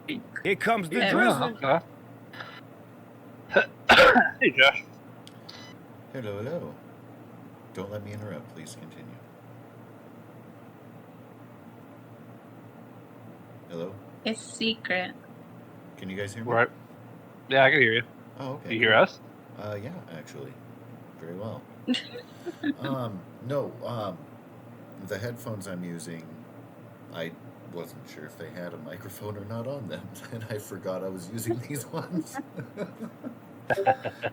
Here comes the Yeah, drizzle. Okay. Hey, Josh. Hello. Don't let me interrupt. Please continue. Hello? It's secret. Can you guys hear me? Right. Yeah, I can hear you. Oh, okay. Do you hear us? Yeah, actually. Very well. No, the headphones I'm using, I wasn't sure if they had a microphone or not on them, and I forgot I was using these ones.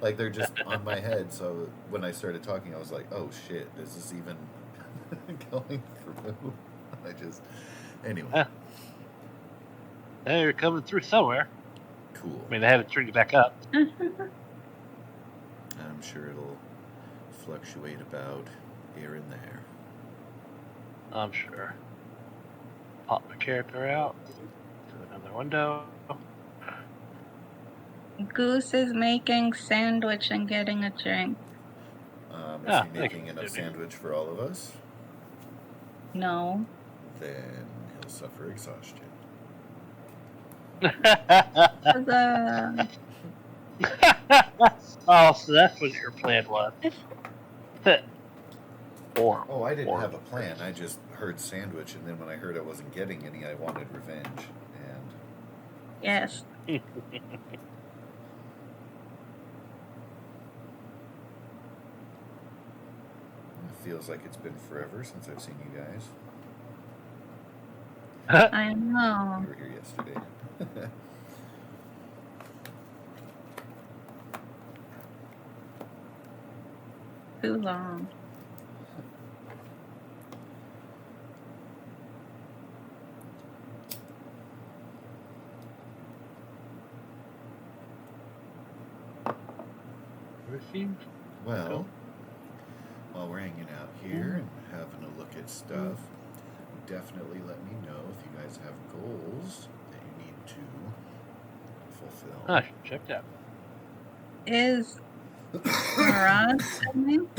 Like, they're just on my head, so when I started talking, I was like, oh shit, is this even going through? Anyway. Yeah. Hey, you're coming through somewhere. Cool. I mean, they haven't turned you back up. I'm sure it'll fluctuate about here and there. I'm sure. Pop my character out. To another window. Goose is making sandwich and getting a drink. Is he making enough sandwich for all of us? No. Then he'll suffer exhaustion. Oh, so that's what your plan was. Oh, I didn't have a plan. I just heard sandwich, and then when I heard I wasn't getting any, I wanted revenge. And yes. It feels like it's been forever since I've seen you guys. I know. You were here yesterday. Too long. Well, while we're hanging out here and having a look at stuff, definitely let me know if you guys have goals that you need to fulfill. Ah, check that. Is Mirage coming?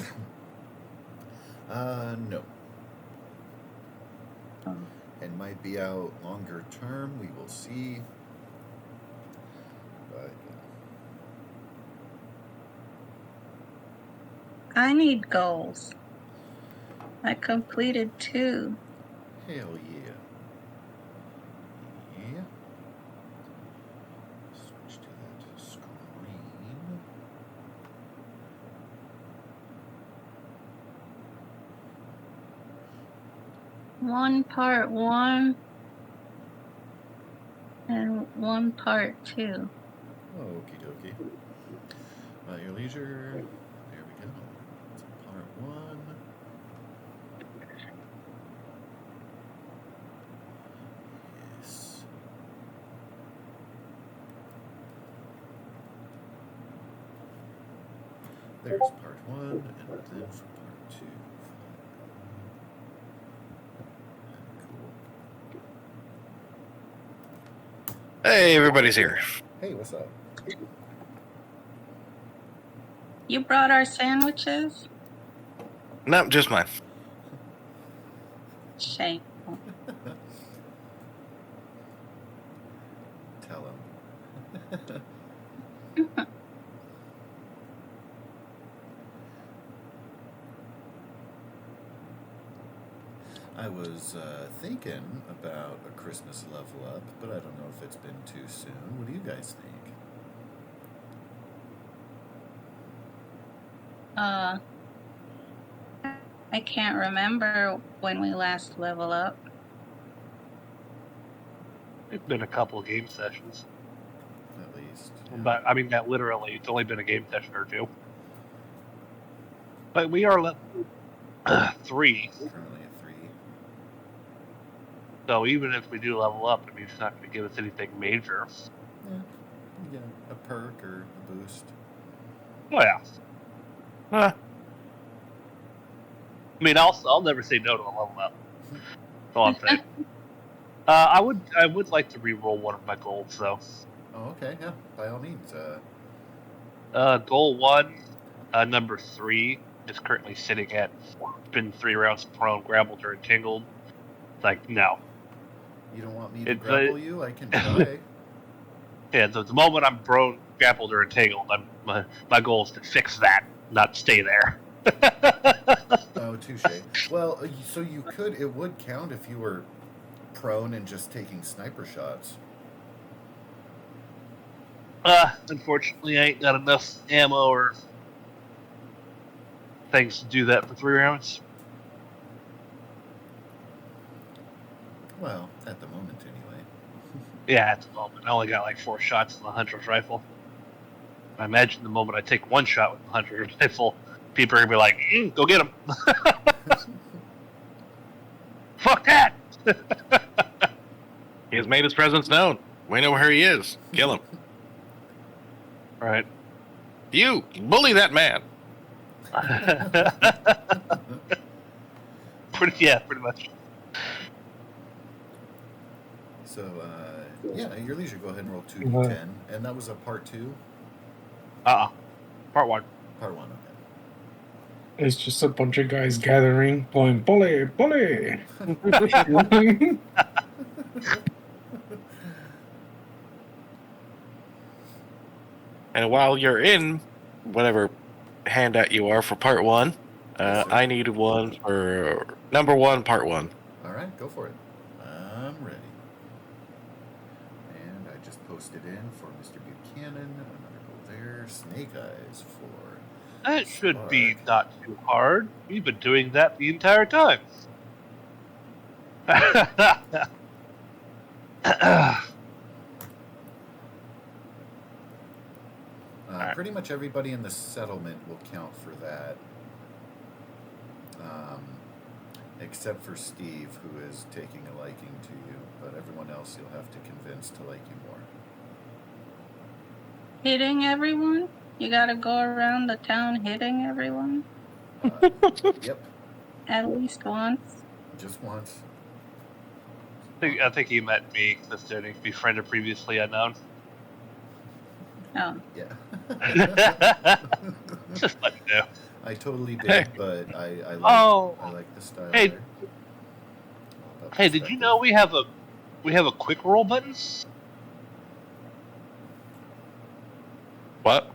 No. Oh. It might be out longer term. We will see. But I need goals. I completed 2. hell yeah. Yeah. Switch to that screen. One part 1 and 1 part 2. Okie dokie. At your leisure. There we go. It's part 1. Yes. There's part 1, and then for part 2. Cool. Hey, everybody's here. Hey, what's up? You brought our sandwiches? No, just mine. Shameful. Tell him. I was thinking about a Christmas level up, but I don't know if it's been too soon. What do you guys think? I can't remember when we last level up. It's been a couple of game sessions. At least. Yeah. But, I mean, that literally, it's only been a game session or 2. But we are level 3. Currently at 3. So even if we do level up, I mean, it's not going to give us anything major. Yeah. You get a perk or a boost. Oh, yeah. I mean, I'll never say no to a level up. That's all I'm saying. I would like to re-roll one of my goals, though. Oh, okay. Yeah, by all means. Goal 1, number 3, is currently sitting at been 3 rounds prone, grappled, or entangled. It's like, no. You don't want me to grapple you? I can try. Yeah, the moment I'm grappled, or entangled, my goal is to fix that, not stay there. Oh, touche. Well, so you could. It would count if you were prone and just taking sniper shots. Unfortunately, I ain't got enough ammo or things to do that for 3 rounds. Well, at the moment, anyway. Yeah, at the moment. I only got like 4 shots in the hunter's rifle. I imagine the moment I take 1 shot with the hunter's rifle, people are going to be like, go get him. Fuck that! He has made his presence known. We know where he is. Kill him. Right. You bully that man. Pretty much. So, yeah, at your leisure, go ahead and roll 2d10. And that was a part 2? Part 1. Part 1, okay. It's just a bunch of guys gathering, going, bully, bully. And while you're in whatever handout you are for part 1, Yes, sir. I need one for number 1, part 1. All right, go for it. I'm ready. And I just posted in for Mr. Buchanan. Another goal there. Snake Eyes for... That should be Spark. not too hard. We've been doing that the entire time. Pretty much everybody in the settlement will count for that. Except for Steve, who is taking a liking to you. But everyone else you'll have to convince to like you more. Hitting everyone? You gotta go around the town hitting everyone? Yep, At least once. just once. I think he met me, Mr. Nick, befriended previously unknown. Oh. Yeah. Just let me know. I totally did, Hey. but I like I like the style Hey. there. All about Hey, did you know perspective. we have a quick roll button? What?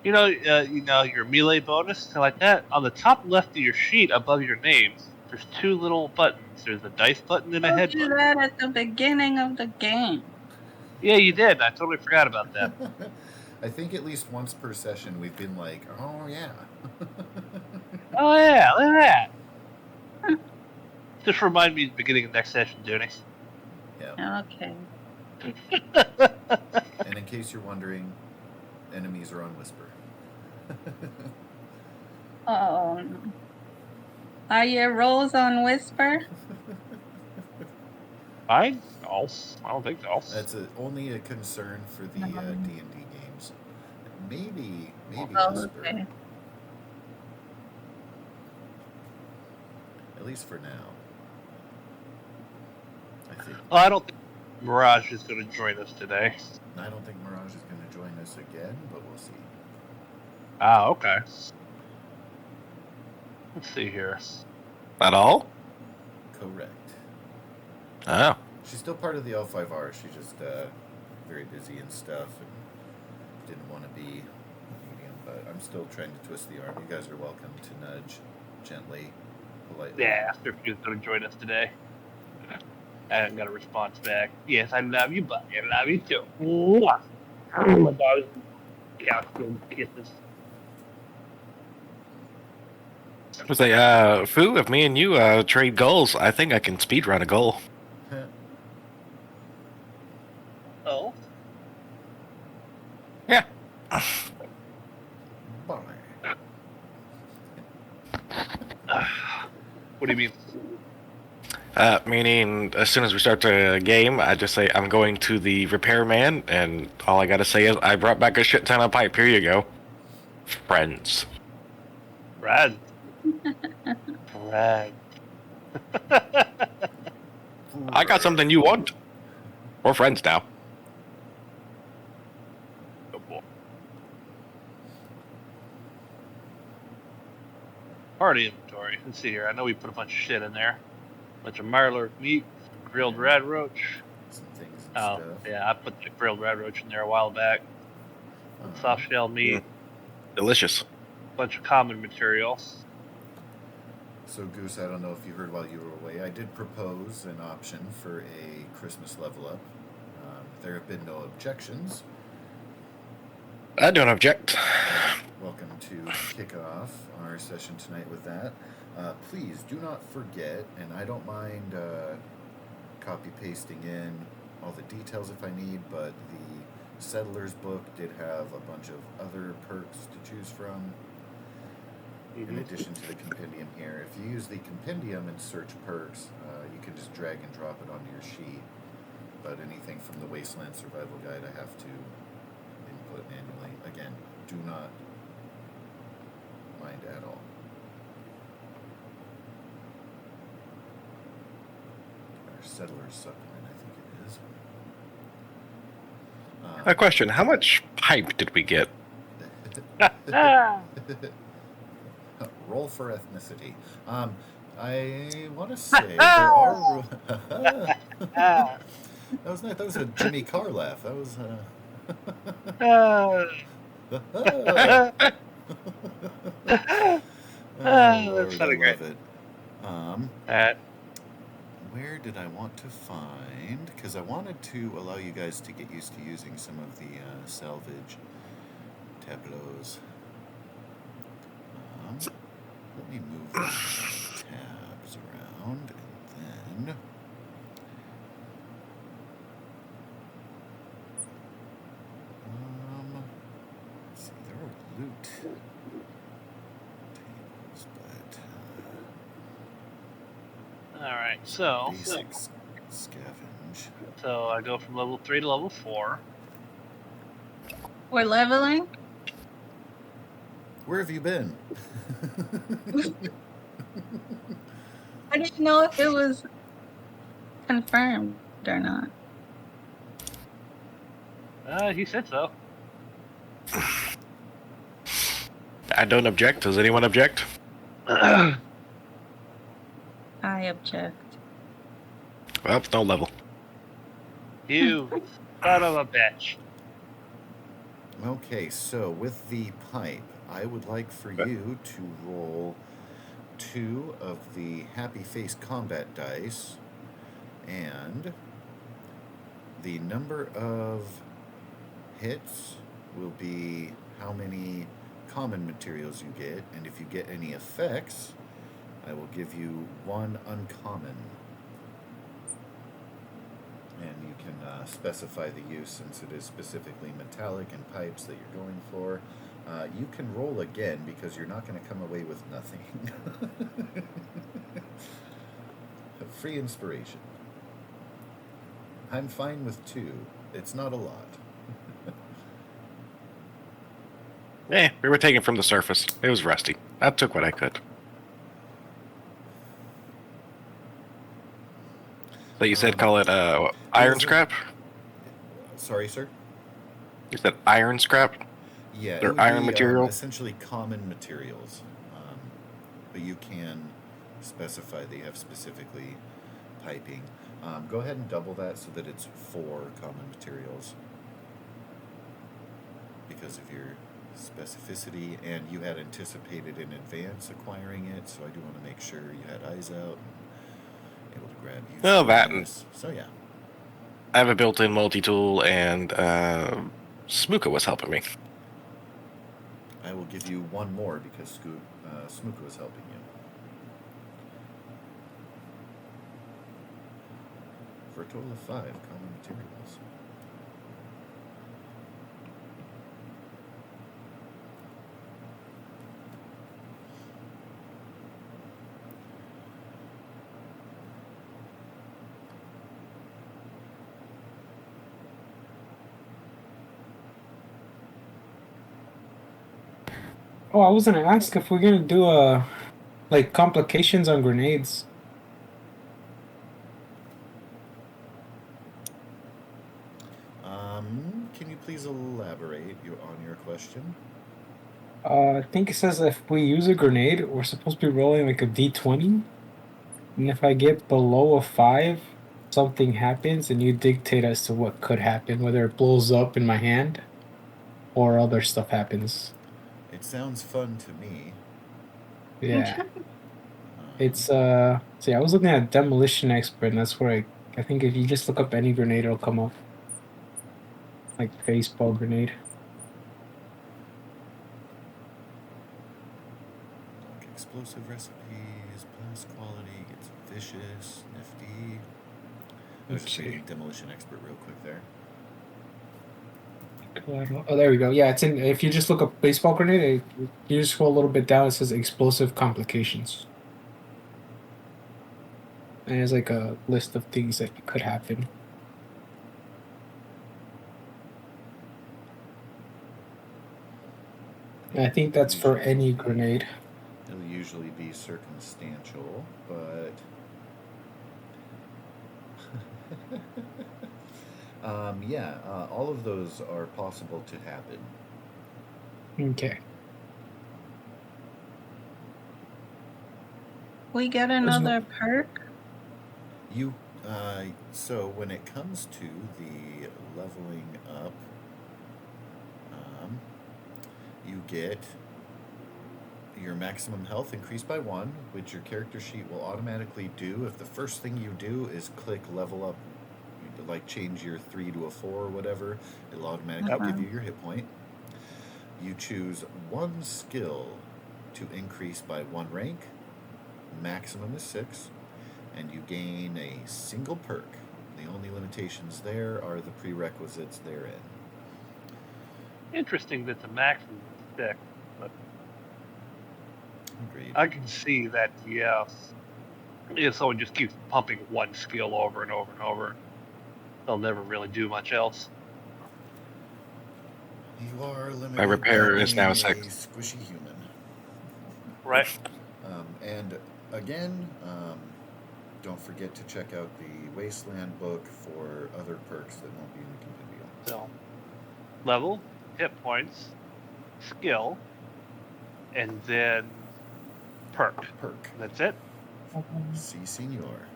You know your melee bonus, kind of like that. On the top left of your sheet, above your name, there's 2 little buttons. There's a dice button and a Don't head do button. that at the beginning of the game. Yeah, you did. I totally forgot about that. I think at least once per session we've been like, oh yeah. Oh yeah, look at that. Just remind me at the beginning of next session, Dooney. Yeah. Okay. And in case you're wondering, enemies are on Whisper. Oh. Are your rolls on Whisper? I don't think so. That's only a concern for the D&D games. Maybe Oh, Whisper. okay. At least for now. I think. Oh, I don't think Mirage is going to join us today. I don't think Mirage is going to join us again, but we'll see. Ah, okay. Let's see here. At all? Correct. Oh. She's still part of the L5R. She's just very busy and stuff and didn't want to be medium, but I'm still trying to twist the arm. You guys are welcome to nudge gently, politely. Yeah, asked her if she was going to join us today. I haven't got a response back. Yes, I love you, buddy. I love you too. Mwah. Oh, my dog's kisses. I was like, Fu, if me and you trade goals, I think I can speedrun a goal. Oh? Yeah. Bye. What do you mean? Meaning, as soon as we start the game, I just say, I'm going to the repairman, and all I gotta say is, I brought back a shit ton of pipe. Here you go. Friends. Brad. Brad. I got something you want. We're friends now. Good boy. Party inventory. Let's see here. I know we put a bunch of shit in there. Bunch of Marler meat, grilled rad roach. Some things Oh, stuff. yeah, I put the grilled red roach in there a while back. Soft shell meat, Delicious. bunch of common materials. So, Goose, I don't know if you heard while you were away, I did propose an option for a Christmas level up. There have been no objections. I don't object. Welcome to kick off our session tonight with that. Please do not forget, and I don't mind copy pasting in all the details if I need, but the Settlers book did have a bunch of other perks to choose from. In addition to the compendium here. If you use the compendium and search perks, you can just drag and drop it onto your sheet. But anything from the Wasteland Survival Guide I have to input manually. Again, do not mind at all. Our Settlers supplement, I think it is. A question: how much pipe did we get? Roll for ethnicity. I want to say there are. That was nice. That was a Jimmy Carr laugh. That was. Lord, That's I not great. love it. Where did I want to find? Because I wanted to allow you guys to get used to using some of the salvage tableaus. Let me move these tabs around, and then let's see, there are loot tables, but All right, so basic scavenge. So I go from level 3 to level 4. We're leveling? Where have you been? I didn't know if it was confirmed or not. He said so. I don't object. Does anyone object? I object. Well, no level. You son of a bitch. Okay, so with the pipe, I would like for you to roll 2 of the Happy Face combat dice, and the number of hits will be how many common materials you get, and if you get any effects, I will give you 1 uncommon. And you can specify the use since it is specifically metallic and pipes that you're going for. You can roll again because you're not going to come away with nothing. Free inspiration. I'm fine with 2. It's not a lot. We were taking from the surface. It was rusty. I took what I could. So you said call it iron scrap? Sorry, sir? You said iron scrap? Yeah, They're it would iron be, material? essentially common materials. But you can specify that you have specifically piping. Go ahead and double that so that it's 4 common materials. Because of your specificity, and you had anticipated in advance acquiring it, so I do want to make sure you had eyes out and able to grab you. Well, that and so yeah. I have a built-in multi-tool, and Smooka was helping me. I will give you 1 more because Smooka was helping you. For a total of 5 common materials. Oh, I was gonna ask if we're gonna do like complications on grenades. Can you please elaborate on your question? I think it says if we use a grenade, we're supposed to be rolling like a d20, and if I get below a 5, something happens and you dictate as to what could happen, whether it blows up in my hand or other stuff happens. It sounds fun to me. Yeah. Um, It's see, I was looking at Demolition Expert, and that's where I think if you just look up any grenade, it'll come up. Like baseball grenade. like explosive recipes, blast quality, gets vicious, nifty. I was just Okay. reading Demolition Expert real quick there. Oh, there we go. Yeah, it's in. If you just look up baseball grenade, you just scroll a little bit down. It says explosive complications, and there's like a list of things that could happen. And I think that's for any grenade. It'll usually be circumstantial, but yeah, all of those are possible to happen. Okay. We get another perk. You so when it comes to the leveling up, you get your maximum health increased by 1, which your character sheet will automatically do if the first thing you do is click level up, like change your 3 to a 4 or whatever. It'll automatically give you your hit point. You choose 1 skill to increase by 1 rank. Maximum is 6. And you gain a single perk. The only limitations there are the prerequisites therein. Interesting that the maximum is 6, but Agreed. I can see that, yes. If someone just keeps pumping 1 skill over and over and over, they'll never really do much else. You are limited. My repair by is now being 6. a squishy human. Right. And again, don't forget to check out the Wasteland book for other perks that won't be in the compendium. So, level, hit points, skill, and then perk. Perk. That's it? Si, senor.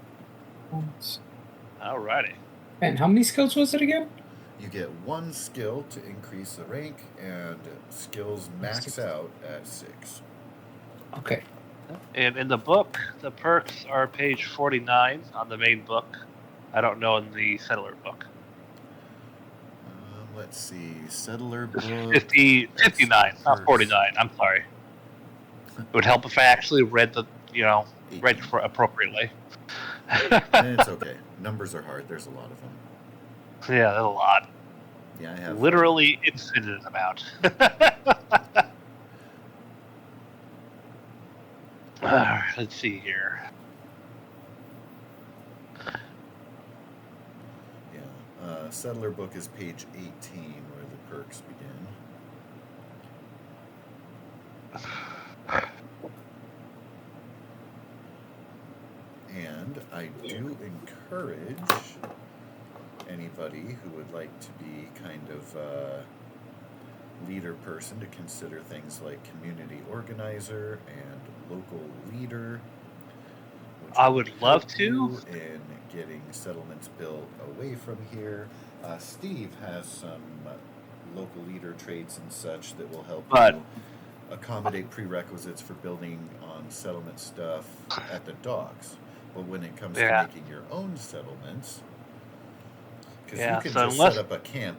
Alrighty. And how many skills was it again? You get 1 skill to increase the rank, and skills max out at 6. Okay. And in the book, the perks are page 49 on the main book. I don't know in the Settler book. Let's see. Settler book. 59, not 49. I'm sorry. It would help if I actually read read appropriately. And it's okay. Numbers are hard. There's a lot of them. Yeah, that's a lot. Yeah, I have Literally infinite amount. Let's see here. Yeah, Settler book is page 18 where the perks begin. And I do encourage anybody who would like to be kind of a leader person to consider things like community organizer and local leader. Which I would love help to. you in getting settlements built away from here. Steve has some local leader traits and such that will help you accommodate prerequisites for building on settlement stuff at the docks. But when it comes to making your own settlements, because you can just set up a camp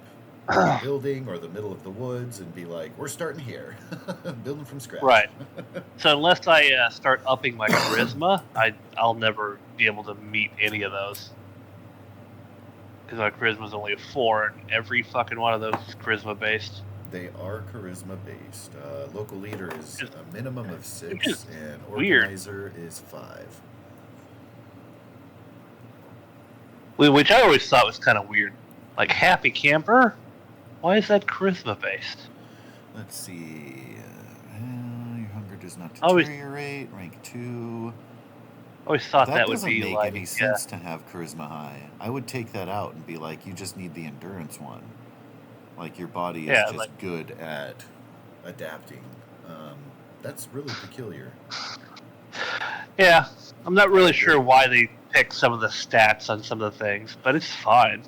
in a building or the middle of the woods and be like, we're starting here, building from scratch. Right. So unless I start upping my charisma, I'll never be able to meet any of those. Because my charisma's only a 4, and every fucking one of those is charisma based. They are charisma based. Local leader is a minimum of 6, and weird. organizer is 5. Which I always thought was kind of weird. Like, happy camper? Why is that charisma based? Let's see. Your hunger does not deteriorate. Rank 2. I always thought that would be doesn't make like any sense to have charisma high. I would take that out and be like, you just need the endurance one. Like, your body is just good at adapting. That's really peculiar. Yeah, I'm not really sure why they nitpick some of the stats on some of the things, but it's fine.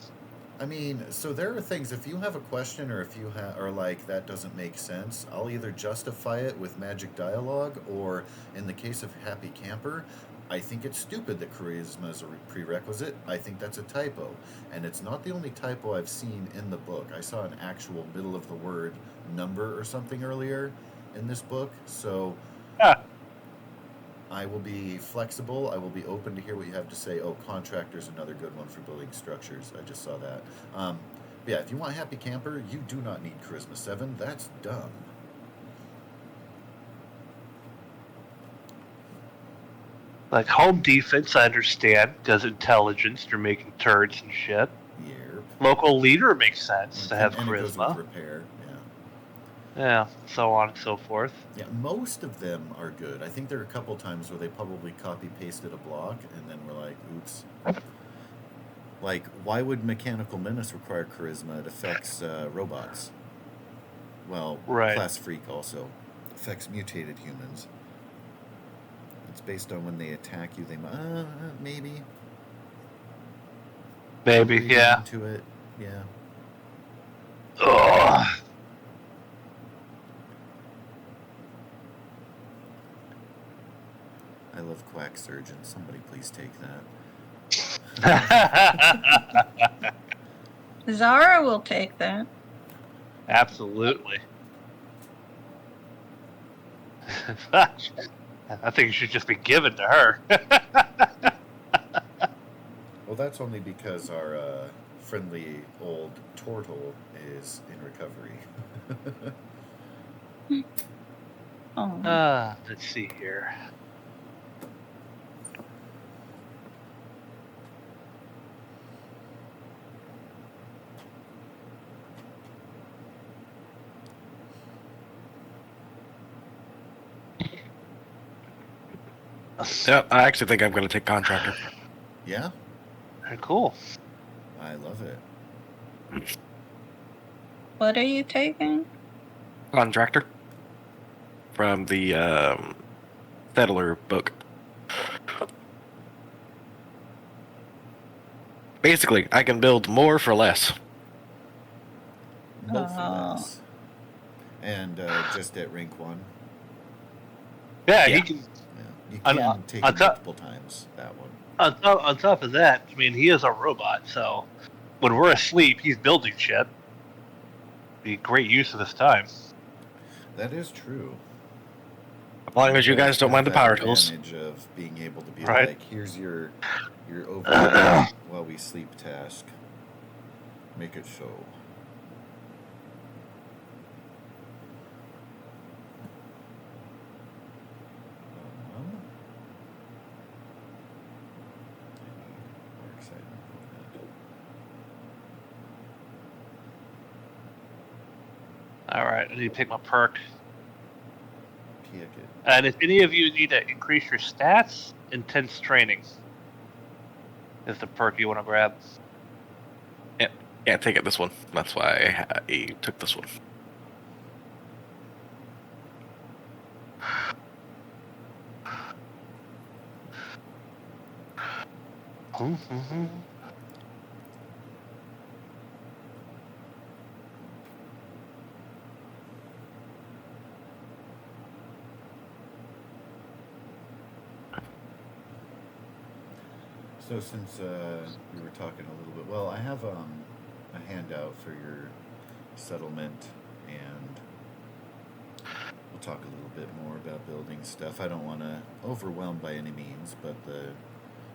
I mean, so there are things, if you have a question or if you have, or like, that doesn't make sense, I'll either justify it with magic dialogue, or in the case of Happy Camper, I think it's stupid that charisma is a prerequisite. I think that's a typo. And it's not the only typo I've seen in the book. I saw an actual middle of the word number or something earlier in this book. So Ah, I will be flexible. I will be open to hear what you have to say. Oh, contractor's another good one for building structures. I just saw that. Yeah, if you want Happy Camper, you do not need Charisma 7. That's dumb. like home defense, I understand, because intelligence, you're making turrets and shit. Yeah. Local leader makes sense to have and it goes with charisma. repair. Yeah. Yeah, so on and so forth. Yeah, most of them are good. I think there are a couple times where they probably copy pasted a block and then we're like, oops. Like, why would Mechanical Menace require charisma? It affects robots. Well, Right. Class Freak also affects mutated humans. It's based on when they attack you. They maybe. Maybe, Reading yeah. into it, yeah. Ugh. I love Quack Surgeon. Somebody please take that. Zara will take that. Absolutely. I think it should just be given to her. Well, that's only because our friendly old turtle is in recovery. Oh. Let's see here. Yeah, I actually think I'm going to take contractor. Yeah, Very cool. I love it. What are you taking? Contractor from the Settler book. Basically, I can build more for less. More for Oh. less. And just at rank 1. Yeah, Yeah. he can. Yeah. You On- can take on it top- multiple times, that one. On top of that, I mean, he is a robot, so when we're asleep, he's building shit. Be great use of his time. That is true. As long as you guys don't mind the power tools. Advantage of being able to be Right. like, here's your overnight while we sleep task. Make it so. More excitement for that. All right, I need to pick my perk. Pick it. And if any of you need to increase your stats, intense training is the perk you want to grab. Yeah, take it this one. That's why I took this one. So since we were talking a little bit, well, I have a handout for your settlement, and we'll talk a little bit more about building stuff. I don't want to overwhelm by any means, but the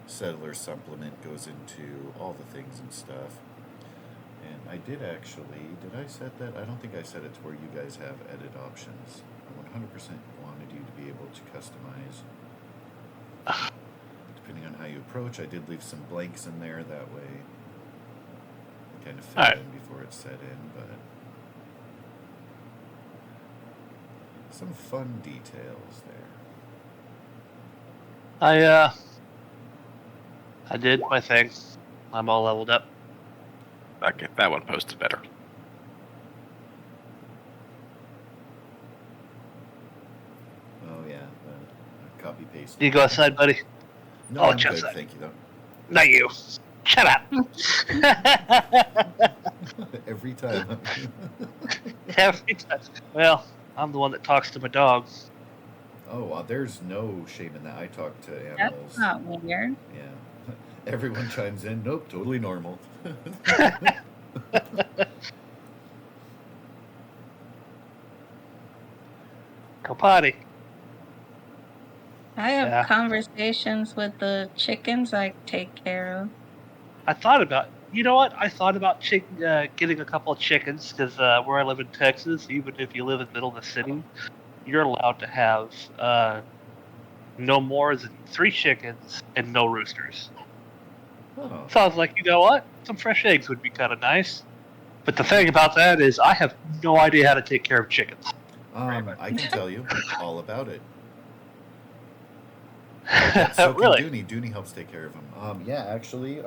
settler supplement goes into all the things and stuff. And I did I set that? I don't think I set it to where you guys have edit options. I 100% wanted you to be able to customize depending on how you approach. I did leave some blanks in there, that way it kind of fit Alright. in before it set in, but some fun details there. I did my thing. I'm all leveled up. Okay, that one posted better. Oh yeah, copy paste. You go outside, buddy. No, Oh, I'm just good, that. thank you though. Not you. Shut up. Every time. Every time. Well, I'm the one that talks to my dog. Oh, there's no shame in that. I talk to That's animals. not weird. Yeah. Everyone chimes in. Nope, totally normal. Go potty. I have Yeah. conversations with the chickens I take care of. I thought about, you know what? I thought about getting a couple of chickens because where I live in Texas, even if you live in the middle of the city, you're allowed to have no more than 3 chickens and no roosters. Oh. So I was like, you know what? Some fresh eggs would be kind of nice. But the thing about that is, I have no idea how to take care of chickens. I can tell you all about it. So Really? can Dooney. Dooney helps take care of them. Yeah, actually,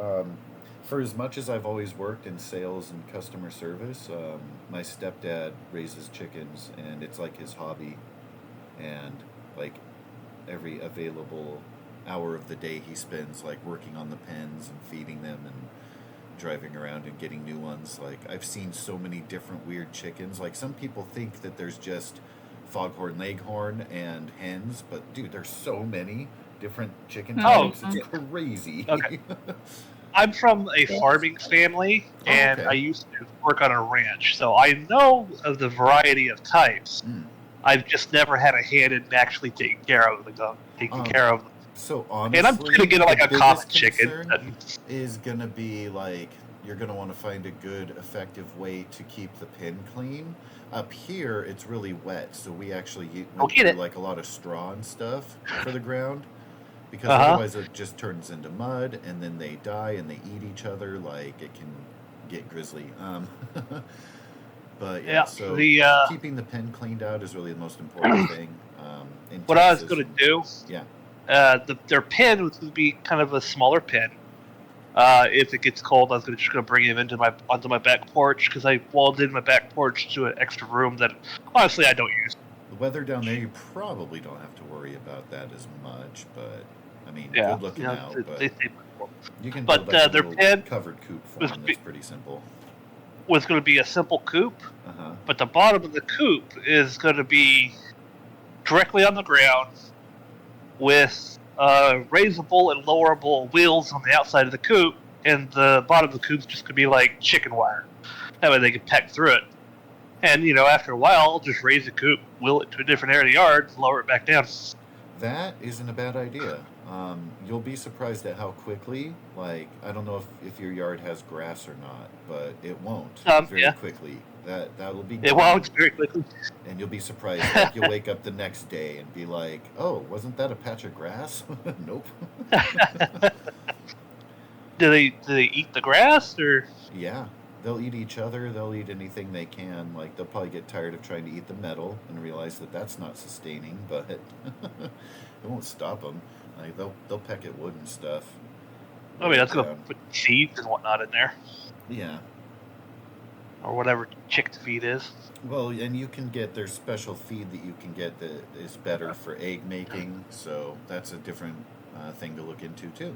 for as much as I've always worked in sales and customer service, my stepdad raises chickens, and it's like his hobby. And like every available hour of the day, he spends like working on the pens and feeding them and driving around and getting new ones. Like I've seen so many different weird chickens. Like some people think that there's just foghorn leghorn and hens, but dude, there's so many different chicken Oh. types. It's crazy. Okay. I'm from a farming family, and okay. I used to work on a ranch, so I know of the variety of types. I've just never had a hand in actually taking care of them. So honestly, And I'm gonna get like the a common biggest chicken. concern is gonna be like you're gonna want to find a good, effective way to keep the pen clean. Up here, it's really wet, so we actually went through like a lot of straw and stuff for the ground, because otherwise it just turns into mud, and then they die and they eat each other. Like it can get grisly. But yeah, so keeping the pen cleaned out is really the most important thing. In what Texas, I was gonna do, yeah. Their pen was going to be kind of a smaller pen. If it gets cold, I was just going to bring him onto my back porch, because I walled in my back porch to an extra room that honestly I don't use. The weather down there, you probably don't have to worry about that as much, but I mean, Yeah, good looking out. But you can but build like a their little pen covered coop for them. That's pretty simple. Was going to be a simple coop, but the bottom of the coop is going to be directly on the ground with raisable and lowerable wheels on the outside of the coop, and the bottom of the coop is just going to be like chicken wire. That way they can peck through it. And, after a while, I'll just raise the coop, wheel it to a different area of the yard, and lower it back down. That isn't a bad idea. You'll be surprised at how quickly, like, I don't know if your yard has grass or not, but it won't very quickly. That'll be it won't very quickly. And you'll be surprised. Like, you'll wake up the next day and be like, oh, wasn't that a patch of grass? Nope. Do they eat the grass, or? Yeah. They'll eat each other. They'll eat anything they can. Like, they'll probably get tired of trying to eat the metal and realize that that's not sustaining, but it won't stop them. Like, they'll peck at wood and stuff. I mean, that's going to put seeds and whatnot in there. Yeah. Or whatever chick feed is. Well, and you can get, there's special feed that you can get that is better for egg making, so that's a different thing to look into, too.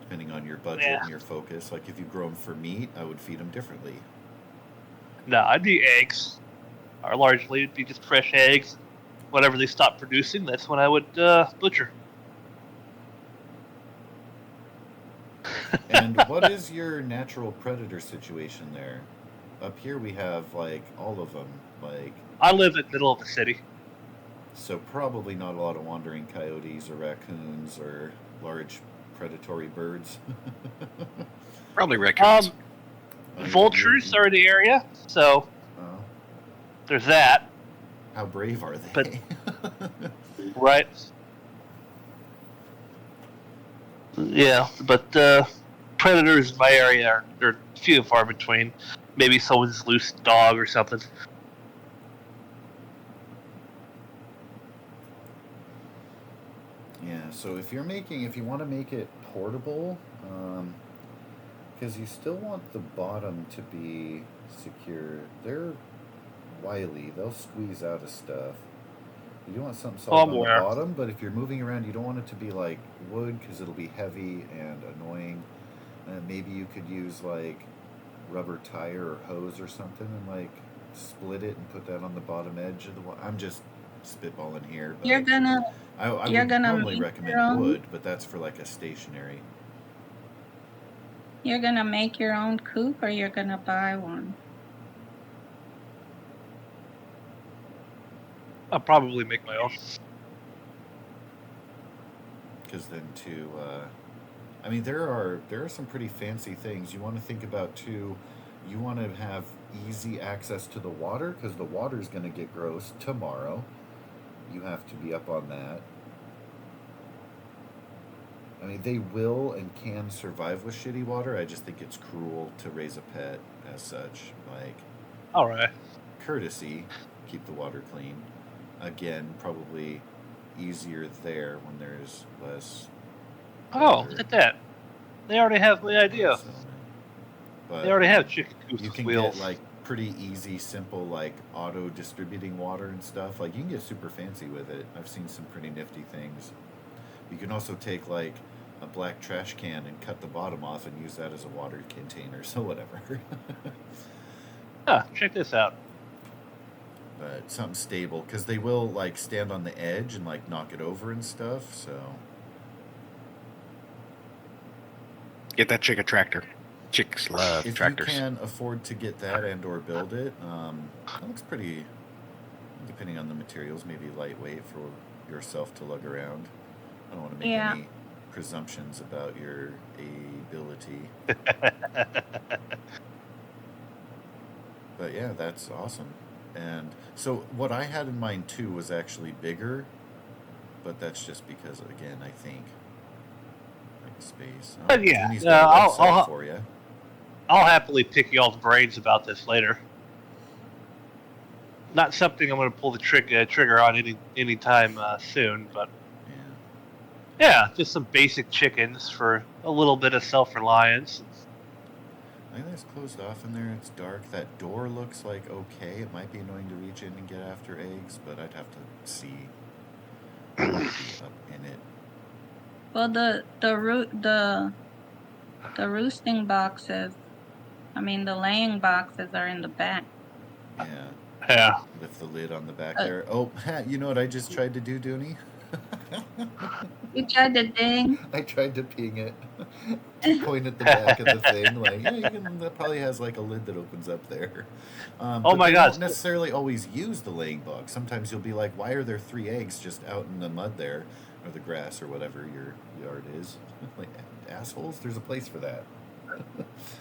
Depending on your budget and your focus. Like, if you grow them for meat, I would feed them differently. No, I'd be eggs. Or largely, it'd be just fresh eggs. Whatever they stop producing, that's when I would butcher. And what is your natural predator situation there? Up here we have, like, all of them. Like, I live in the middle of the city. So probably not a lot of wandering coyotes or raccoons or large predatory birds. Probably raccoons. Vultures are in the area, so there's that. How brave are they? But, right. Yeah, but predators in my area are few and far between. Maybe someone's loose dog or something. Yeah, so if you want to make it portable, because you still want the bottom to be secure. They're wily. They'll squeeze out of stuff. You want something Oh, solid I'm on the aware. bottom, but if you're moving around, you don't want it to be like wood because it'll be heavy and annoying. And maybe you could use like rubber tire or hose or something and like split it and put that on the bottom edge of the wall. I'm just spitballing here, but You're gonna I you're would gonna normally make your recommend own. wood, but that's for like a stationary. You're gonna make your own coop, or you're gonna buy one. I'll probably make my own. Because then too, I mean there are some pretty fancy things you want to think about too. You want to have easy access to the water because the water is going to get gross tomorrow. You have to be up on that. I mean, they will and can survive with shitty water. I just think it's cruel to raise a pet as such. Like, All right. courtesy, keep the water clean. Again, probably easier there when there's less. Oh, water. look at that. They already have the idea. But They already have chicken coops you with can wheels. get like pretty easy, simple, like auto distributing water and stuff. Like you can get super fancy with it. I've seen some pretty nifty things. You can also take like a black trash can and cut the bottom off and use that as a water container, so whatever. Check this out. But something stable, because they will like stand on the edge and like knock it over and stuff. So Get that chick a tractor. Chicks love if tractors. you can afford to get that and or build it, that looks pretty. Depending on the materials, maybe lightweight for yourself to lug around. I don't want to make Yeah. any presumptions about your ability. But yeah, that's awesome. And so what I had in mind too was actually bigger, but that's just because again I think like space. But yeah, Jeannie's got a website I'll for you. happily pick y'all's brains about this later. Not something I'm going to pull the trigger on anytime soon, but yeah, just some basic chickens for a little bit of self-reliance. I think it's closed off in there. It's dark. That door looks like okay. It might be annoying to reach in and get after eggs, but I'd have to see. I'd be up in it. Well, the roosting boxes. I mean, the laying boxes are in the back. Yeah. Yeah. Lift the lid on the back there. Oh, you know what I just tried to do, Dooney? You tried to ding. I tried to ping it. To point at the back of the thing, like, yeah, you can. That probably has like a lid that opens up there. Oh but my they God. don't necessarily always use the laying box. Sometimes you'll be like, why are there 3 eggs just out in the mud there, or the grass, or whatever your yard is? Like, assholes, there's a place for that.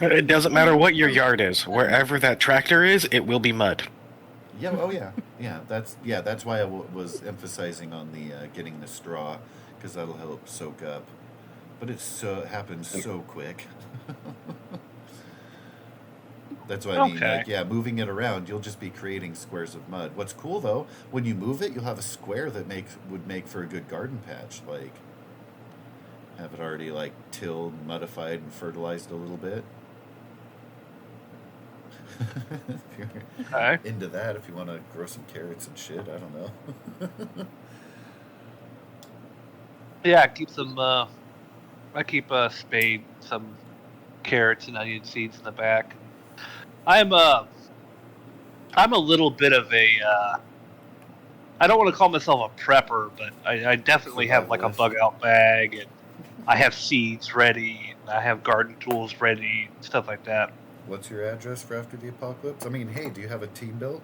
It doesn't matter what your yard is. Wherever that tractor is, it will be mud. Yeah. Oh yeah. Yeah. That's why I was emphasizing on the getting the straw, because that'll help soak up. But it happens so quick. That's what I mean. Okay. Like, yeah, moving it around, you'll just be creating squares of mud. What's cool though, when you move it, you'll have a square that would make for a good garden patch. Like, have it already like tilled, modified, and fertilized a little bit. If you're Okay. into that, if you want to grow some carrots and shit, I don't know. Yeah, I keep a spade, some carrots and onion seeds in the back. I'm a little bit of a I don't want to call myself a prepper, but I definitely have like a Survivalist. bug out bag, and I have seeds ready, and I have garden tools ready, stuff like that. What's your address for after the apocalypse? I mean, hey, do you have a team built?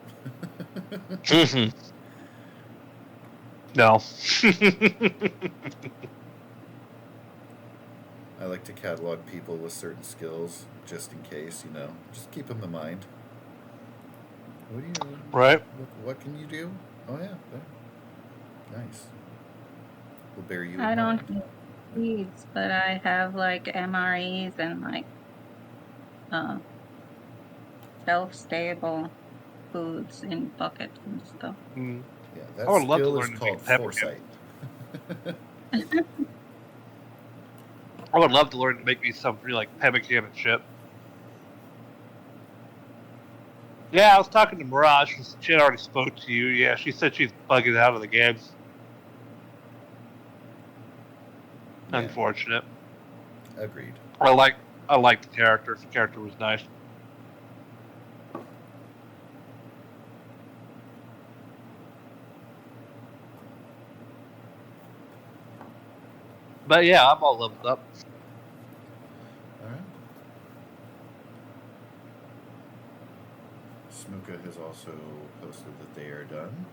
No. I like to catalog people with certain skills, just in case, you know. Just keep them in mind. What do you? Right. What can you do? Oh yeah, nice. We'll bear you. I in don't mind. have seeds, but I have like MREs and like shelf-stable foods in buckets and stuff. Mm. Yeah, that I would love to skill learn is to make called peppermint. foresight. I would love to learn to make me some really like pemmican and shit. Yeah, I was talking to Mirage. She had already spoke to you. Yeah, she said she's bugging out of the game. Yeah, Unfortunate. agreed. I like the character. The character was nice. But yeah, I'm all leveled up. All right. Smuka has also posted that they are done.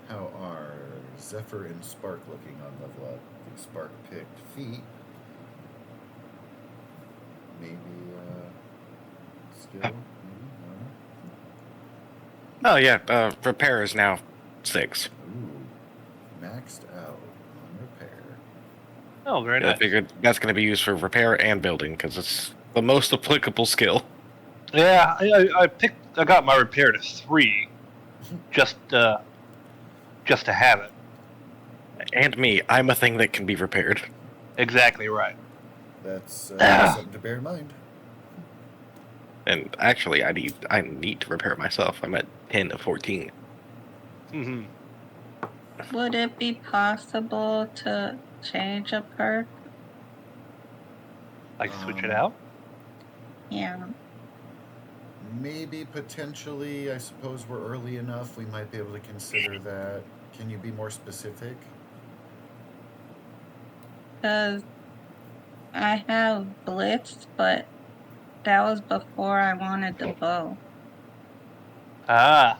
How are Zephyr and Spark looking on level up? The Spark picked feet. Maybe skill. Maybe. Oh yeah, repair is now 6. Ooh, maxed out on repair. Oh, very Yeah, I nice. figured that's going to be used for repair and building because it's the most applicable skill. Yeah, I got my repair to 3, just to have it. And me, I'm a thing that can be repaired. Exactly right. That's something to bear in mind. And actually, I need to repair myself. I'm at 10 of 14. Hmm. Would it be possible to change a perk? Like switch it out. Yeah. Maybe potentially, I suppose we're early enough. We might be able to consider that. Can you be more specific? Because I have Blitz, but that was before I wanted the bow. Ah,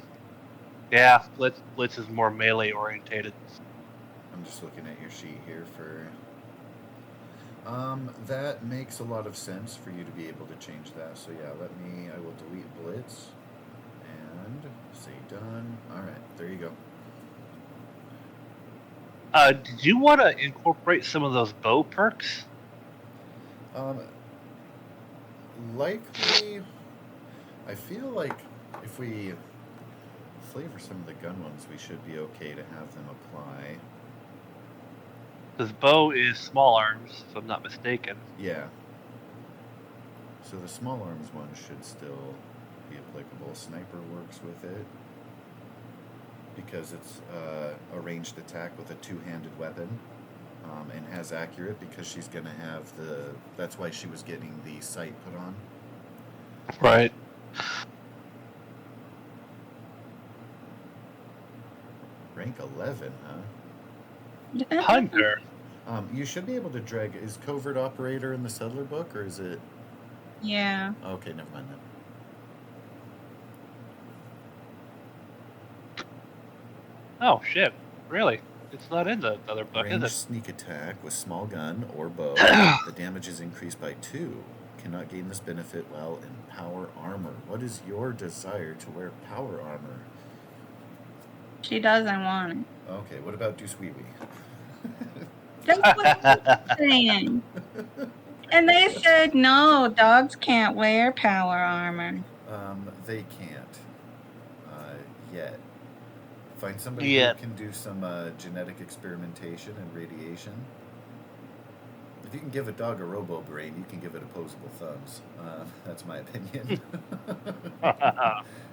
yeah. Blitz is more melee orientated. I'm just looking at your sheet here for. That makes a lot of sense for you to be able to change that. So yeah, I will delete Blitz and say done. All right, there you go. Did you want to incorporate some of those bow perks? Likely, I feel like if we flavor some of the gun ones, we should be okay to have them apply. Because bow is small arms, if I'm not mistaken. Yeah. So the small arms one should still be applicable. Sniper works with it because it's a ranged attack with a two-handed weapon, and has accurate because she's going to have that's why she was getting the sight put on. Right. Rank 11, huh? Hunter. You should be able to drag. Is Covert Operator in the Settler book, or is it? Yeah. Okay, never mind then. Oh shit! Really? It's not in the other book, Ranged is it? sneak attack with small gun or bow. The damage is increased by 2. Cannot gain this benefit while in power armor. What is your desire to wear power armor? She doesn't want it. Okay, what about Deuce Wee Wee? That's what I'm saying. And they said no, dogs can't wear power armor. They can't. Yet. Find somebody Yet. who can do some genetic experimentation and radiation. If you can give a dog a robo brain, you can give it opposable thumbs. That's my opinion.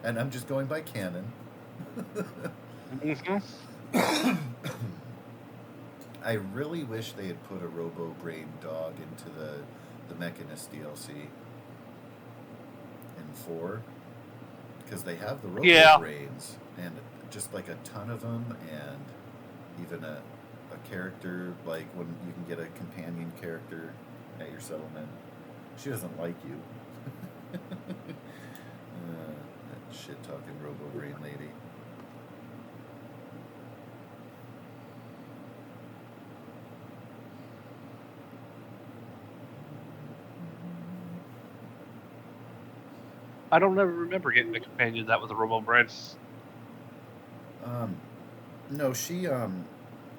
And I'm just going by canon. Mm-hmm. I really wish they had put a robo brain dog into the Mechanist DLC in 4, because they have the robo brains and just like a ton of them, and even a character, like when you can get a companion character at your settlement. She doesn't like you. That shit talking robo brain lady. I don't ever remember getting a companion that was a robo brain. No, she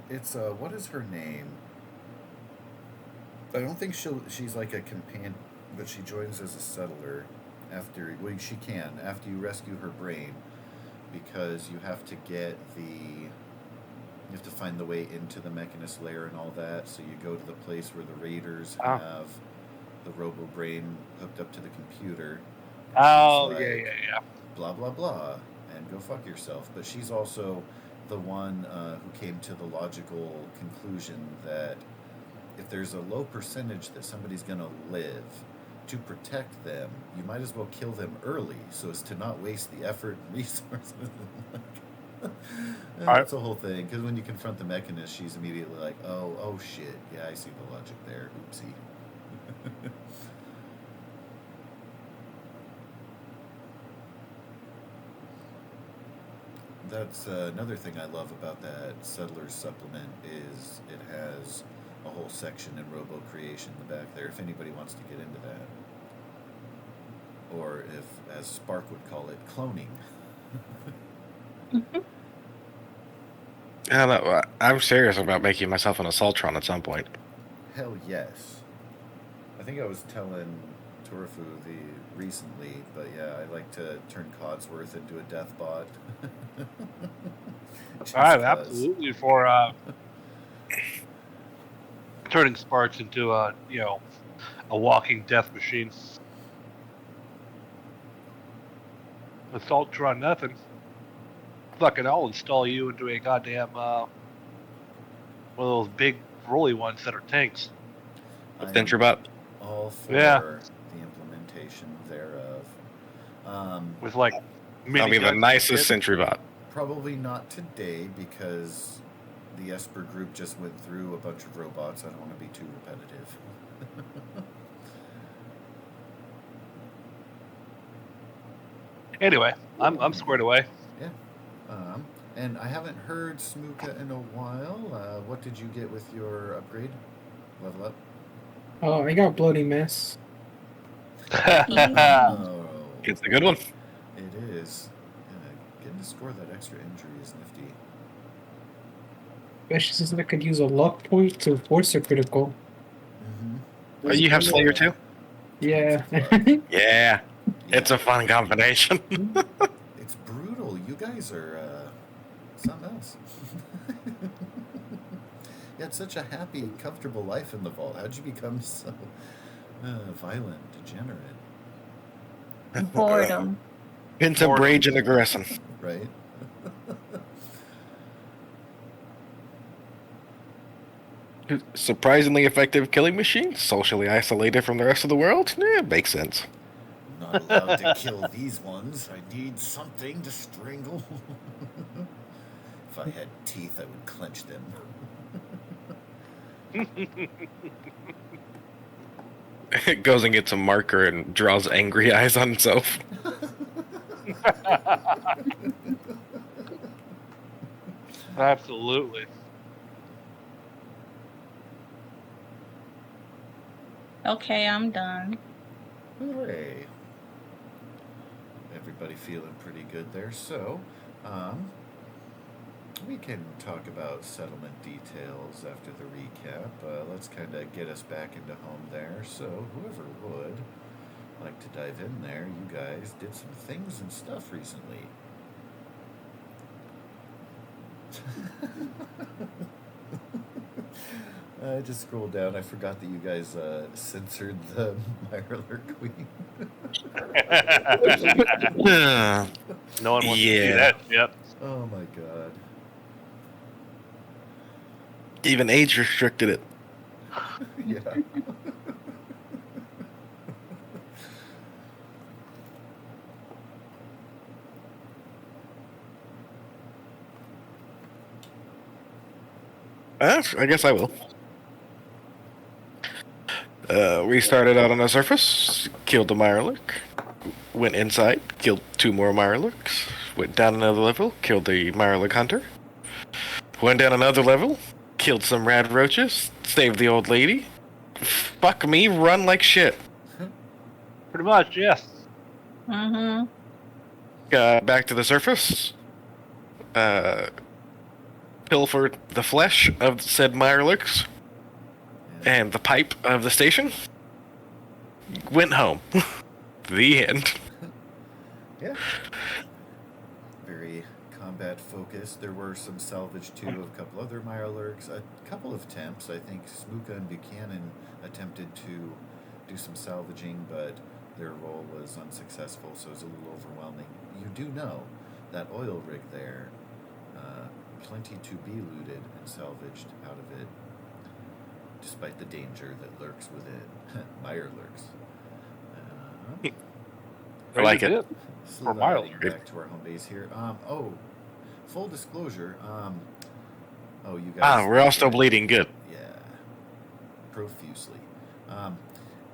it's what is her name? I don't think she's like a companion, but she joins as a settler after she can after you rescue her brain, because you have to find the way into the Mechanist lair and all that. So you go to the place where the raiders have the robo brain hooked up to the computer. Oh, yeah. blah blah blah, and go fuck yourself. But she's also the one who came to the logical conclusion that if there's a low percentage that somebody's going to live, to protect them, you might as well kill them early so as to not waste the effort and resources. That's a whole thing, because when you confront the Mechanist, she's immediately like, oh shit, yeah, I see the logic there, oopsie. That's another thing I love about that Settlers supplement is it has a whole section in Robo Creation in the back there if anybody wants to get into that. Or if, as Spark would call it, cloning. I don't know. I'm serious about making myself an Assaultron at some point. Hell yes. I think I was telling Torfu recently, but yeah, I like to turn Codsworth into a death bot. I'm absolutely for turning Sparks into a walking death machine. Assaultron nothing. Fucking, I'll install you into a goddamn one of those big rolly ones that are tanks. Sentribot. All for Yeah. the implementation thereof. With like I'll be the nicest Sentribot. Probably not today because the Esper group just went through a bunch of robots. I don't want to be too repetitive. Anyway, I'm squared away. Yeah. And I haven't heard Smooka in a while. What did you get with your upgrade? Level up? Oh, I got Bloody Mess. Oh, It's a good one. it is. Yeah, getting to score that extra injury is nifty. Especially since I could use a luck point to force a critical. Mm-hmm. Oh, you have Slayer too? Yeah. Yeah. It's a fun combination. It's brutal. You guys are something else. You had such a happy, comfortable life in the vault. How'd you become so violent, degenerate? Boredom. Into Boredom. rage and aggression. Right? Surprisingly effective killing machine, socially isolated from the rest of the world. Yeah, makes sense. Not allowed to kill these ones. I need something to strangle. If I had teeth, I would clench them. It goes and gets a marker and draws angry eyes on itself. Absolutely. Okay, I'm done. Hooray. Everybody feeling pretty good there. So, we can talk about settlement details after the recap. Let's kind of get us back into home there. So, whoever would like to dive in there, you guys did some things and stuff recently. I just scrolled down. I forgot that you guys censored the Mirelurk Queen. No one wants to see Yeah. that. Yep. Oh my god. Even age restricted it. Yeah. I guess I will. We started out on the surface, killed the Mirelurk, went inside, killed 2 more Mirelurks, went down another level, killed the Mirelurk Hunter, went down another level, killed some rad roaches, saved the old lady. Fuck me, run like shit. Pretty much, yes. Mm-hmm. Back to the surface. Pilfered the flesh of said Mirelurks and the pipe of the station. Went home. The end. Yeah. Very combat focused. There were some salvage too of a couple other Mirelurks. A couple of attempts. I think Smooka and Buchanan attempted to do some salvaging, but their roll was unsuccessful, so it was a little overwhelming. You do know that oil rig there, plenty to be looted and salvaged out of it, despite the danger that lurks within. Meyer lurks. I like it. For Meyer Sliding back to our home base here. Full disclosure. You guys. We're all still bleeding. Good. Yeah. Profusely.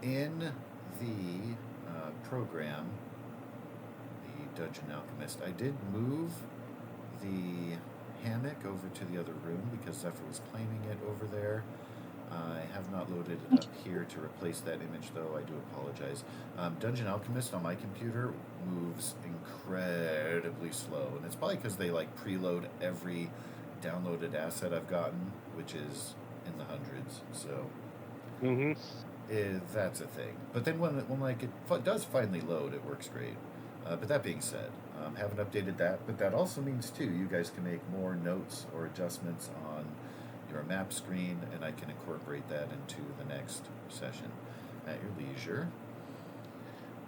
In the program, the Dungeon Alchemist, I did move the hammock over to the other room because Zephyr was claiming it over there. I have not loaded it up here to replace that image, though. I do apologize. Dungeon Alchemist on my computer moves incredibly slow, and it's probably because they preload every downloaded asset I've gotten, which is in the hundreds. So that's a thing. But then when it does finally load, it works great. But that being said, haven't updated that. But that also means too, you guys can make more notes or adjustments on your map screen, and I can incorporate that into the next session at your leisure.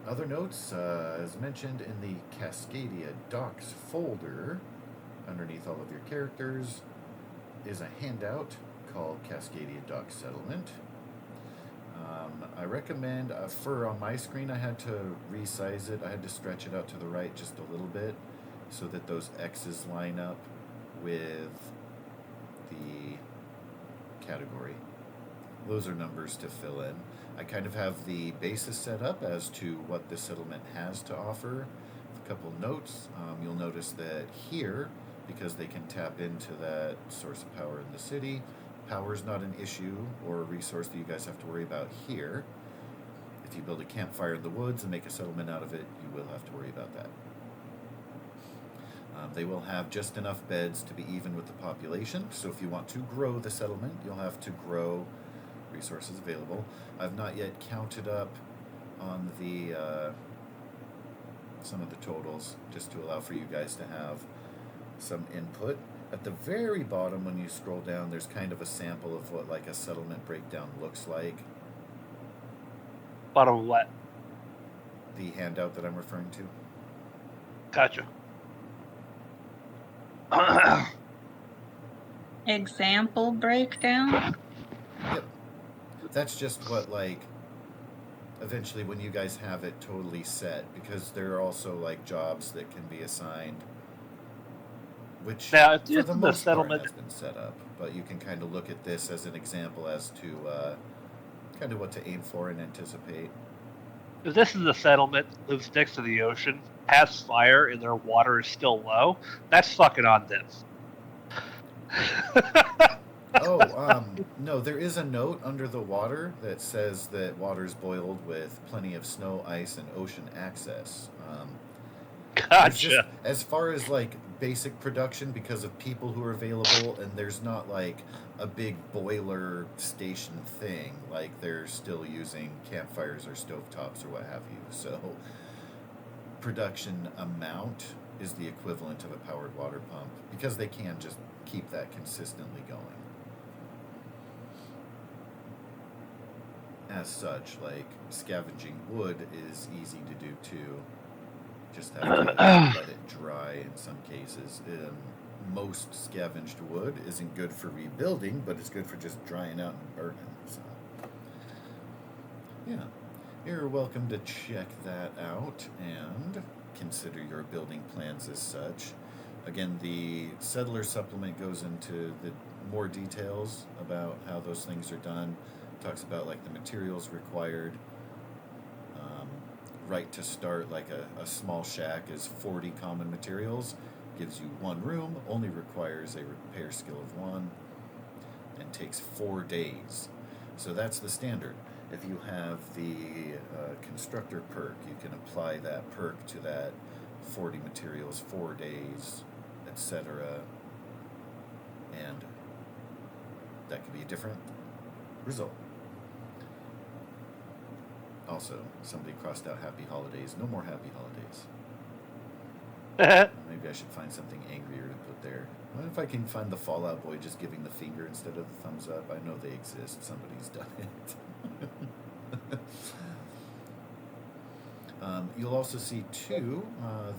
Other notes, as mentioned in the Cascadia Docs folder, underneath all of your characters, is a handout called Cascadia Dock Settlement. I recommend, on my screen, I had to resize it. I had to stretch it out to the right just a little bit so that those X's line up with the category. Those are numbers to fill in. I kind of have the basis set up as to what this settlement has to offer. A couple notes. You'll notice that here, because they can tap into that source of power in the city, power is not an issue or a resource that you guys have to worry about here. If you build a campfire in the woods and make a settlement out of it, you will have to worry about that. They will have just enough beds to be even with the population, so if you want to grow the settlement, you'll have to grow resources available. I've not yet counted up on the some of the totals, just to allow for you guys to have some input. At the very bottom, when you scroll down, there's kind of a sample of what a settlement breakdown looks like. Bottom of what? The handout that I'm referring to. Gotcha. Example breakdown? Yep. That's just what, eventually when you guys have it totally set, because there are also, jobs that can be assigned, which now, for the most settlement part has been set up, but you can kind of look at this as an example as to kind of what to aim for and anticipate. If this is a settlement that lives next to the ocean, has fire, and their water is still low, that's fucking on them. No, there is a note under the water that says that water's boiled with plenty of snow, ice, and ocean access. Gotcha. Just, as far as basic production, because of people who are available, and there's not a big boiler station thing, they're still using campfires or stovetops or what have you. So production amount is the equivalent of a powered water pump, because they can just keep that consistently going. As such, scavenging wood is easy to do too. Just have to let it dry in some cases. Most scavenged wood isn't good for rebuilding, but it's good for just drying out and burning. So, yeah, you're welcome to check that out and consider your building plans as such. Again, the settler supplement goes into the more details about how those things are done. It talks about the materials required. Right to start, a small shack is 40 common materials, gives you 1 room, only requires a repair skill of 1, and takes 4 days. So that's the standard. If you have the constructor perk, you can apply that perk to that 40 materials, 4 days, etc. And that could be a different result. Also, somebody crossed out happy holidays. No more happy holidays. Maybe I should find something angrier to put there. What if I can find the Fallout Boy just giving the finger instead of the thumbs up? I know they exist. Somebody's done it. You'll also see too,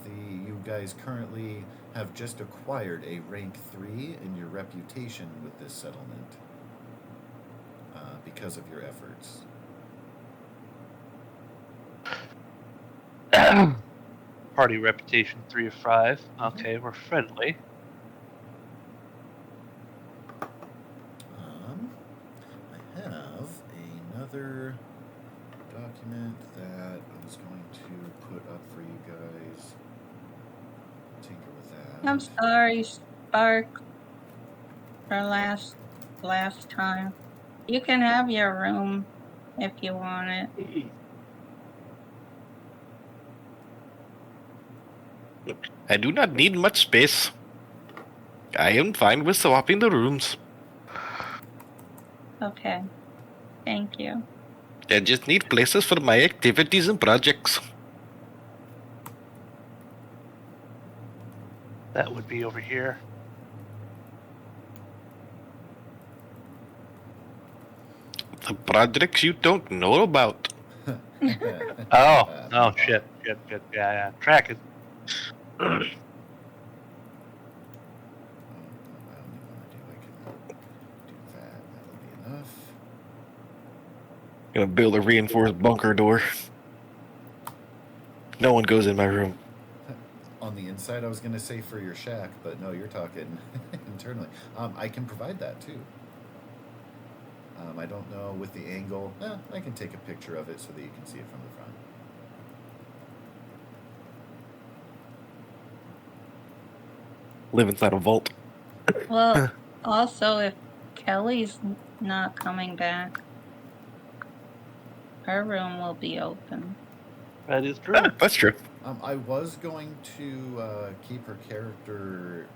you guys currently have just acquired a rank 3 in your reputation with this settlement because of your efforts. Party reputation 3 of 5. Okay, we're friendly. I have another document that I was going to put up for you guys. Tinker with that. I'm sorry, Spark, for last time. You can have your room if you want it. I do not need much space. I am fine with swapping the rooms. Okay. Thank you. I just need places for my activities and projects. That would be over here. The projects you don't know about. Oh, shit. Yeah. Tracking. I don't need I can do that. That'll be enough. Gonna build a reinforced bunker door. No one goes in my room. On the inside, I was going to say for your shack, but no, you're talking internally. I can provide that too. I don't know with the angle. I can take a picture of it so that you can see it from the front. Live inside a vault. Well, also, if Kelly's not coming back, her room will be open. That is true. That's true. I was going to keep her character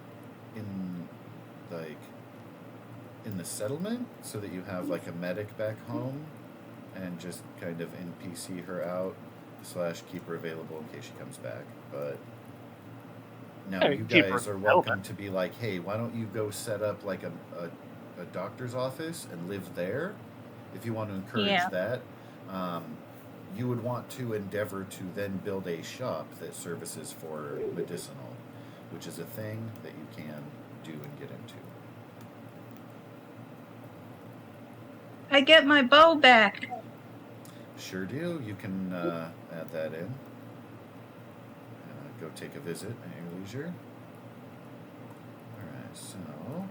in, like, in the settlement so that you have, like, a medic back home and just kind of NPC her out / keep her available in case she comes back. But now you guys are welcome to be like, hey, why don't you go set up, like, a doctor's office and live there if you want to encourage that. You would want to endeavor to then build a shop that services for medicinal, which is a thing that you can do and get into. I get my bow back. Sure do. You can add that in. Go take a visit at your leisure. Alright, so I'm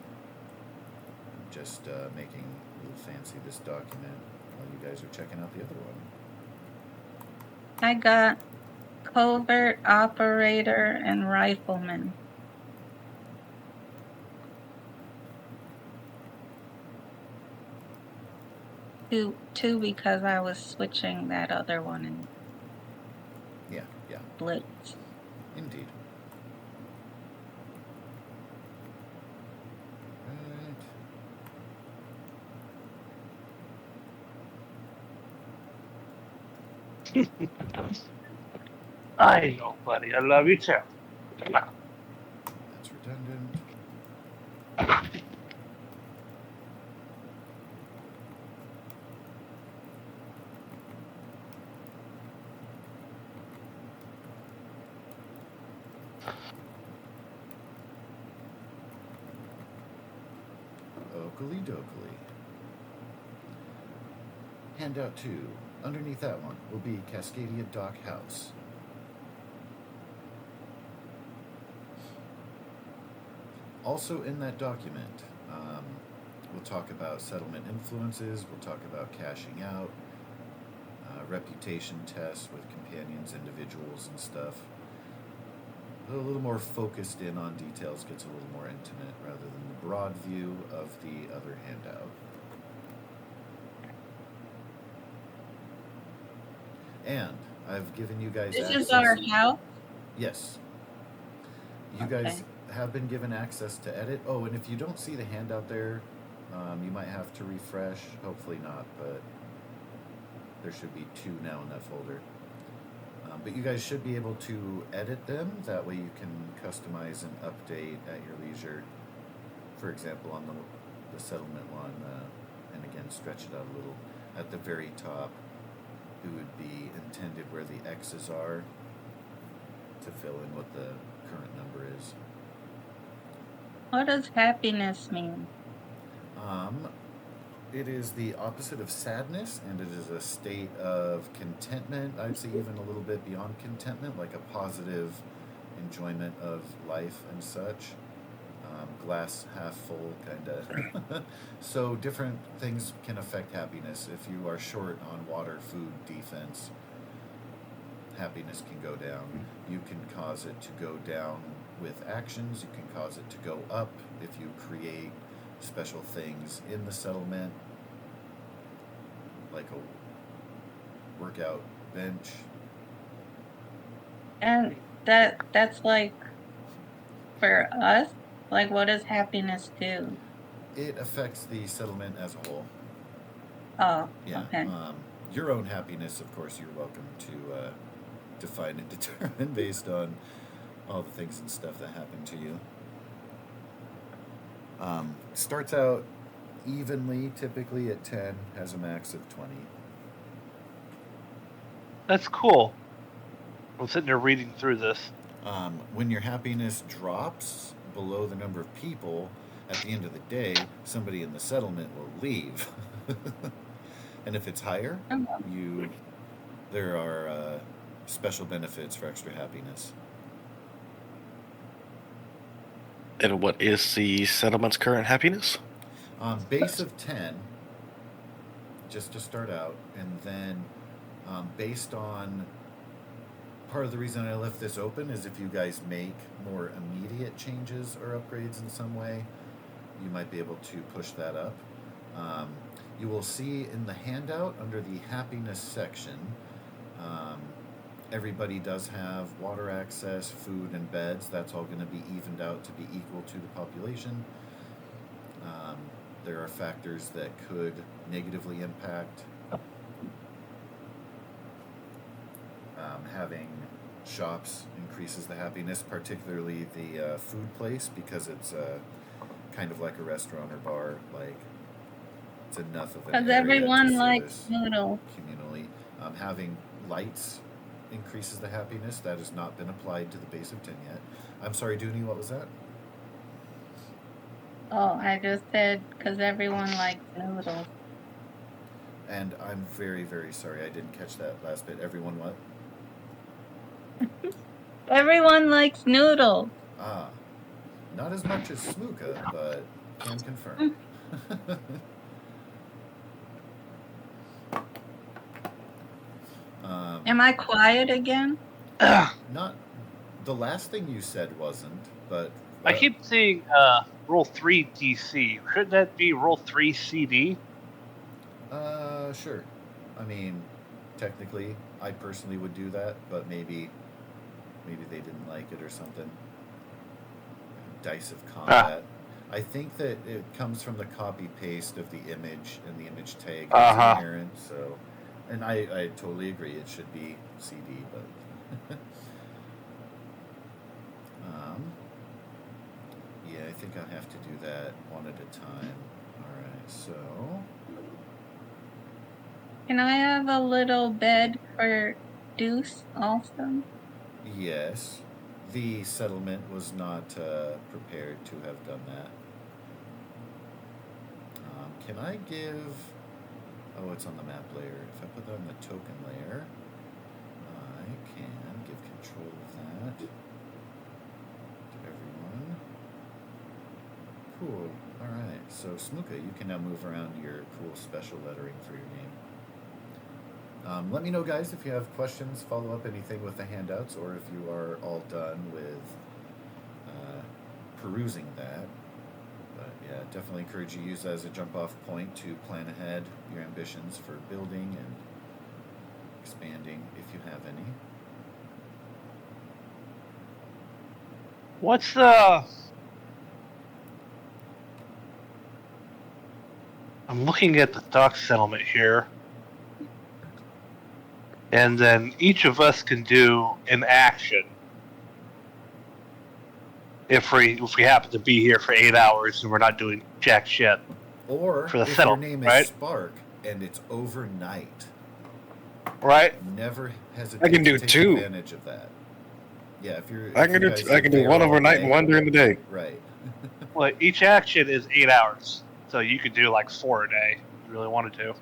just making a little fancy this document while you guys are checking out the other one. I got covert operator and rifleman. Two because I was switching that other one in Yeah. Blitz. Indeed. I know, buddy. I love you too. That's redundant. Oakley dokley. Handout 2. Underneath that one will be Cascadia Dock House. Also in that document, we'll talk about settlement influences, we'll talk about cashing out, reputation tests with companions, individuals, and stuff. A little more focused in on details, gets a little more intimate rather than the broad view of the other handout. And I've given you guys This access. is our house? Yes. You guys have been given access to edit. Oh, and if you don't see the handout there, you might have to refresh. Hopefully not, but there should be 2 now in that folder. But you guys should be able to edit them. That way you can customize and update at your leisure. For example, on the settlement one, and again, stretch it out a little at the very top. it would be intended where the X's are to fill in what the current number is. What does happiness mean? It is the opposite of sadness, and it is a state of contentment. I'd say even a little bit beyond contentment, like a positive enjoyment of life and such. Glass half full, kind of. So different things can affect happiness. If you are short on water, food, defense, happiness can go down. You can cause it to go down with actions. You can cause it to go up if you create special things in the settlement, like a workout bench. And that's like for us. Like, what does happiness do? It affects the settlement as a whole. Oh, Yeah. okay. Your own happiness, of course, you're welcome to define and determine based on all the things and stuff that happen to you. Starts out evenly, typically at 10, has a max of 20. That's cool. I'm sitting there reading through this. When your happiness drops below the number of people, at the end of the day, somebody in the settlement will leave. And if it's higher, there are special benefits for extra happiness. And what is the settlement's current happiness? Base of 10, just to start out, and then based on, part of the reason I left this open is if you guys make more immediate changes or upgrades in some way, you might be able to push that up. You will see in the handout under the happiness section, everybody does have water access, food, and beds. That's all going to be evened out to be equal to the population. There are factors that could negatively impact having shops increases the happiness, particularly the food place, because it's kind of like a restaurant or bar. Like, it's enough of an Because area everyone to likes service noodles. communally. Having lights increases the happiness. That has not been applied to the base of 10 yet. I'm sorry, Dooney, what was that? Oh, I just said because everyone likes noodles. And I'm very, very sorry, I didn't catch that last bit. Everyone what? Everyone likes noodles. Ah, not as much as Smooka, but can confirm. Am I quiet again? Not the last thing you said wasn't, but I keep seeing roll 3 DC. Shouldn't that be roll 3 CD? Sure. I mean, technically, I personally would do that, but maybe they didn't like it or something. Dice of combat. I think that it comes from the copy paste of the image and the image tag that's inherent. So, and I totally agree. It should be CD, but yeah, I think I'll have to do that one at a time. All right, so. Can I have a little bed for Deuce also? Yes. The settlement was not prepared to have done that. Can I give... Oh, it's on the map layer. If I put that on the token layer, I can give control of that to everyone. Cool. Alright, so Smooka, you can now move around your cool special lettering for your name. Let me know, guys, if you have questions, follow up anything with the handouts, or if you are all done with perusing that. But yeah, definitely encourage you to use that as a jump-off point to plan ahead your ambitions for building and expanding, if you have any. What's the... I'm looking at the dock settlement here. And then each of us can do an action if we happen to be here for 8 hours and we're not doing jack shit. Or For the if settlement, your name is right? Spark and it's overnight. Right? Never hesitate I can do to take two. advantage of that. Yeah, if you're. I if can you do guys I are can do there one all overnight day- and one during the day. Right. Well, each action is 8 hours, so you could do like 4 a day if you really wanted to,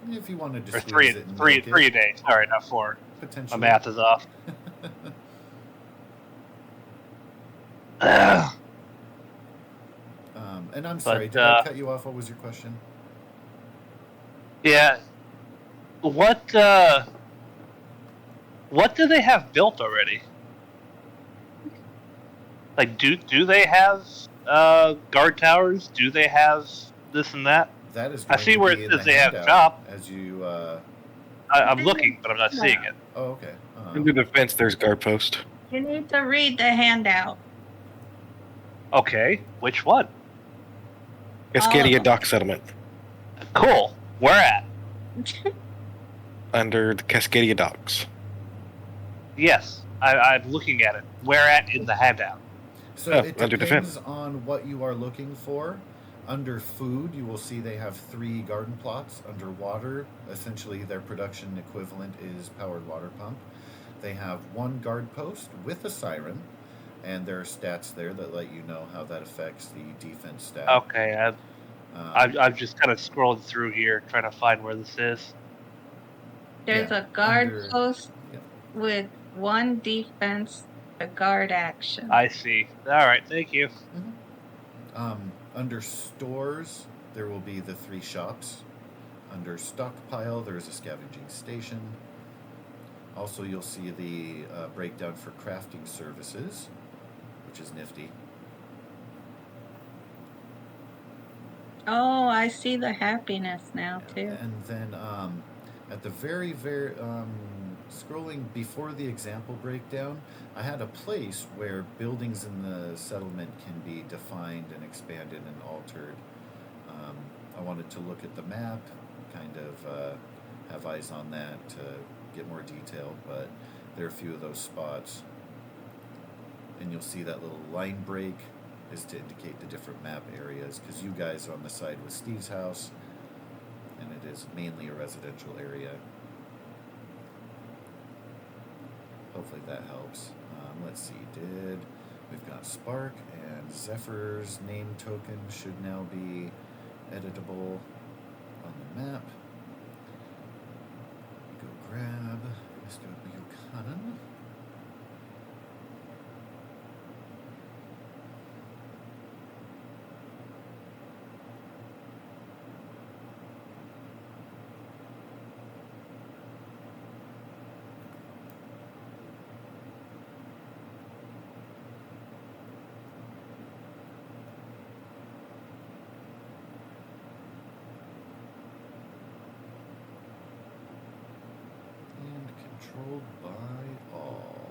If you wanted to or squeeze it and milk three a it, day. Sorry, not 4. My potentially. math is off. And I'm sorry, But, did I cut you off? What was your question? Yeah. What do they have built already? Like, do they have guard towers? Do they have this and that? That is I going see to where be it in says the they have handout shop. as you. I'm looking, but I'm not seeing it. Oh, okay. Under the fence, there's guard post. You need to read the handout. Okay, which one? Cascadia them. Dock Settlement. Cool. Where at? Under the Cascadia Docks. Yes, I'm looking at it. Where at in the handout? So Oh, it under depends defense. on what you are looking for. Under food, you will see they have 3 garden plots. Under water, essentially their production equivalent is powered water pump. They have 1 guard post with a siren, and there are stats there that let you know how that affects the defense stat. Okay, Um, I've just kind of scrolled through here trying to find where this is. There's Yeah, a guard under- post yeah. with 1 defense, a guard action. I see. All right, thank you. Under stores, there will be the 3 shops. Under stockpile, there's a scavenging station. Also, you'll see the breakdown for crafting services, which is nifty. Oh, I see the happiness now too. And then at the very scrolling before the example breakdown, I had a place where buildings in the settlement can be defined and expanded and altered. I wanted to look at the map, kind of have eyes on that to get more detail, but there are a few of those spots. And you'll see that little line break is to indicate the different map areas, because you guys are on the side with Steve's house, and it is mainly a residential area. Hopefully that helps. Let's see, we've got Spark and Zephyr's name token should now be editable on the map. Go grab Mr. Buchanan. Controlled by all.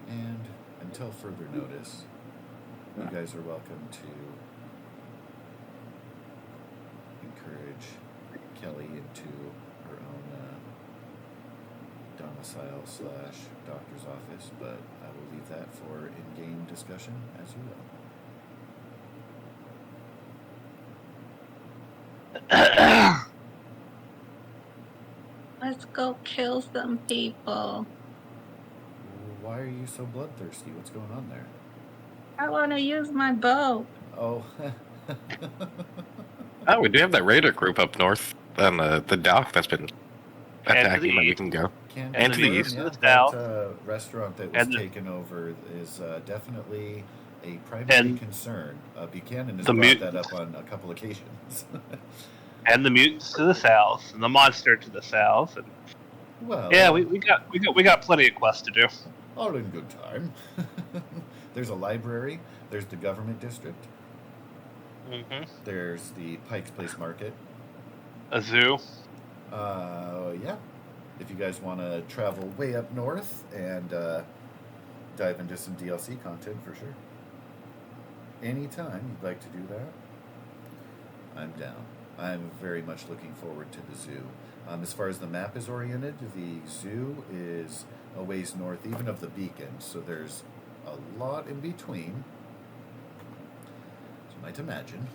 And until further notice, you guys are welcome to encourage Kelly into her own domicile / doctor's office, but I will leave that for in-game discussion as you will. Let's go kill some people. Why are you so bloodthirsty? What's going on there? I want to use my bow. Oh. Oh, we do have that raider group up north on the dock that's been attacking that we can go. And to the east. Yeah, South. that restaurant that was And the- taken over is definitely a primary And concern. Buchanan has the brought mut- that up on a couple occasions. And the mutants to the south, and the monster to the south, and Well, yeah, we got plenty of quests to do. all in good time. There's a library. There's the government district. Mm-hmm. There's the Pike's Place Market. A zoo. Yeah. If you guys want to travel way up north and dive into some DLC content, for sure. Anytime you'd like to do that, I'm down. I'm very much looking forward to the zoo. As far as the map is oriented, the zoo is a ways north, even of the beacon, so there's a lot in between. might imagine.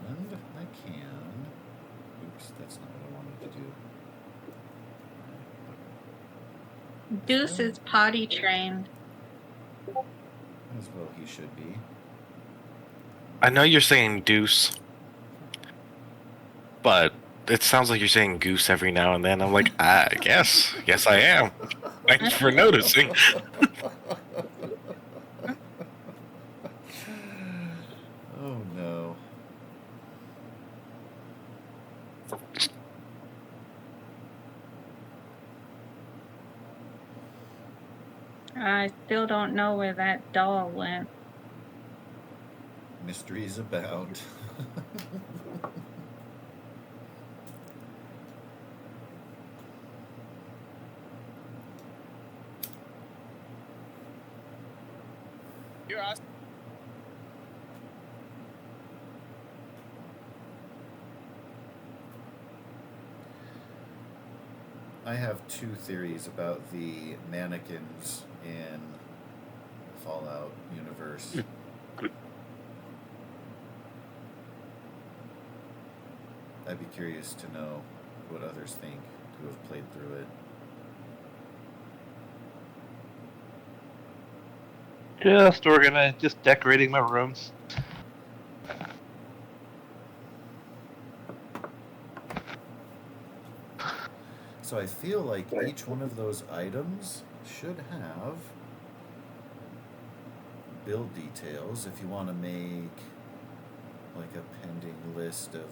And I can. Oops, that's not what I wanted to do. Deuce is potty trained. As well, he should be. I know you're saying deuce, but it sounds like you're saying goose every now and then. I'm like, I guess. Yes, I am. Thanks for noticing. Oh no. I still don't know where that doll went. Mysteries abound. You're awesome. I have two theories about the mannequins in Fallout universe. I'd be curious to know what others think who have played through it. Just decorating my rooms. So I feel like each one of those items should have build details if you want to make like a pending list of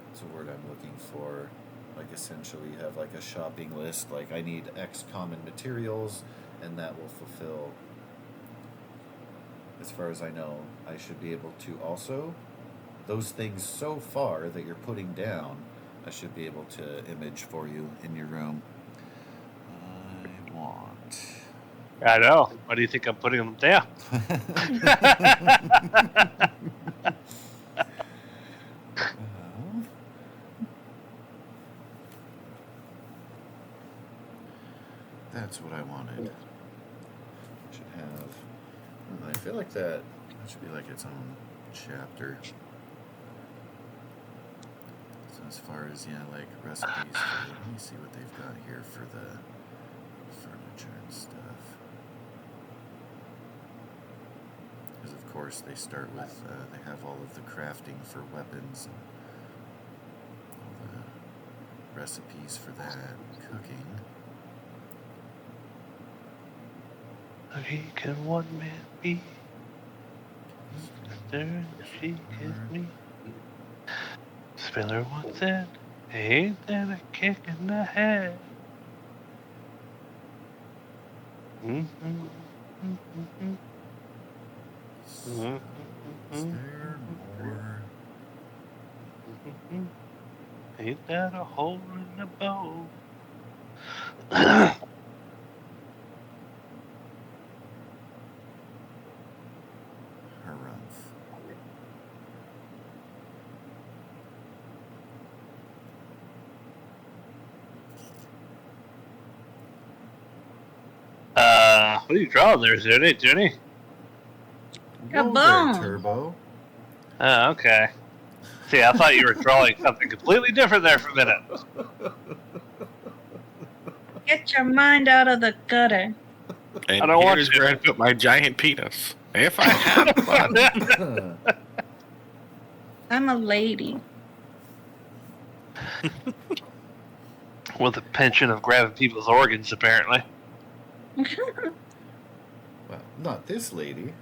what's the word I'm looking for? Like essentially you have like a shopping list, like I need X common materials, and that will fulfill. As far as I know, I should be able to also, those things so far that you're putting down, I should be able to image for you in your room. I want. I know. Why do you think I'm putting them down? That's what I wanted. Should have. I feel like that should be like its own chapter. So as far as like recipes, for, let me see what they've got here for the furniture and stuff. Because of course they start with they have all of the crafting for weapons and all the recipes for that, cooking. He can one man be. There she is me. Spiller once said, ain't that a kick in the head? Mm-hmm. Mm-hmm. So, is there more? Mm-hmm. Ain't that a hole in the bow? Harumph. What are you drawing there, Jenny? A Whoa bone. there, Turbo. Oh, okay. See, I thought you were drawing something completely different there for a minute. Get your mind out of the gutter. And I don't want here's you. where I put my giant penis. If I have fun. I'm a lady. With a penchant of grabbing people's organs, apparently. Well, not this lady.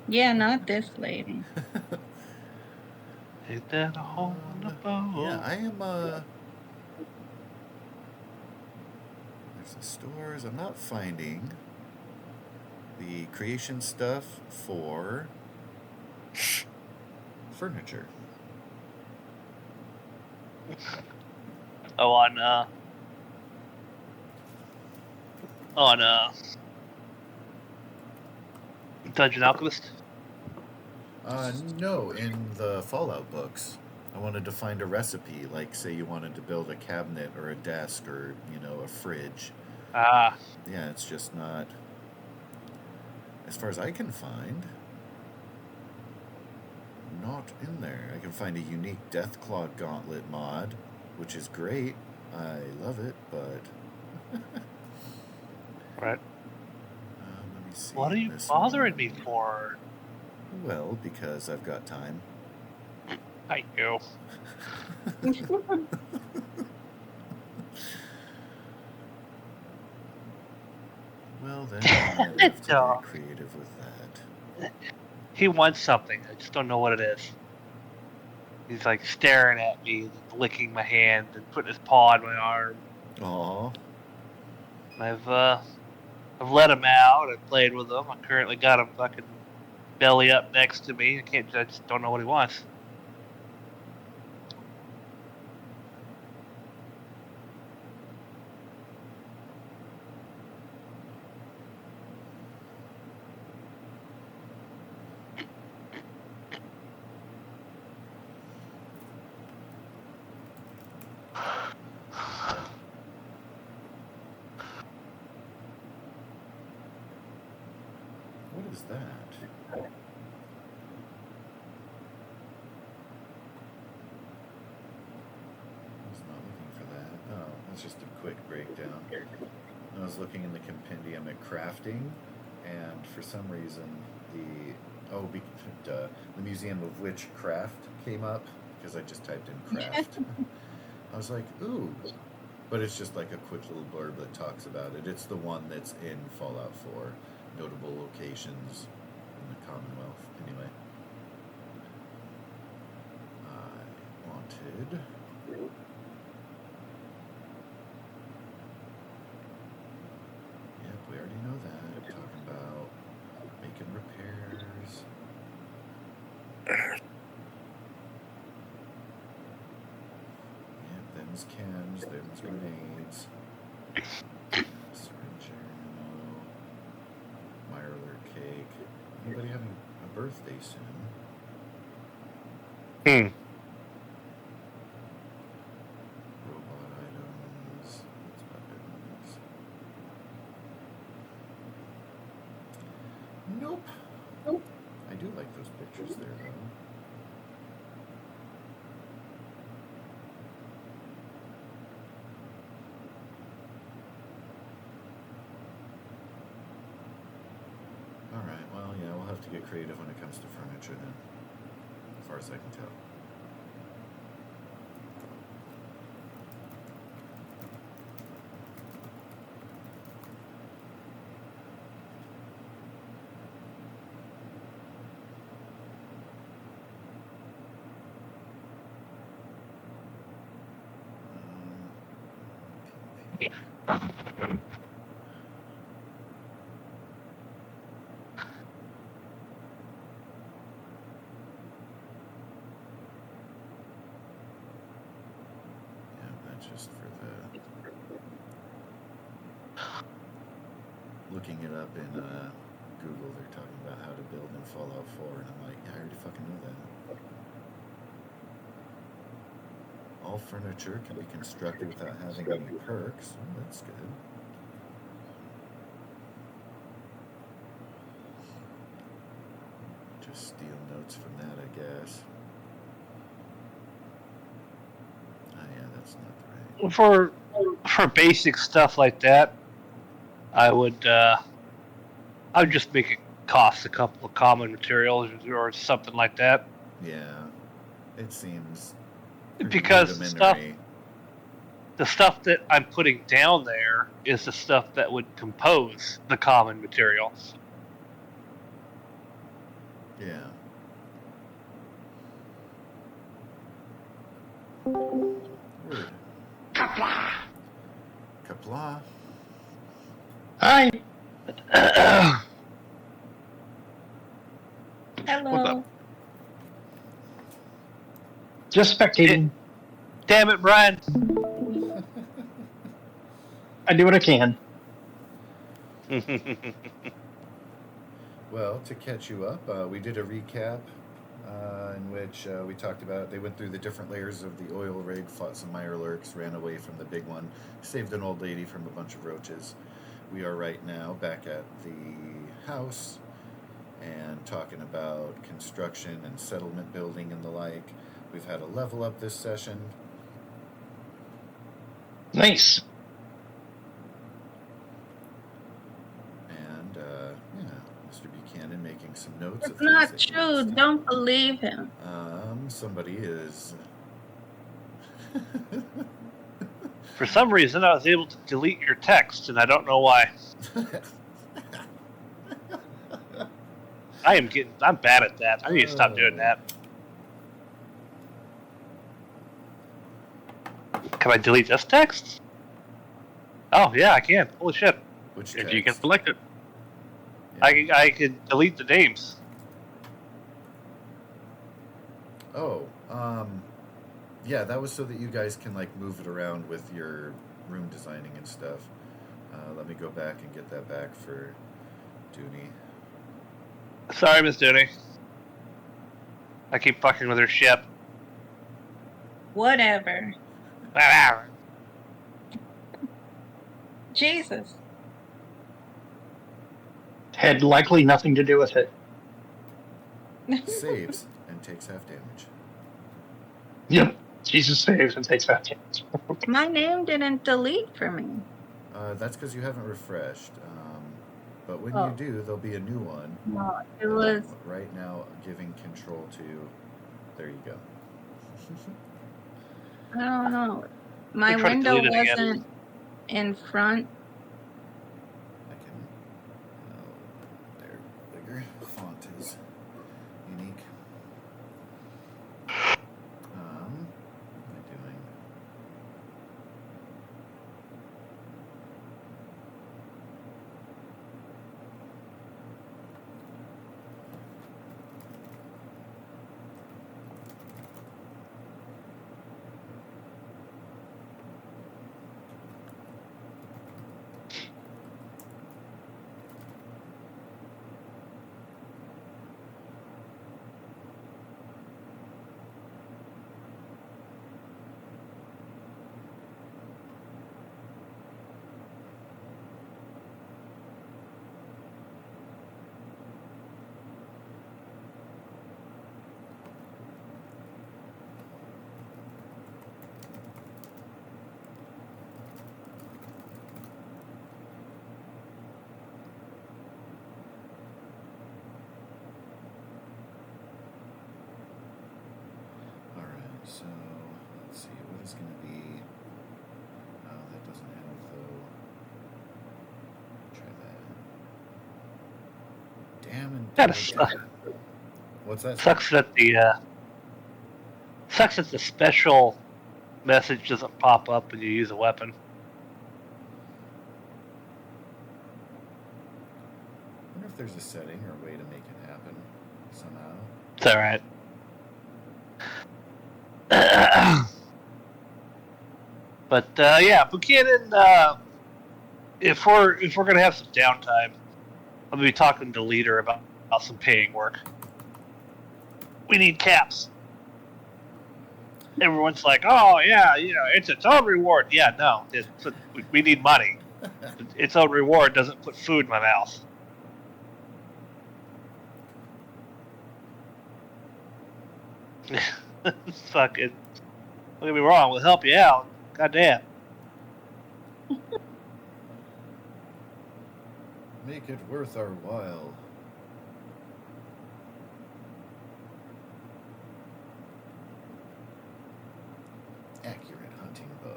Yeah, not this lady. Ain't that a hole in the bow? Yeah, I am, there's the stores. I'm not finding the creation stuff for furniture. Oh, on Dungeon Alchemist? No, in the Fallout books. I wanted to find a recipe, like say you wanted to build a cabinet or a desk or, a fridge. Ah, Yeah, it's just not, as far as I can find, not in there. I can find a unique Deathclaw Gauntlet mod, which is great. I love it, but right. let me see. What are you this bothering one. me for? Well, because I've got time. I know. Well, then I might have to Dog. get creative with that. He wants something. I just don't know what it is. He's like staring at me, licking my hand, and putting his paw on my arm. Aw. I've let him out. I played with him. I currently got him fucking belly up next to me. I just don't know what he wants. What is that? I was not looking for that. Oh, that's just a quick breakdown. I was looking in the compendium at crafting, and for some reason the Museum of Witchcraft came up because I just typed in craft. I was like, ooh. But it's just like a quick little blurb that talks about it. It's the one that's in Fallout 4, notable locations in the Commonwealth. Anyway, I wanted... Yep, we already know that. Talking about making repairs. Yep, them's chems, them's grenades. Syringe ammo. Mirelurk cake. Anybody having a birthday soon? Robot items. That's weapons. Nope. I do like those pictures there, though. Alright, well, yeah, we'll have to get creative when it comes to furniture then, as far as I can tell. Yeah, that's just for the... Looking it up in Google, they're talking about how to build in Fallout 4, and I'm like, yeah, I already fucking know that. All furniture can be constructed without having any perks. Oh, that's good. Just steal notes from that, I guess. Oh yeah, that's not right. For basic stuff like that, I would just make it cost a couple of common materials or something like that. Yeah, it seems pretty Because rudimentary. the stuff that I'm putting down there is the stuff that would compose the common materials. Yeah. Word. Kapla! Kapla. Hi. Hello. Just spectating. Damn it, Brian. I do what I can. Well, to catch you up, we did a recap in which we talked about. They went through the different layers of the oil rig, fought some Mirelurks, ran away from the big one, saved an old lady from a bunch of roaches. We are right now back at the house and talking about construction and settlement building and the like. We've had a level up this session. Nice. And, Mr. Buchanan making some notes of It's things not that he true. needs to- Don't believe him. Somebody is. For some reason, I was able to delete your text, and I don't know why. I'm bad at that. I need to stop doing that. Can I delete this text? Oh, yeah, I can. Holy shit. Which If you can text? select it. Yeah. I can delete the names. Oh, yeah, that was so that you guys can like move it around with your room designing and stuff. Let me go back and get that back for Dooney. Sorry, Miss Dooney. I keep fucking with her ship. Whatever. Jesus. Had likely nothing to do with it. Saves and takes half damage. Yep. Jesus saves and takes that chance. My name didn't delete for me. That's because you haven't refreshed. But when Oh. you do, there'll be a new one. No, it And was. I'm right now giving control to. There you go. I don't know. My They tried to window delete it again. wasn't in front. I can. There, bigger. Font is unique. What am I doing? So, let's see, what is going to be... Oh, that doesn't have, though... Try that. Damn and Kinda damn. What's that? Sucks that the special message doesn't pop up when you use a weapon. I wonder if there's a setting or a way to make it happen somehow. It's alright. But yeah, Buchanan. If we're gonna have some downtime, I'm gonna be talking to Leader about some paying work. We need caps. Everyone's like, "Oh yeah, it's its own reward." Yeah, no, we need money. Its own reward doesn't put food in my mouth. Fuck it. Don't get me wrong, we'll help you out. Goddamn. Make it worth our while. Accurate hunting bow.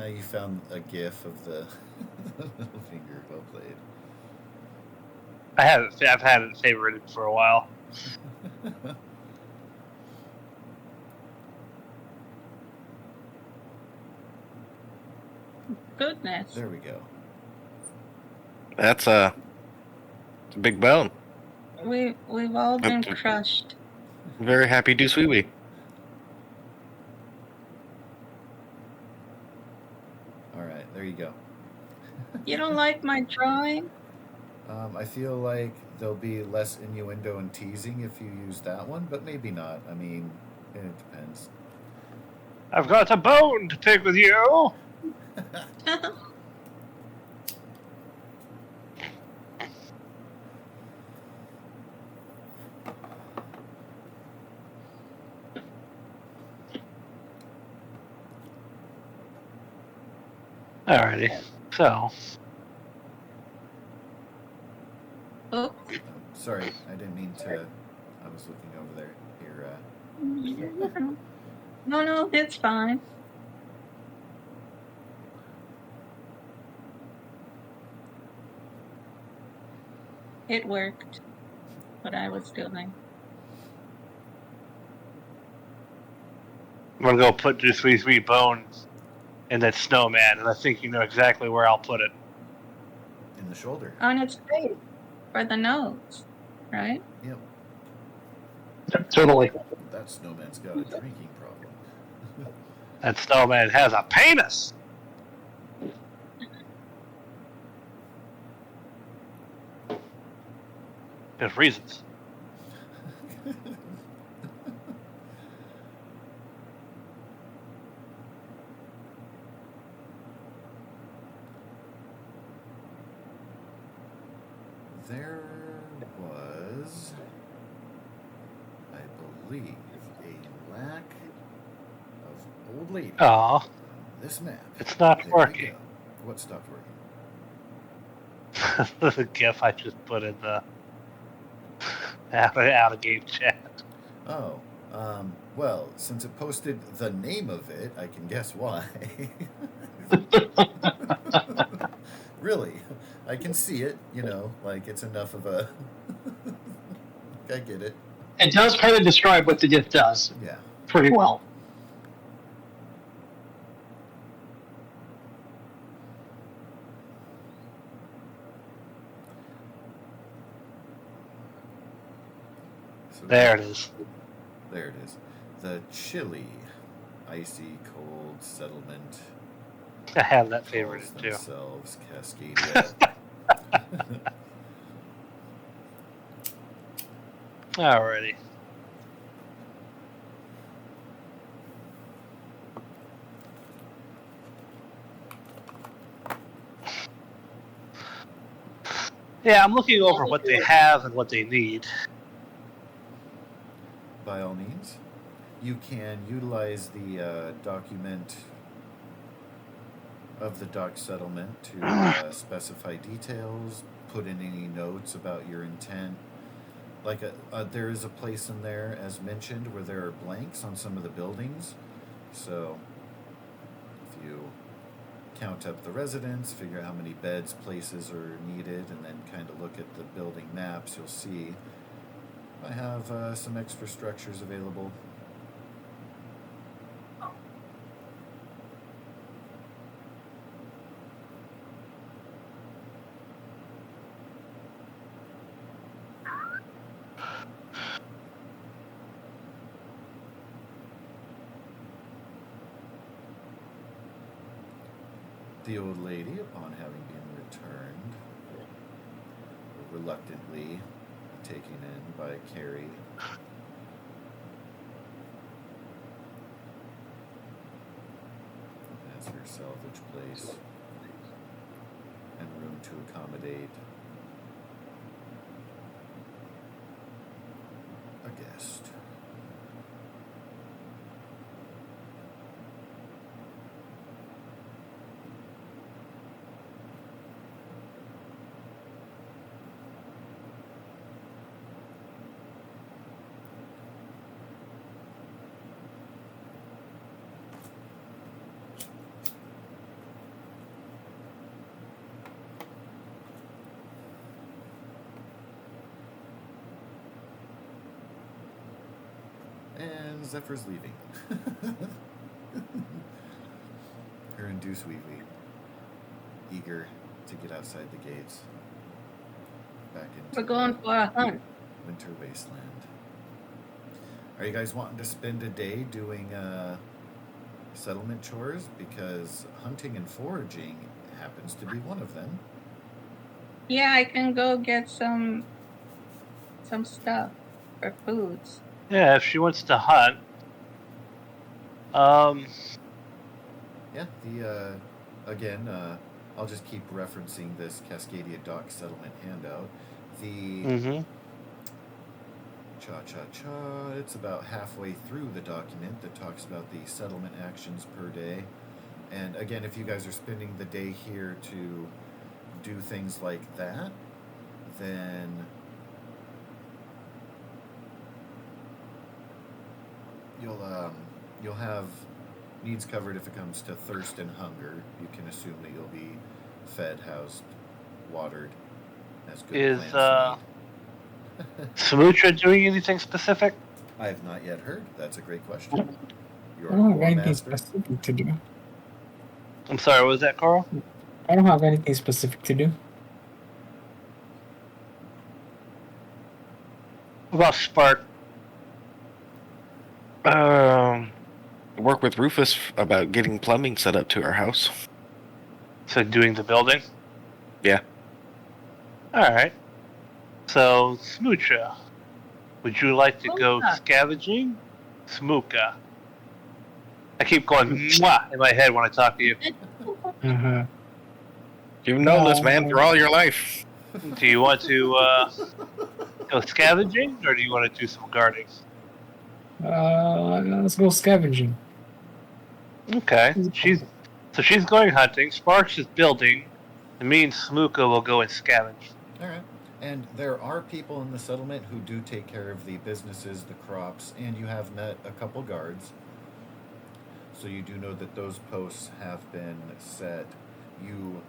You found a gif of the little finger. Well played. I've had it favorited for a while. Goodness. There we go. That's a big bone. We've all been crushed. Very happy do sweet. All right, there you go. You don't like my drawing? I feel like there'll be less innuendo and teasing if you use that one, but maybe not. I mean, it depends. I've got a bone to pick with you. Alrighty. So, Oh, Sorry, I didn't mean to. I was looking over there. Here, no, it's fine. It worked. What I was doing. I'm gonna go put this 3 bones in that snowman, and I think you know exactly where I'll put it. in the shoulder. On its face for the nose, right? Yep. Totally. That snowman's got a drinking problem. That snowman has a penis. There's reasons. There was, I believe, a lack of old lady Oh, on this map. it's not There we working. go. What stopped working? The GIF I just put in the out of game chat. Oh, well, since it posted the name of it, I can guess why. Really, I can see it, you know, like it's enough of a. I get it. It does kind of describe what the GIF does Yeah. pretty well. So There it is. There it is. The chilly, icy cold settlement I have that calls favorite too. themselves Cascadia. Alrighty. Yeah, I'm looking over what they have and what they need. By all means, you can utilize the document of the dock settlement to specify details, put in any notes about your intent. Like there is a place in there, as mentioned, where there are blanks on some of the buildings. So if you count up the residents, figure out how many beds, places are needed, and then kind of look at the building maps, you'll see I have some extra structures available. The old lady, upon having been returned, reluctantly taken in by Carrie, has her salvage place and room to accommodate a guest. And Zephyr's leaving. Her and Deuce Weavy, eager to get outside the gates, back into We're going for a hunt. winter wasteland. Are you guys wanting to spend a day doing settlement chores? Because hunting and foraging happens to be one of them. Yeah, I can go get some stuff for foods. Yeah, if she wants to hunt. Yeah, again, I'll just keep referencing this Cascadia Dock Settlement handout. The Mm-hmm. it's about halfway through the document that talks about the settlement actions per day. And again, if you guys are spending the day here to do things like that, then you'll have needs covered if it comes to thirst and hunger. You can assume that you'll be fed, housed, watered, as good Is plants need. Samutra doing anything specific? I have not yet heard. That's a great question. You're I don't have a anything master. specific to do. I'm sorry, what was that, Carl? I don't have anything specific to do. What about Spark? Work with Rufus about getting plumbing set up to our house. So doing the building? Yeah. Alright. So, Smucha, would you like to go Smooka. scavenging? Smooka. I keep going mwah in my head when I talk to you. Uh-huh. You've known this man for all your life. Do you want to go scavenging, or do you want to do some guarding? Let's go scavenging. Okay. She's going hunting. Sparks is building. And me and Smooka will go and scavenge. All right. And there are people in the settlement who do take care of the businesses, the crops, and you have met a couple guards. So you do know that those posts have been set. You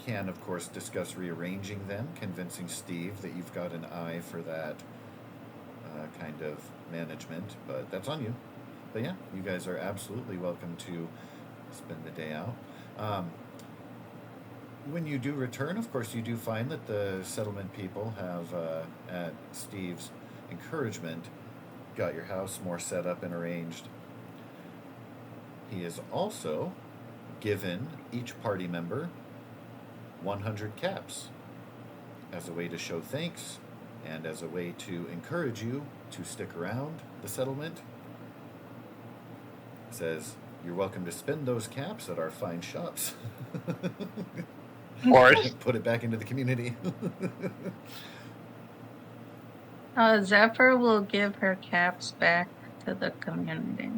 can, of course, discuss rearranging them, convincing Steve that you've got an eye for that kind of management, but that's on you. But yeah, you guys are absolutely welcome to spend the day out. When you do return, of course, you do find that the settlement people have, at Steve's encouragement, got your house more set up and arranged. He has also given each party member 100 caps as a way to show thanks and as a way to encourage you to stick around the settlement. He says, you're welcome to spend those caps at our fine shops. Or Put it back into the community. Zephyr will give her caps back to the community.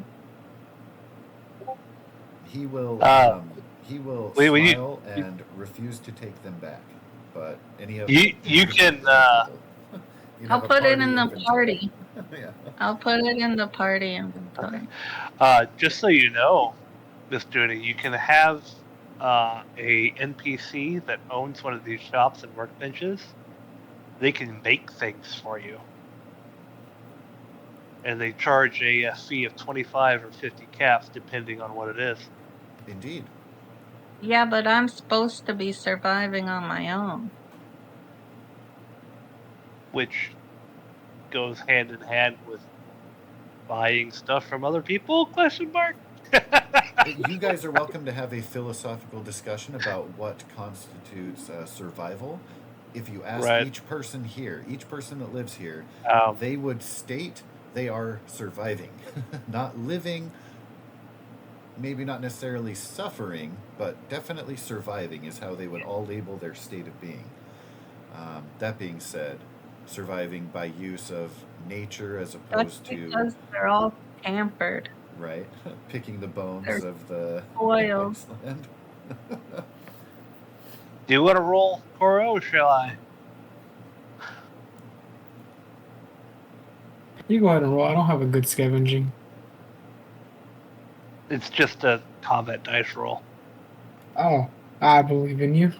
He will Wait, smile and refuse to take them back. But any of you can I'll put it in the party. Yeah. I'll put it in the party inventory. just so you know, Miss Judy, you can have a NPC that owns one of these shops and workbenches. They can make things for you, and they charge a fee of 25 or 50 caps depending on what it is. Indeed. Yeah, but I'm supposed to be surviving on my own. Which goes hand in hand with buying stuff from other people? Question mark. You guys are welcome to have a philosophical discussion about what constitutes survival. If you ask Right. each person here, each person that lives here, Um, they would state they are surviving, not living, maybe not necessarily suffering, but definitely surviving is how they would all label their state of being. That being said, surviving by use of nature as That's opposed to, because they're all pampered. right, picking the bones They're of the spoiled. wasteland. do you want to roll, Coro, or shall I? You go ahead and roll. I don't have a good scavenging. It's just a combat dice roll. Oh, I believe in you.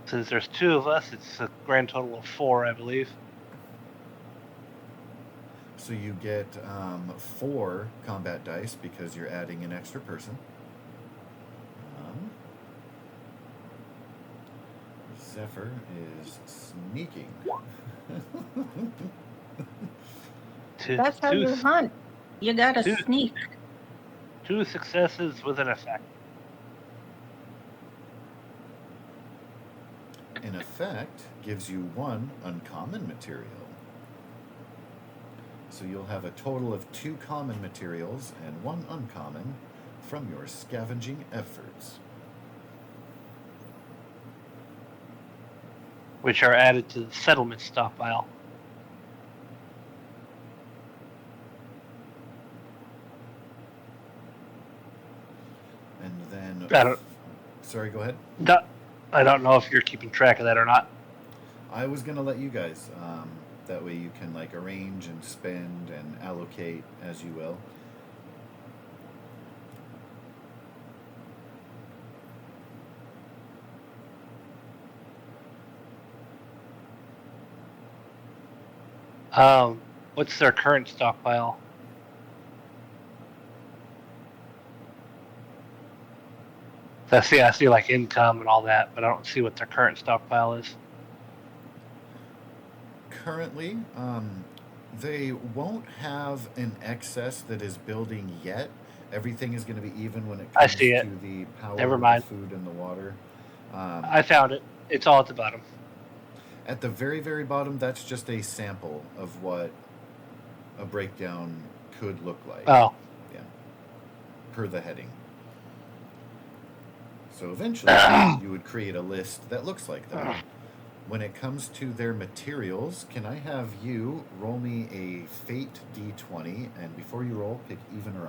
Since there's two of us, it's a grand total of 4, I believe. So you get 4 combat dice because you're adding an extra person. Zephyr is sneaking. That's how you hunt. You gotta two- sneak. 2 successes with an effect. in effect, gives you 1 uncommon material. So you'll have a total of 2 common materials and 1 uncommon from your scavenging efforts. Which are added to the settlement stockpile. And then... I don't- Sorry, go ahead. I don't know if you're keeping track of that or not. I was going to let you guys. That way you can like arrange and spend and allocate as you will. What's their current stockpile? I see like income and all that, but I don't see what their current stockpile is. Currently, they won't have an excess that is building yet. Everything is going to be even when it comes see it. to the power Never of mind. the food and the water. I found it. It's all at the bottom. At the very, very bottom, that's just a sample of what a breakdown could look like. Oh. Yeah. Per the heading. So eventually, you would create a list that looks like that. When it comes to their materials, can I have you roll me a Fate D20, and before you roll, pick even or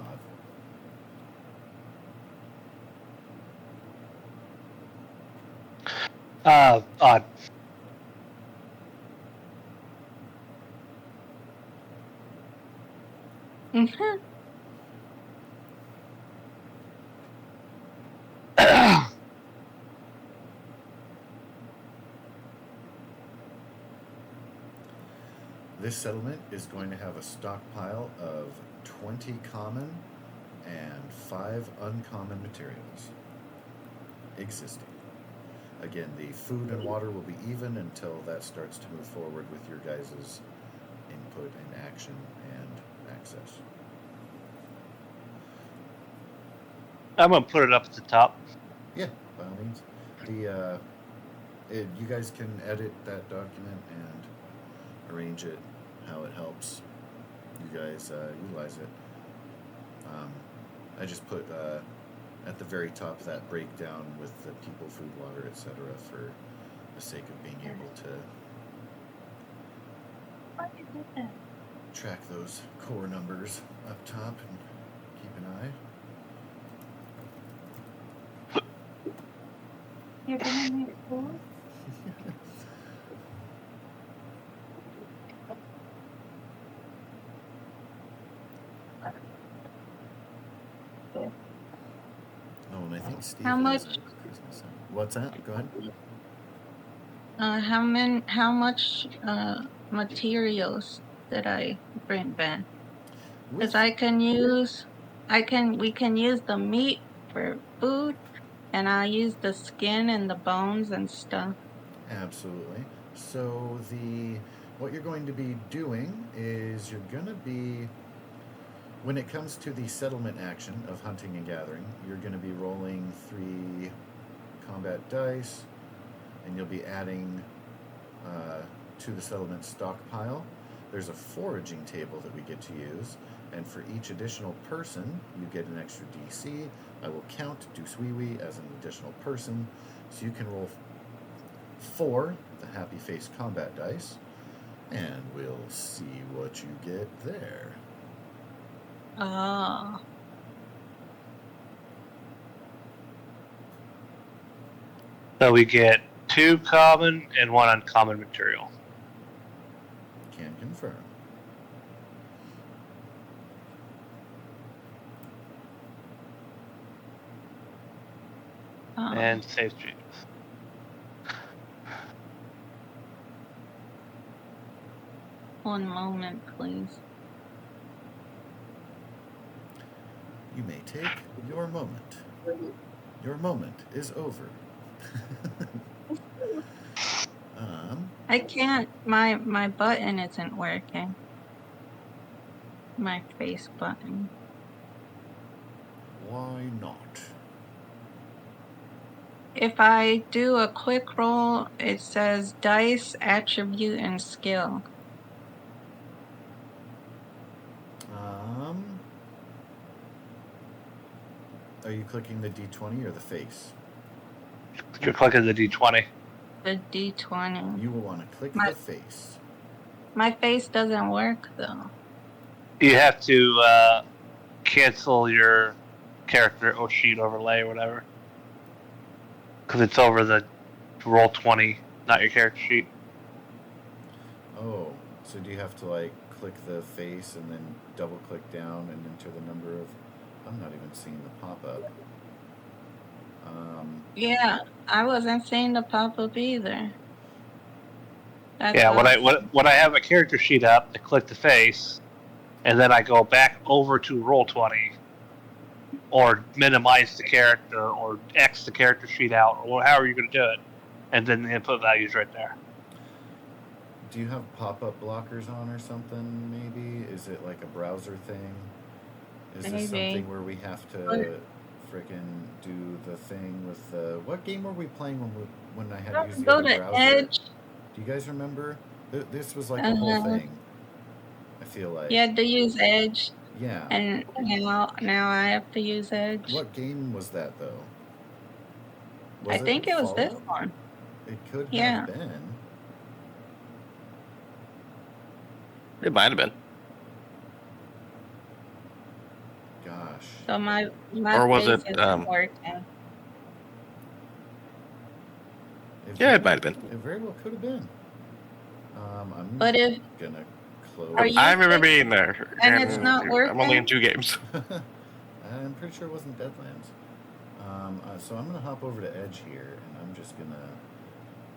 odd? Odd. Mhm. This settlement is going to have a stockpile of 20 common and 5 uncommon materials existing. Again, the food and water will be even until that starts to move forward with your guys' input and action and access. I'm gonna put it up at the top. Yeah, by all means. You guys can edit that document and arrange it how it helps you guys utilize it. I just put at the very top that breakdown with the people, food, water, etc. for the sake of being able to Why did you do that? track those core numbers up top and keep an eye. You're gonna make food? Oh, and I think Steve How has much? a business. What's that? Go ahead. How much materials did I bring back? Because With we can use the meat for food, and I'll use the skin and the bones and stuff. Absolutely. So what you're going to be doing is you're going to be, when it comes to the settlement action of hunting and gathering, you're going to be rolling 3 combat dice, and you'll be adding to the settlement stockpile. There's a foraging table that we get to use, and for each additional person, you get an extra DC. I will count Duswiwi as an additional person, so you can roll 4 the happy face combat dice, and we'll see what you get there. Oh. So we get 2 common and 1 uncommon material. Can confirm. And save streams. One moment, please. You may take your moment. Your moment is over. I can't. My button isn't working. My face button. Why not? If I do a quick roll, it says dice, attribute, and skill. Are you clicking the D20 or the face? You're clicking the D20. The D20. You will want to click My- the face. My face doesn't work though. You have to cancel your character or sheet overlay or whatever. Because it's over the Roll20, not your character sheet. Oh, so do you have to like click the face and then double click down and enter the number of... I'm not even seeing the pop-up. Yeah, I wasn't seeing the pop-up either. That's Yeah, awesome. when I have a character sheet up, I click the face, and then I go back over to Roll20, or minimize the character, or X the character sheet out, or however you're going to do it, and then the input value's right there. Do you have pop-up blockers on or something, maybe? Is it like a browser thing? Is this Maybe. something where we have to frickin' do the thing with the... What game were we playing when I had to use the Go other to browser? Edge. Do you guys remember? This was like a whole thing. I feel like. You had to use Edge, Yeah. and now I have to use Edge. What game was that, though? I think it was this Fallout? one. It could Yeah. have been. It might have been. Gosh. So my Or was face it, isn't working. Yeah, it might have been. It very well could have been. I'm But if gonna close. Are you I remember click- being there. and it's not I'm only in working? 2 games. I'm pretty sure it wasn't Deadlands. So I'm gonna hop over to Edge here, and I'm just gonna,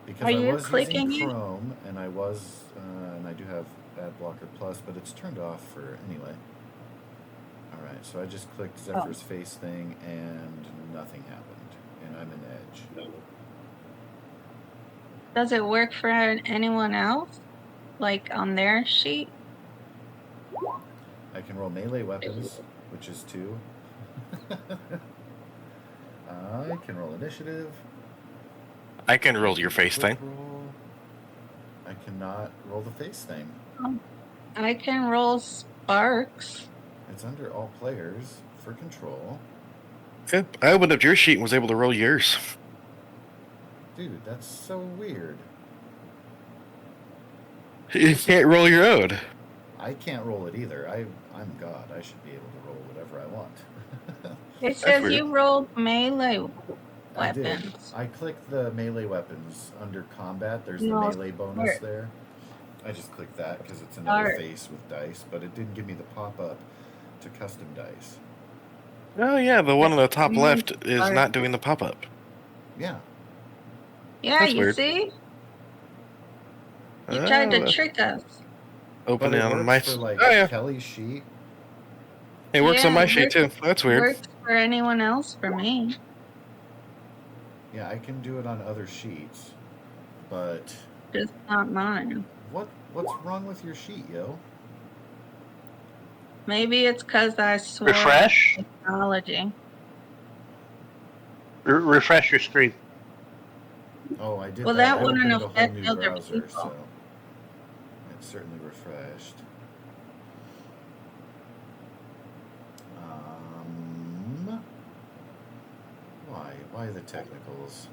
because Are I you was clicking using it? Chrome, and I was, and I do have Ad Blocker Plus, but it's turned off for anyway. All right, so I just clicked Zephyr's face thing, and nothing happened, and I'm in Edge. Does it work for anyone else? Like on their sheet? I can roll melee weapons, which is 2. I can roll initiative. I can roll your face Quick thing. roll. I cannot roll the face thing. I can roll sparks. It's under all players for control. Yeah, I opened up your sheet and was able to roll yours. Dude, that's so weird. You can't roll your own. I can't roll it either. I'm God. I should be able to roll whatever I want. It says weird. you rolled melee I did. weapons. I clicked the melee weapons under combat. There's No, the melee bonus smart. there. I just clicked that because it's another Smart. face with dice, but it didn't give me the pop-up to custom dice. Oh yeah, the one on the top Mm, left is sorry. not doing the pop-up. Yeah. Yeah, That's you weird. see? You tried to Oh, trick us. open But it it on works my. for like Oh yeah, Kelly's sheet. it works on Yeah, my it sheet too. That's weird. Works for anyone else for me. Yeah, I can do it on other sheets, but Just not mine. what's wrong with your sheet, yo? Maybe it's because I swore Refresh. technology. Refresh your screen. Oh, I did Well, that. that I wouldn't opened a whole affect new other browser, people. so it's certainly refreshed. Why the technicals?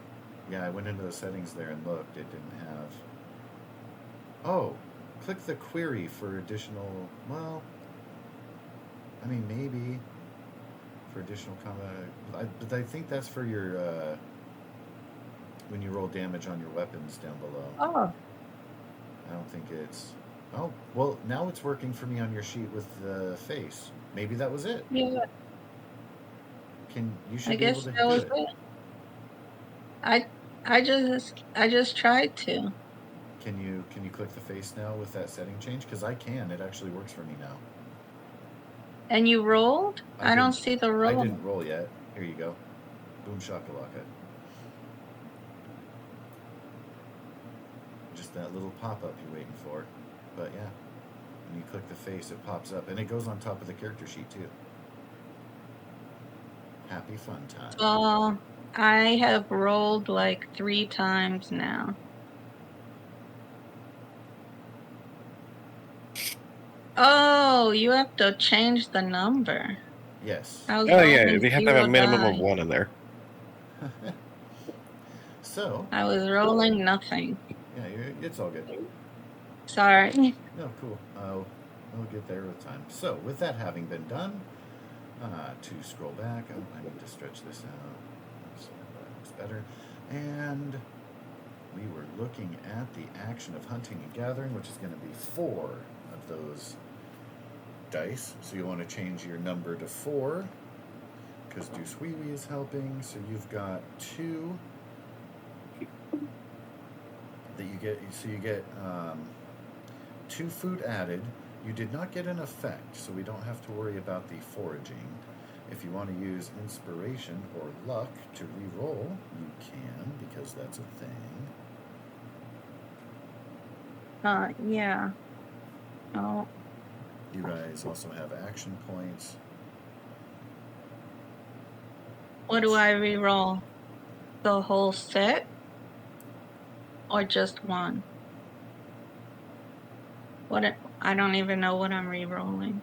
Yeah, I went into the settings there and looked. It didn't have. Oh, click the query for additional. Well, I mean maybe for additional combat. But I think that's for your when you roll damage on your weapons down below. Oh, I don't think it's. Oh, well, now it's working for me on your sheet with the face. Maybe that was it. yeah. You should I be able guess to that do was it. it. I just tried to. Can you click the face now with that setting change? Because I can. It actually works for me now. And you rolled? I don't didn't- see the I roll. didn't roll yet. Here you go. Boom shakalaka. Just that little pop-up you're waiting for. But yeah, when you click the face, it pops up. And it goes on top of the character sheet, too. Happy fun time. So I have rolled like 3 times now. Oh, you have to change the number. Yes. I was Oh yeah, rolling they have to have a 0 minimum of die. 1 in there. So, I was rolling nothing. yeah, it's all good. Sorry. No, cool. We'll get there with time. So, with that having been done, to scroll back, I need to stretch this out so that looks better. And we were looking at the action of hunting and gathering, which is going to be 4 of those dice. So you want to change your number to 4 because Deuce Wee Wee is helping. So you've got 2 that you get. So you get 2 food added. You did not get an effect, so we don't have to worry about the foraging. If you want to use inspiration or luck to re-roll, you can, because that's a thing. Yeah. Oh, You guys also have action points. what do I re-roll? The whole set? Or just one? I don't even know what I'm re-rolling.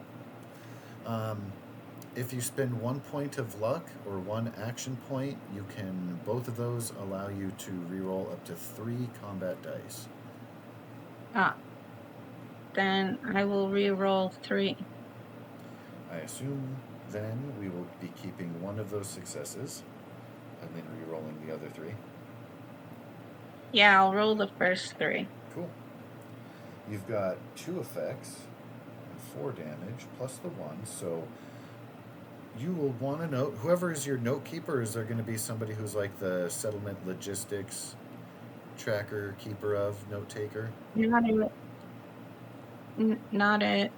If you spend 1 point of luck or 1 action point, you can. Both of those allow you to re-roll up to 3 combat dice. Then I will re-roll 3. I assume then we will be keeping 1 of those successes and then re-rolling the other 3. Yeah, I'll roll the first 3. Cool. You've got 2 effects and 4 damage plus the 1, so you will want to note, whoever is your note keeper, is there going to be somebody who's like the settlement logistics tracker, keeper of, note taker? Not it. Not it.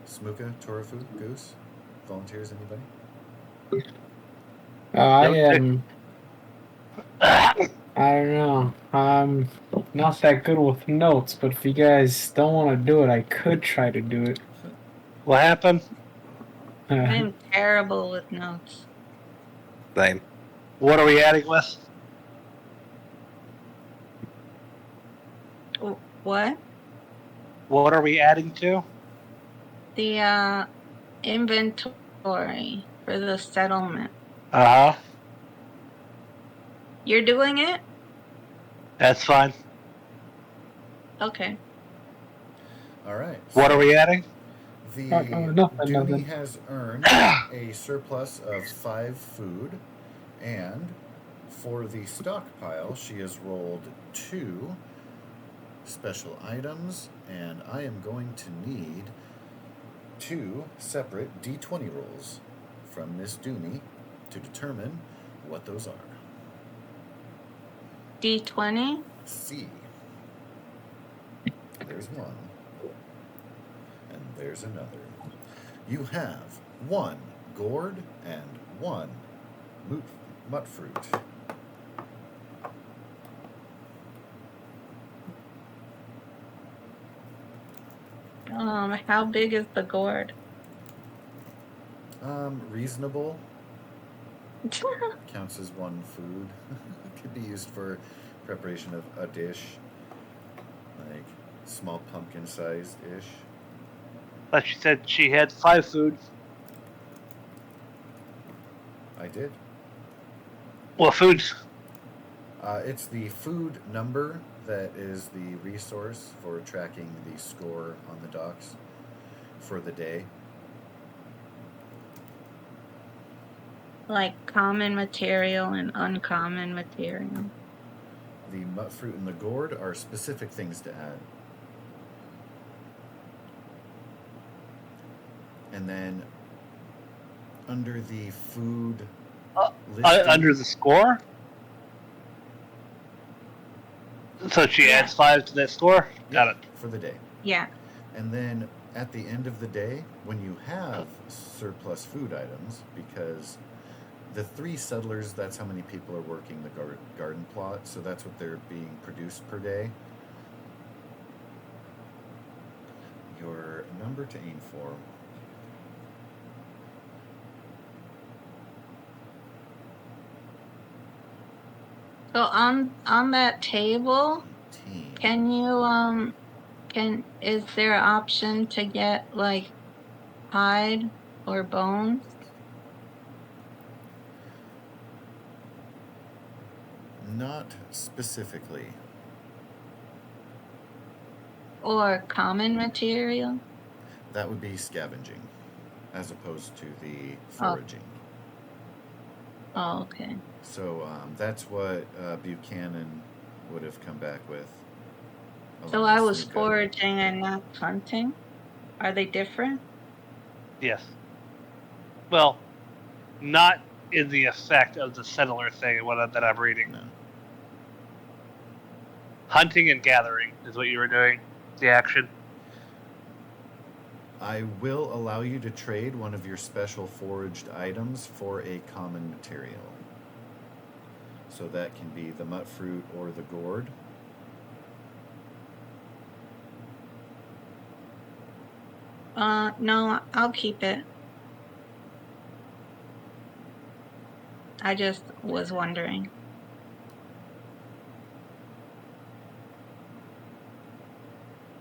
Smuka, Torafu, Goose? Volunteers, anybody? I am. I don't know. I'm not that good with notes, but if you guys don't want to do it, I could try to do it. What happened? I'm terrible with notes. Same. What are we adding with? What? What are we adding to? The inventory for the settlement. Uh huh. You're doing it? That's fine. Okay. All right. What are we adding? The nothing, Doomy nothing. has earned a surplus of 5 food, and for the stockpile, she has rolled 2 special items, and I am going to need 2 separate D20 rolls from Miss Doomy to determine what those are. D20? C. There's one. And there's another. You have 1 gourd and 1 mut fruit. How big is the gourd? Reasonable. Counts as 1 food. Could be used for preparation of a dish, like small pumpkin-sized dish. But she said she had 5 food. I did. What foods? It's the food number that is the resource for tracking the score on the docks for the day. Like common material and uncommon material. The mut fruit and the gourd are specific things to add. And then under the food listing, Under the score? So she adds 5 to that score? Got it. for the day. Yeah. And then at the end of the day, when you have surplus food items, because the 3 settlers, that's how many people are working the garden plot, so that's what they're being produced per day. Your number to aim for So on that table, 18. can you is there an option to get like hide or bones Not specifically. or common material? That would be scavenging, as opposed to the Oh. foraging. Oh, okay. So that's what Buchanan would have come back with. So along I with was Snuka. foraging and not hunting. Are they different? Yes. Well, not in the effect of the settler thing that I'm reading. No. Hunting and gathering is what you were doing. The action. I will allow you to trade one of your special foraged items for a common material. So that can be the mut fruit or the gourd. No, I'll keep it. I just was wondering.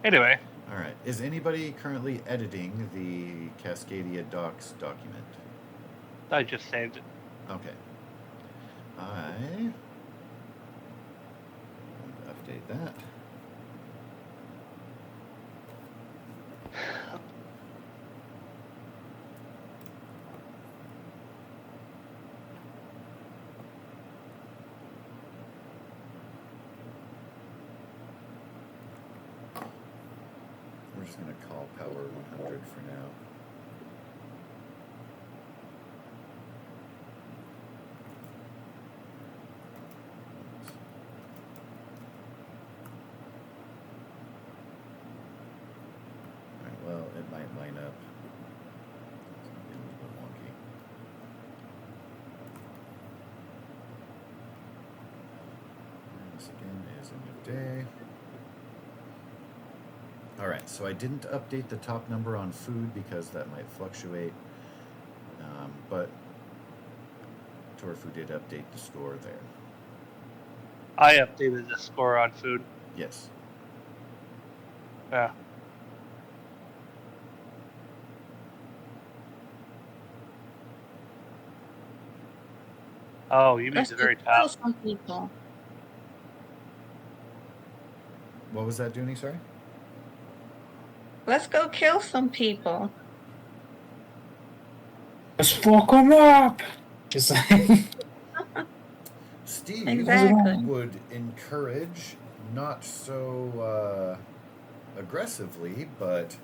Anyway, All right. Is anybody currently editing the Cascadia Docs document? I just saved it. Okay. I will update that. We're just going to call power 100 for now. Alright, well, it might line up. It's going to be a little bit wonky. And this again is end of day. Alright, so I didn't update the top number on food because that might fluctuate. But Torfu did update the score there. I updated the score on food. Yes. Yeah. Oh, you mean Let's the go very kill top? some people. What was that, Dooney? Sorry? Let's go kill some people. Let's fuck 'em up. Just like Steve Exactly. would encourage, not so aggressively, but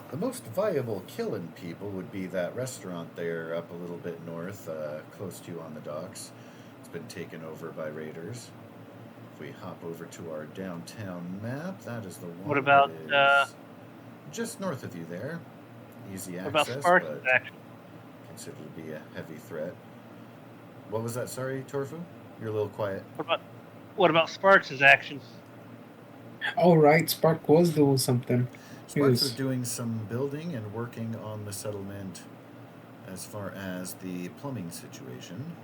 the most viable killing people would be that restaurant there up a little bit north, close to you on the docks. It's been taken over by raiders. If we hop over to our downtown map, that is the one What about that is just north of you there. Easy what about access, Sparks but action? considered to be a heavy threat. What was that? Sorry, Torfu? You're a little quiet. What about Sparks' action? oh right, Spark was doing something. He Sparks was was doing some building and working on the settlement as far as the plumbing situation.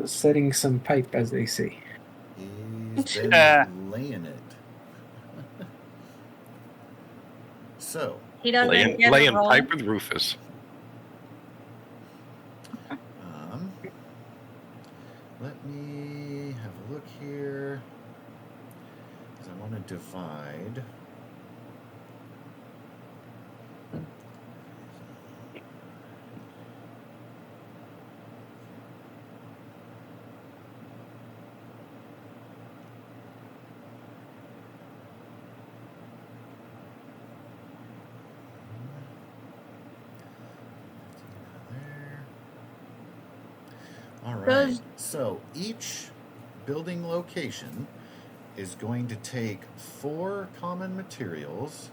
setting some pipe, as they say. He's been laying it. So, He doesn't Laying get a roll. pipe with Rufus. let me have a look here. Because I want to divide. All right. So each building location is going to take 4 common materials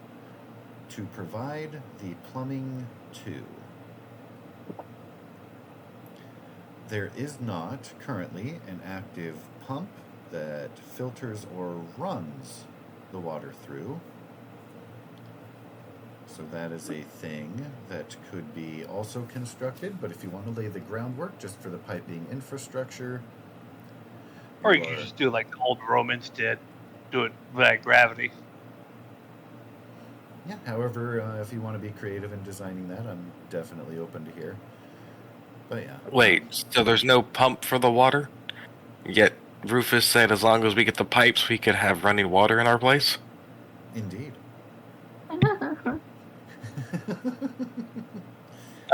to provide the plumbing to. There is not currently an active pump that filters or runs the water through. So that is a thing that could be also constructed, but if you want to lay the groundwork just for the piping infrastructure, Or you could just do like the old Romans did, do it by gravity. Yeah, however, if you want to be creative in designing that, I'm definitely open to hear. But yeah. Wait, so there's no pump for the water? Yet Rufus said as long as we get the pipes, we could have running water in our place? Indeed. I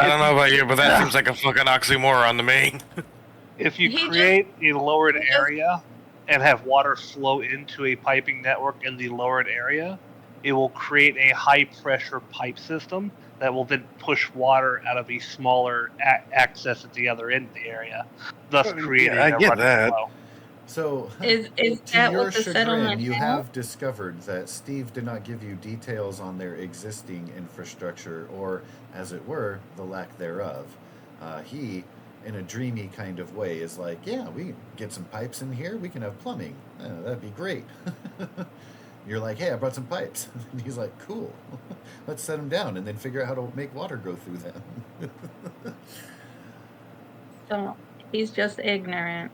don't know about you, but that seems like a fucking oxymoron to me. If you He create a lowered area and have water flow into a piping network in the lowered area, it will create a high pressure pipe system that will then push water out of a smaller access at the other end of the area, thus creating I a get running that. flow. So, Is to that your what the chagrin, settlement you has? have discovered that Steve did not give you details on their existing infrastructure, or, as it were, the lack thereof. He, in a dreamy kind of way, is like, yeah, we can get some pipes in here, we can have plumbing. That'd be great. You're like, hey, I brought some pipes. And he's like, cool. Let's set them down and then figure out how to make water go through them. So he's just ignorant.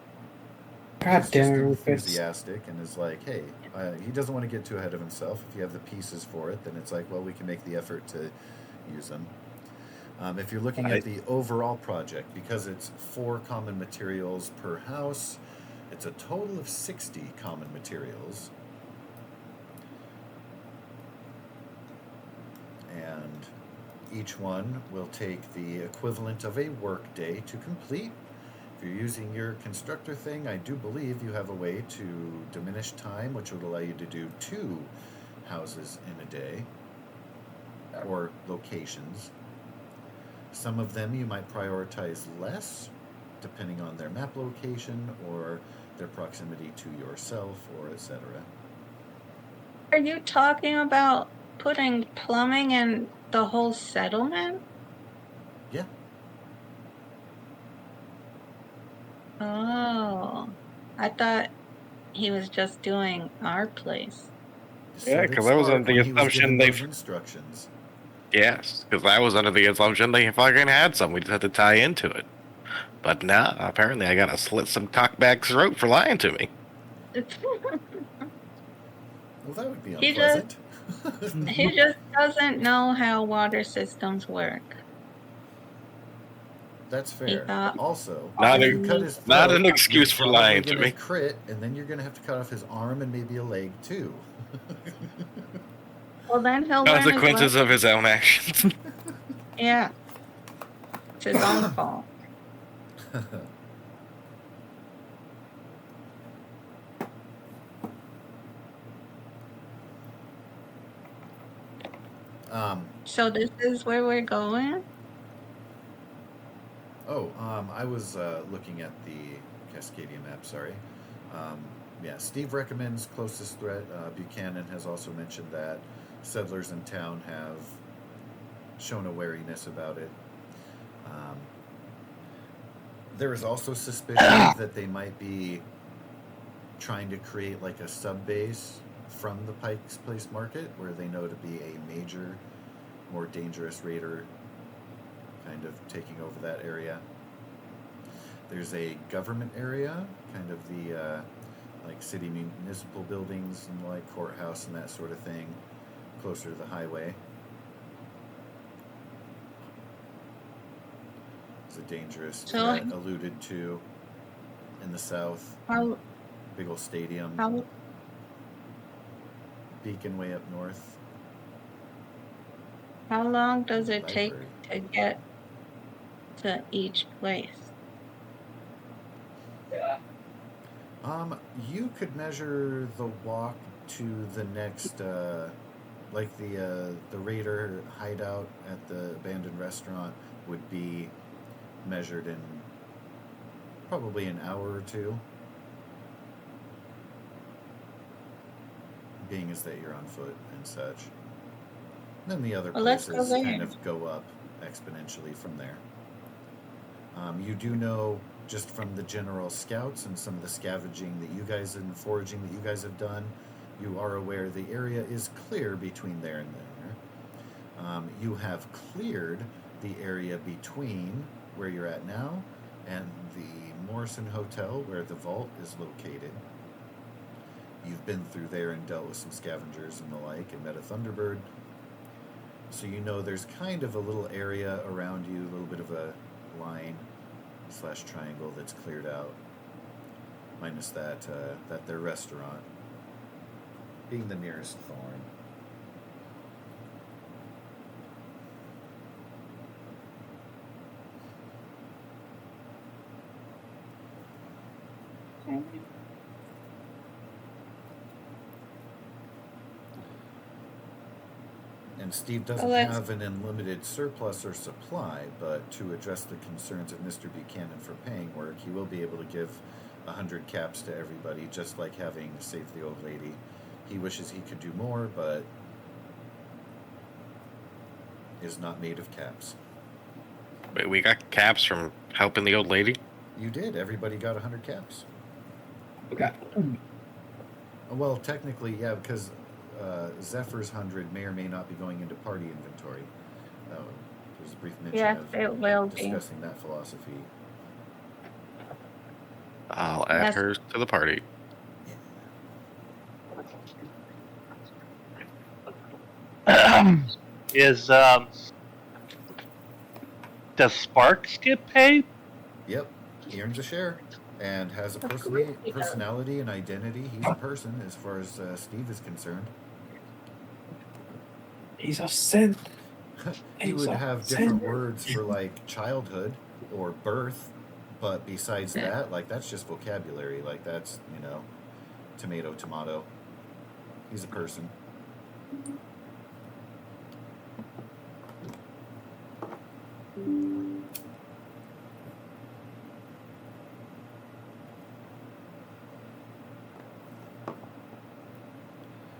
God He's damn just it, Rufus. enthusiastic and is like, hey, he doesn't want to get too ahead of himself. If you have the pieces for it, then it's like, well, we can make the effort to use them. If you're looking at the overall project, because it's 4 common materials per house, it's a total of 60 common materials. And each one will take the equivalent of a work day to complete. If you're using your constructor thing, I do believe you have a way to diminish time, which would allow you to do 2 houses in a day, or locations. Some of them you might prioritize less, depending on their map location or their proximity to yourself, or etc. Are you talking about putting plumbing in the whole settlement? Yeah. Oh, I thought he was just doing our place. Yeah, So 'cause did I was Spark under the when he was assumption given they- those instructions. Yes, because I was under the assumption they fucking had some. We just had to tie into it. But nah, apparently I gotta slit some cockback's throat for lying to me. Well, that would be He just- unpleasant. He just doesn't know how water systems work. That's fair. thought- Also, Not if a- you cut his throat, not an excuse you're for probably lying to gonna me. crit, and then you're going to have to cut off his arm and maybe a leg too. Well, then he'll learn his Consequences lesson. of his own actions. Yeah. It's his own fault. So this is where we're going? I was looking at the Cascadia map, sorry. Yeah, Steve recommends closest threat. Buchanan has also mentioned that settlers in town have shown a wariness about it. There is also suspicion that they might be trying to create like a sub-base from the Pike's Place Market, where they know to be a major, more dangerous raider kind of taking over that area. There's a government area, kind of the like city municipal buildings and like courthouse and that sort of thing, closer to the highway. There's a dangerous threat alluded to in the south. How Big old stadium. Beacon way up north. how long does it take Library. to get to each place? You could measure the walk to the next, like the raider hideout at the abandoned restaurant would be measured in probably an hour or 2. Being as that you're on foot and such. Then the other Well, let's go places there. kind of go up exponentially from there. You do know, just from the general scouts and some of the scavenging that you guys and foraging that you guys have done, you are aware the area is clear between there and there. You have cleared the area between where you're at now and the Morrison Hotel, where the vault is located. You've been through there and dealt with some scavengers and the like, and met a Thunderbird. So you know there's kind of a little area around you, a little bit of a line / triangle that's cleared out, minus that their restaurant being the nearest thorn. And Steve doesn't have an unlimited surplus or supply, but to address the concerns of Mr. Buchanan for paying work, he will be able to give 100 caps to everybody, just like having saved the old lady. He wishes he could do more, but is not made of caps. Wait, we got caps from helping the old lady? You did. Everybody got 100 caps. Okay. Well, technically, yeah, because Zephyr's 100 may or may not be going into party inventory. There's a brief mention Yes, of it will be. discussing that philosophy. I'll add hers to the party. Does Sparks get paid? Yep, he earns a share and has a personality and identity. He's a person as far as Steve is concerned. He's a synth. He would have different words for like childhood or birth, but besides that, like that's just vocabulary. Like that's, tomato, tomato. He's a person.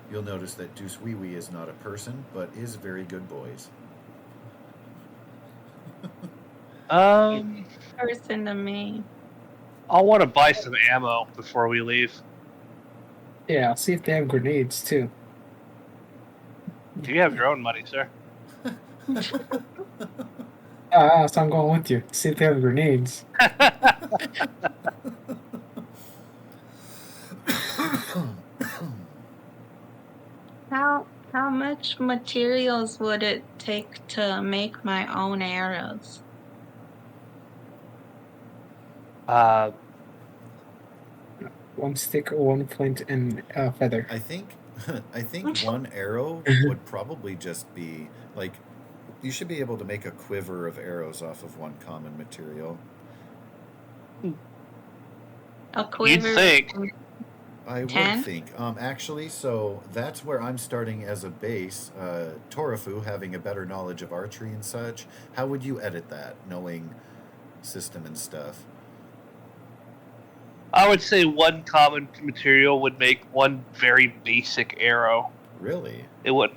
You'll notice that Deuce Wee Wee is not a person, but is very good boys. Person to me. I'll want to buy some ammo before we leave. Yeah, I'll see if they have grenades too. You have your own money, sir. So I'm going with you. See if they have grenades. How much materials would it take to make my own arrows? One stick, one flint, and a feather. I think one arrow would probably just be like, you should be able to make a quiver of arrows off of one common material. A quiver. You'd think. I 10? would think. Actually, so that's where I'm starting as a base. Torafu, having a better knowledge of archery and such, how would you edit that, knowing system and stuff? I would say one common material would make one very basic arrow. Really? It would.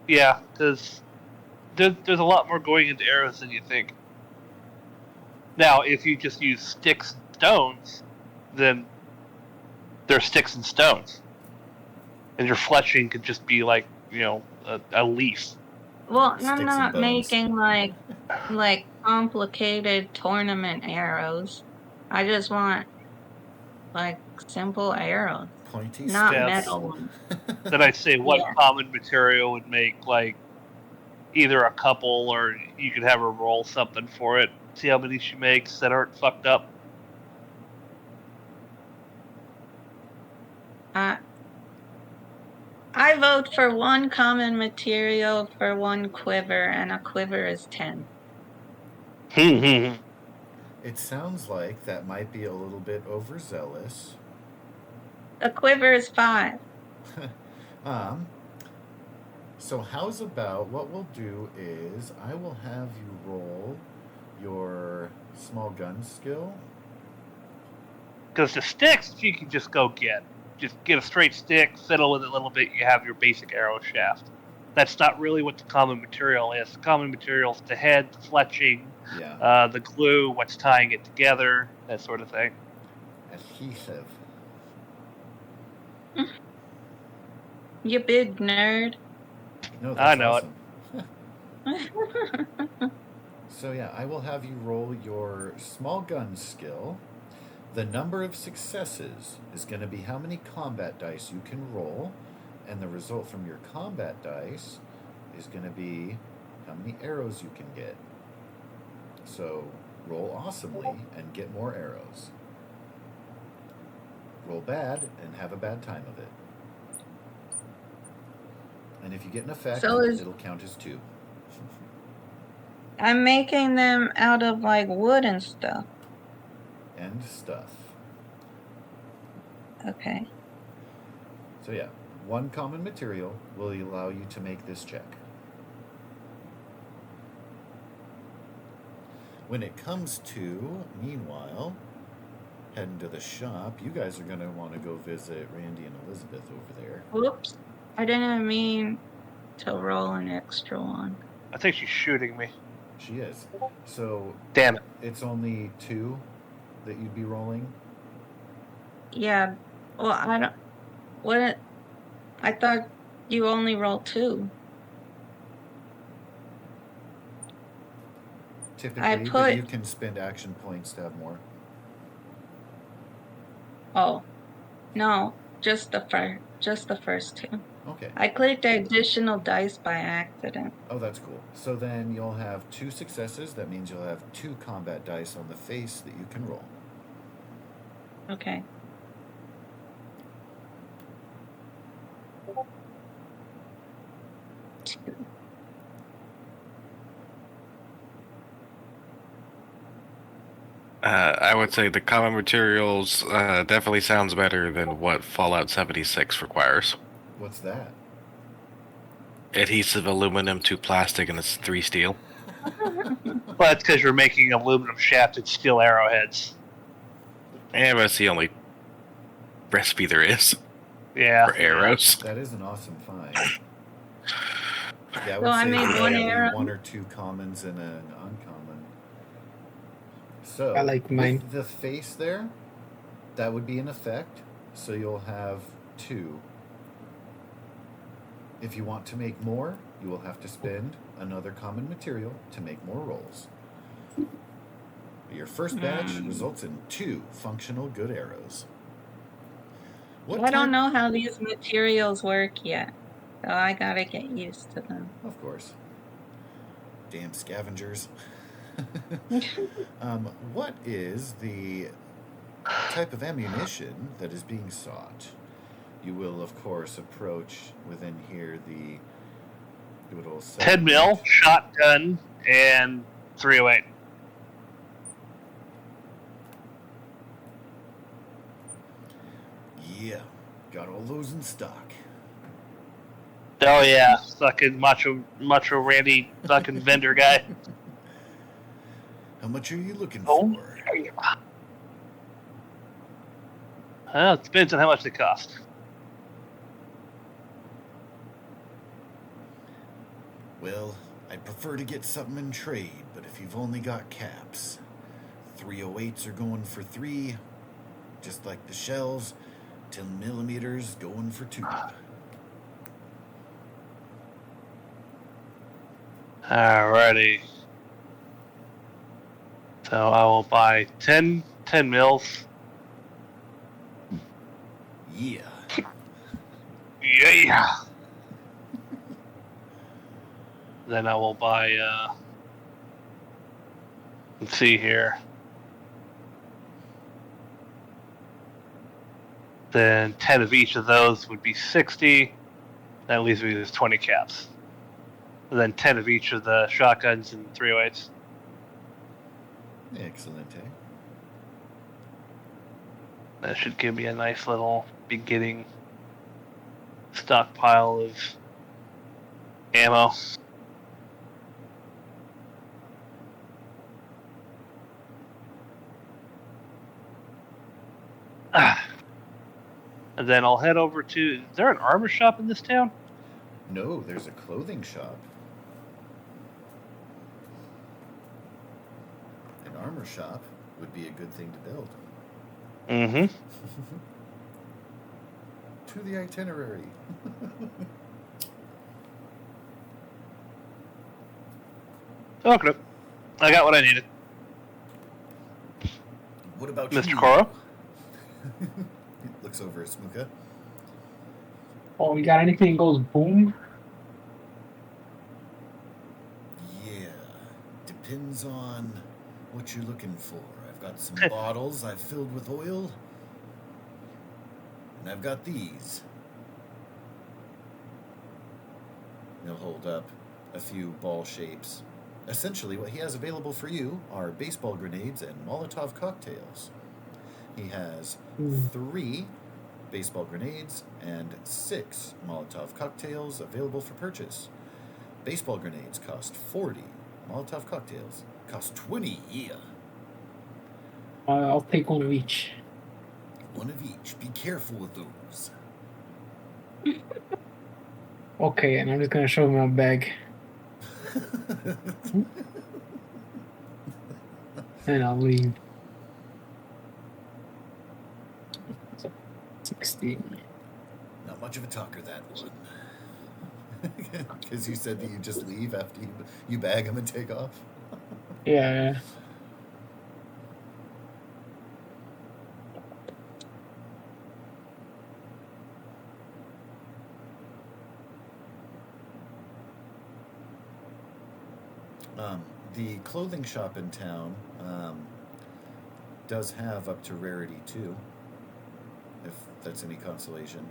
Yeah, because there's a lot more going into arrows than you think. Now, if you just use sticks and stones, then they're sticks and stones. And your fletching could just be like, a leaf. Well, Sticks I'm and not bones. making like complicated tournament arrows. I just want like simple arrows, Pointy not steps. metal ones. Then I'd say one Yeah. common material would make like either a couple, or you could have her roll something for it. See how many she makes that aren't fucked up. I vote for one common material for one quiver, and a quiver is 10. It sounds like that might be a little bit overzealous. A quiver is 5. So how's about, what we'll do is I will have you roll your small gun skill. Because the sticks, you can just go get. Just get a straight stick, fiddle with it a little bit, you have your basic arrow shaft. That's not really what the common material is. The common material is the head, the fletching, the glue, what's tying it together, that sort of thing. Adhesive. You big nerd. No, I that's know awesome. So yeah, I will have you roll your small gun skill. The number of successes is going to be how many combat dice you can roll, and the result from your combat dice is going to be how many arrows you can get. So roll awesomely and get more arrows. Roll bad and have a bad time of it. And if you get an effect, So it'll count as 2. I'm making them out of like wood and stuff. And stuff. Okay. So yeah, 1 common material will allow you to make this check. When it comes to, meanwhile, heading to the shop, you guys are going to want to go visit Randy and Elizabeth over there. Whoops. I didn't mean to roll an extra one. I think she's shooting me. She is. So Damn it. it's only 2 that you'd be rolling? Yeah. Well, I don't. What? I thought you only roll 2. Typically, but you can spend action points to have more. Oh, no, just the first 2. Okay. I clicked additional dice by accident. Oh, that's cool. So then you'll have 2 successes. That means you'll have 2 combat dice on the face that you can roll. Okay. I would say the common materials definitely sounds better than what Fallout 76 requires. What's that? Adhesive aluminum to plastic, and it's 3 steel. Well, that's because you're making aluminum shafted steel arrowheads. And that's the only recipe there is Yeah. for arrows. That is an awesome find. Yeah, I would So I say made there's one only arrow. 1 or 2 commons and an uncommon. So I like mine. with the face there, that would be an effect. So you'll have 2. If you want to make more, you will have to spend another common material to make more rolls. Your first batch results in 2 functional good arrows. I don't know how these materials work yet, so I gotta get used to them. Of course. Damn scavengers. What is the type of ammunition that is being sought? You will, of course, approach within here the little 10 mil, shotgun, and 308. Yeah, got all those in stock. Oh yeah, fucking macho Randy, fucking vendor guy. How much are you looking Oh. for? Well, it depends on how much they cost. Well, I'd prefer to get something in trade, but if you've only got caps, 308s are going for 3, just like the shells. 10 millimeters going for 2. Alrighty. So I will buy 10 mils. Yeah. Yeah. Then I will buy, let's see here. Then 10 of each of those would be 60. That leaves me with 20 caps. And then 10 of each of the shotguns and 308s. Excellent, eh? That should give me a nice little beginning stockpile of ammo. And then I'll head over to... Is there an armor shop in this town? No, there's a clothing shop. An armor shop would be a good thing to build. Mm-hmm. To the itinerary. Okay. I got what I needed. What about Mr. you? Cora? He looks over at Smuka. Oh, you got anything that goes boom? Yeah, depends on what you're looking for. I've got some bottles I've filled with oil, and I've got these. He'll hold up a few ball shapes. Essentially, what he has available for you are baseball grenades and Molotov cocktails. He has 3 baseball grenades and 6 Molotov cocktails available for purchase. Baseball grenades cost 40. Molotov cocktails cost 20. Yeah. I'll take one of each. One of each. Be careful with those. Okay, and I'm just gonna show him my bag, and I'll leave. 16. Not much of a talker, that one. Because you said that you just leave after you bag them and take off. Yeah. The clothing shop in town does have up to rarity 2, if that's any consolation.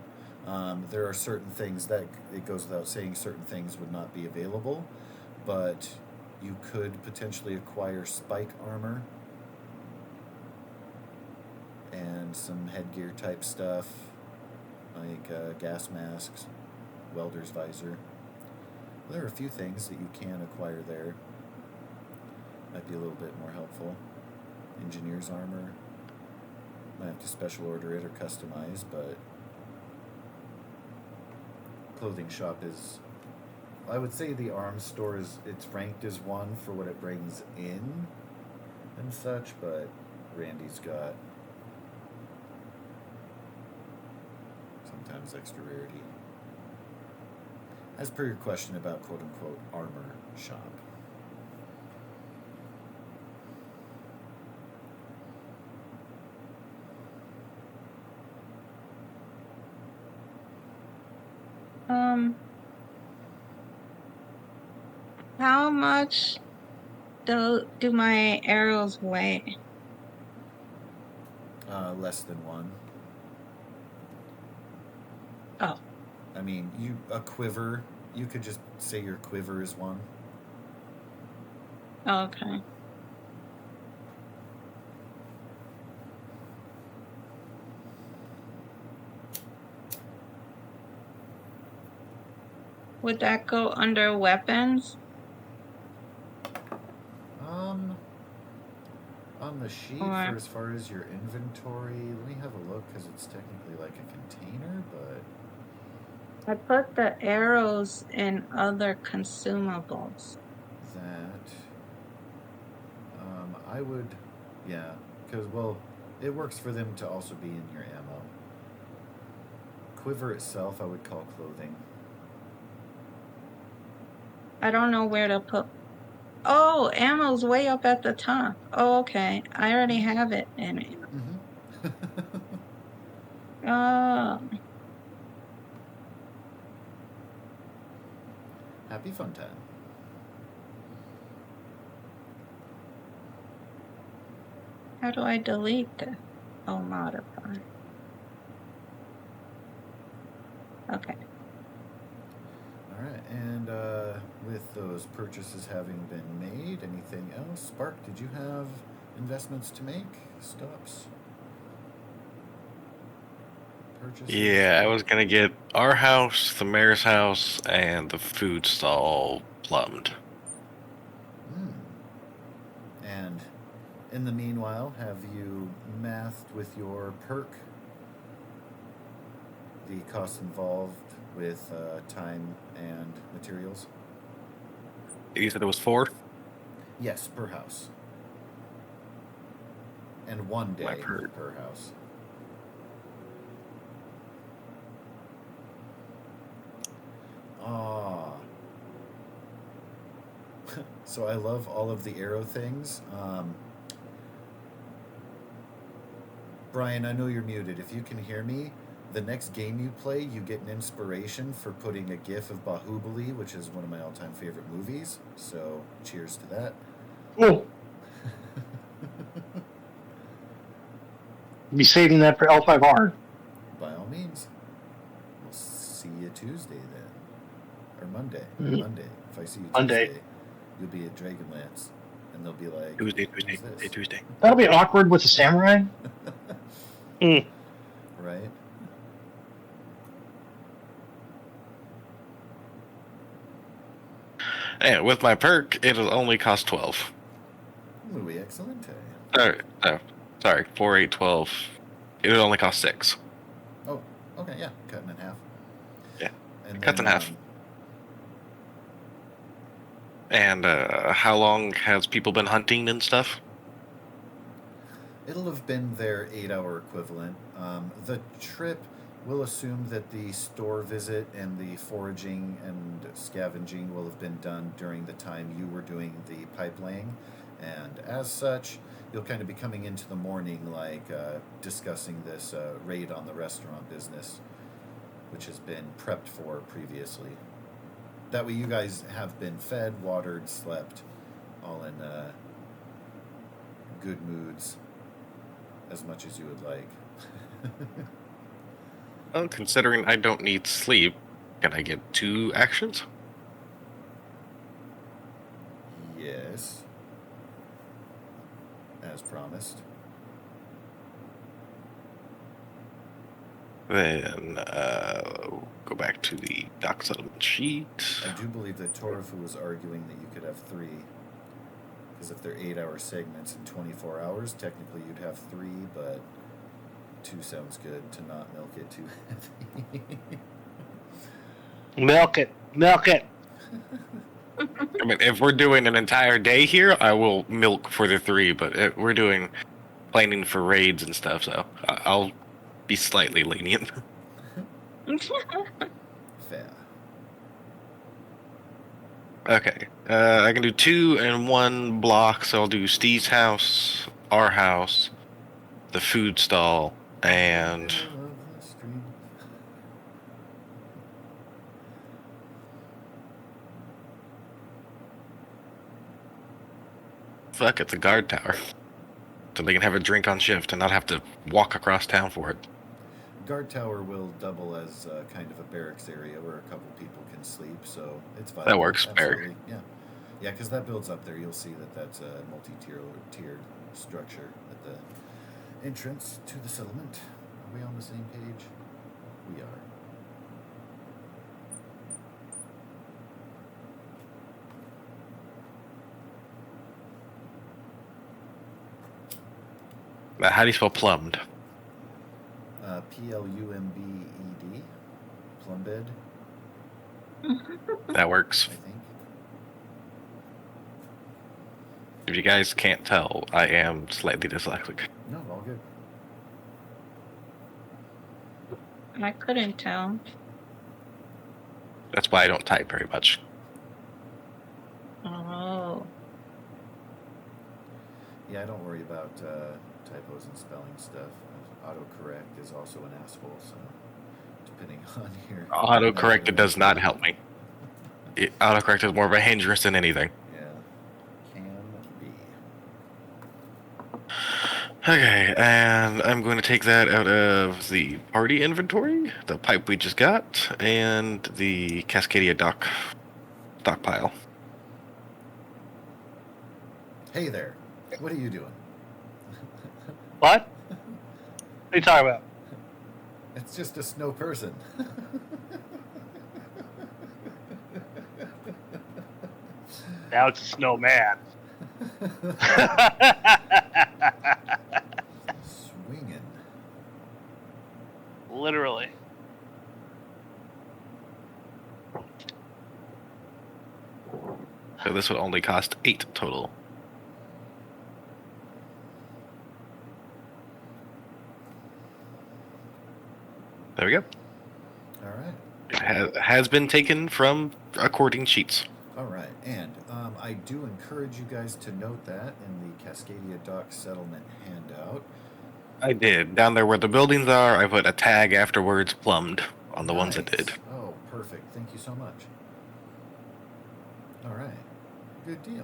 There are certain things that, it goes without saying, certain things would not be available, but you could potentially acquire spike armor and some headgear type stuff, like gas masks, welder's visor. There are a few things that you can acquire there. Might be a little bit more helpful. Engineer's armor. Might have to special order it or customize, but clothing shop is, I would say the arms store is, it's ranked as 1 for what it brings in and such, but Randy's got sometimes extra rarity. As per your question about quote unquote armor shop. How much do my arrows weigh? Less than 1. Oh. I mean, a quiver, you could just say your quiver is 1. Okay. Would that go under weapons? On the sheet, Or for as far as your inventory, let me have a look, because it's technically like a container, but I put the arrows in other consumables. that, I would, yeah, because, well, it works for them to also be in your ammo. Quiver itself, I would call clothing. I don't know where to put. Oh, ammo's way up at the top. Oh, okay. I already have it in it. Mm-hmm. Oh, Happy fun time. how do I delete this? Oh, modify. Okay. All right, and with those purchases having been made, anything else? Spark, did you have investments to make? Stops? Purchases? Yeah, I was gonna get our house, the mayor's house, and the food stall plumbed. And in the meanwhile, have you mathed with your perk the costs involved with time and materials? You said it was 4? Yes, per house. And 1 My day perk. per house. Ah. So I love all of the arrow things. Brian, I know you're muted. If you can hear me, the next game you play, you get an inspiration for putting a GIF of Bahubali, which is one of my all-time favorite movies. So cheers to that. Oh, be saving that for L5R. By all means. We'll see you Tuesday then. Or Monday. Mhm. Monday. If I see you Monday. Tuesday, you'll be at Dragonlance. And they'll be like, Tuesday, "Who's Tuesday, this?" Tuesday. That'll be awkward with the samurai. Mm. Right? And with my perk, it'll only cost 12. Muy excelente. Sorry, 4, 8, 12. It'll only cost 6. Oh, okay, yeah. Cutting in half. Yeah, And cut in then, half. And how long has people been hunting and stuff? It'll have been their 8-hour equivalent. The trip, we'll assume that the store visit and the foraging and scavenging will have been done during the time you were doing the pipe laying. And as such, you'll kind of be coming into the morning, like discussing this raid on the restaurant business, which has been prepped for previously. That way, you guys have been fed, watered, slept, all in good moods, as much as you would like. Well, considering I don't need sleep, can I get 2 actions? Yes. As promised. Then go back to the dock settlement sheet. I do believe that Torufu was arguing that you could have 3. Because if they're 8-hour segments in 24 hours, technically you'd have 3, but 2 sounds good to not milk it too heavy. Milk it. Milk it. I mean, if we're doing an entire day here, I will milk for the 3, but if we're doing planning for raids and stuff, so I'll be slightly lenient. Fair. Okay, I can do 2 in 1 block, so I'll do Steve's house, our house, the food stall, and I love the street. fuck it, the guard tower. So they can have a drink on shift and not have to walk across town for it. Guard tower will double as kind of a barracks area where a couple people can sleep, so it's fine. That works, fair. Absolutely. Yeah. Yeah, because that builds up there. You'll see that that's a multi-tiered structure at the entrance to the settlement. Are we on the same page? We are. Now, how do you spell plumbed? Plumbed. Plumbed, That works. I think. If you guys can't tell, I am slightly dyslexic. No, all good. I couldn't tell. That's why I don't type very much. Oh. Yeah, I don't worry about typos and spelling stuff. Autocorrect is also an asshole, so depending on your... Autocorrect does not help me. Autocorrect is more of a hindrance than anything. Yeah, can be. Okay, and I'm going to take that out of the party inventory, the pipe we just got, and the Cascadia stockpile. Hey there, what are you doing? What? What are you talking about? It's just a snow person. Now it's a snowman. Swinging. Literally. So this would only cost 8 total. There we go. All right. It has been taken from according sheets. All right, and I do encourage you guys to note that in the Cascadia Dock Settlement handout. I did. Down there where the buildings are, I put a tag afterwards, plumbed, on the ones that did. Nice. Oh, perfect. Thank you so much. All right. Good deal.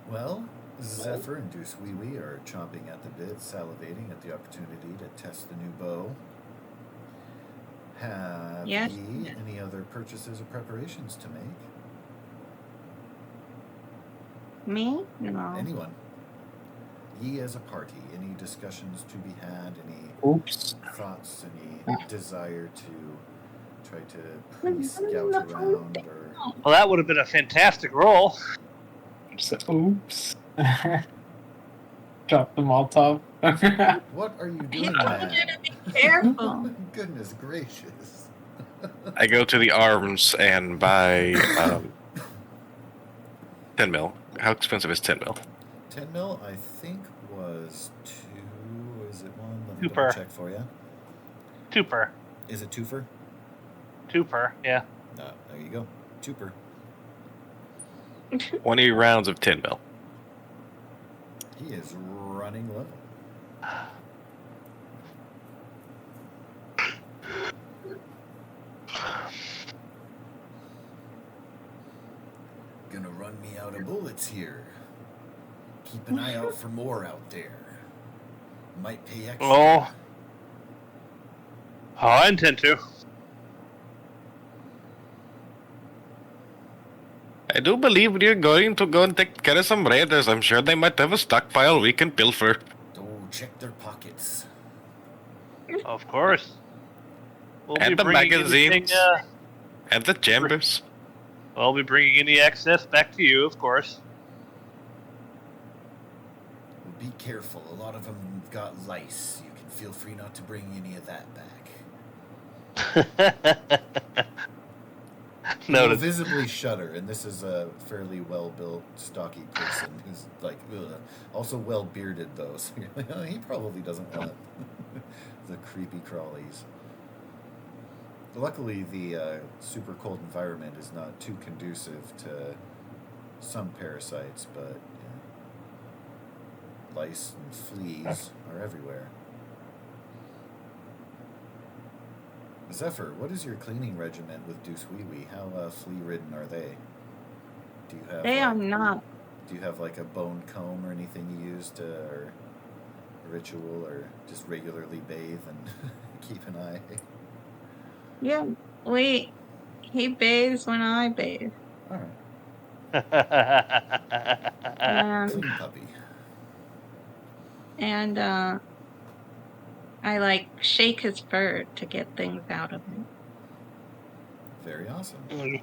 Well, Zephyr and Deuce Wee Wee are chomping at the bit, salivating at the opportunity to test the new bow. Have Yes. ye any other purchases or preparations to make? Me? No. Anyone? Ye as a party, any discussions to be had, any Oops. thoughts, any desire to try to pre-scout around or... Well, that would have been a fantastic roll. Oops. Drop the Molotov. What are you You doing, gotta man? be careful. Goodness gracious. I go to the arms and buy 10 mil. How expensive is 10 mil? 10 mil, I think, was 2. Is it 1? Let me Two double per. check for you. 2 per. Is it 2 for? 2 per, yeah. No, there you go. 2 per. 20 rounds of 10 mil. He is running low. Gonna run me out of bullets here. Keep an eye out for more out there. Might pay extra. Oh. I intend to. I do believe we're going to go and take care of some raiders. I'm sure they might have a stockpile we can pilfer. Oh, check their pockets. Of course. We'll And be the bringing magazines. anything, And the chambers. we'll be bringing any excess back to you, of course. Be careful. A lot of them have got lice. You can feel free not to bring any of that back. He will Noted. visibly shudder, and this is a fairly well-built, stocky person who's like, ugh. Also well-bearded, though, so you're like, oh, he probably doesn't want the creepy crawlies. Luckily, the super cold environment is not too conducive to some parasites, but lice and fleas are everywhere. Zephyr, what is your cleaning regimen with Deuce Wee Wee? How flea-ridden are they? Do you have? They are not. Do you have like a bone comb or anything you use to, or a ritual, or just regularly bathe and keep an eye? Yeah, he bathes when I bathe. All right, clean puppy. And I like shake his fur to get things out of him. Very awesome. Mm.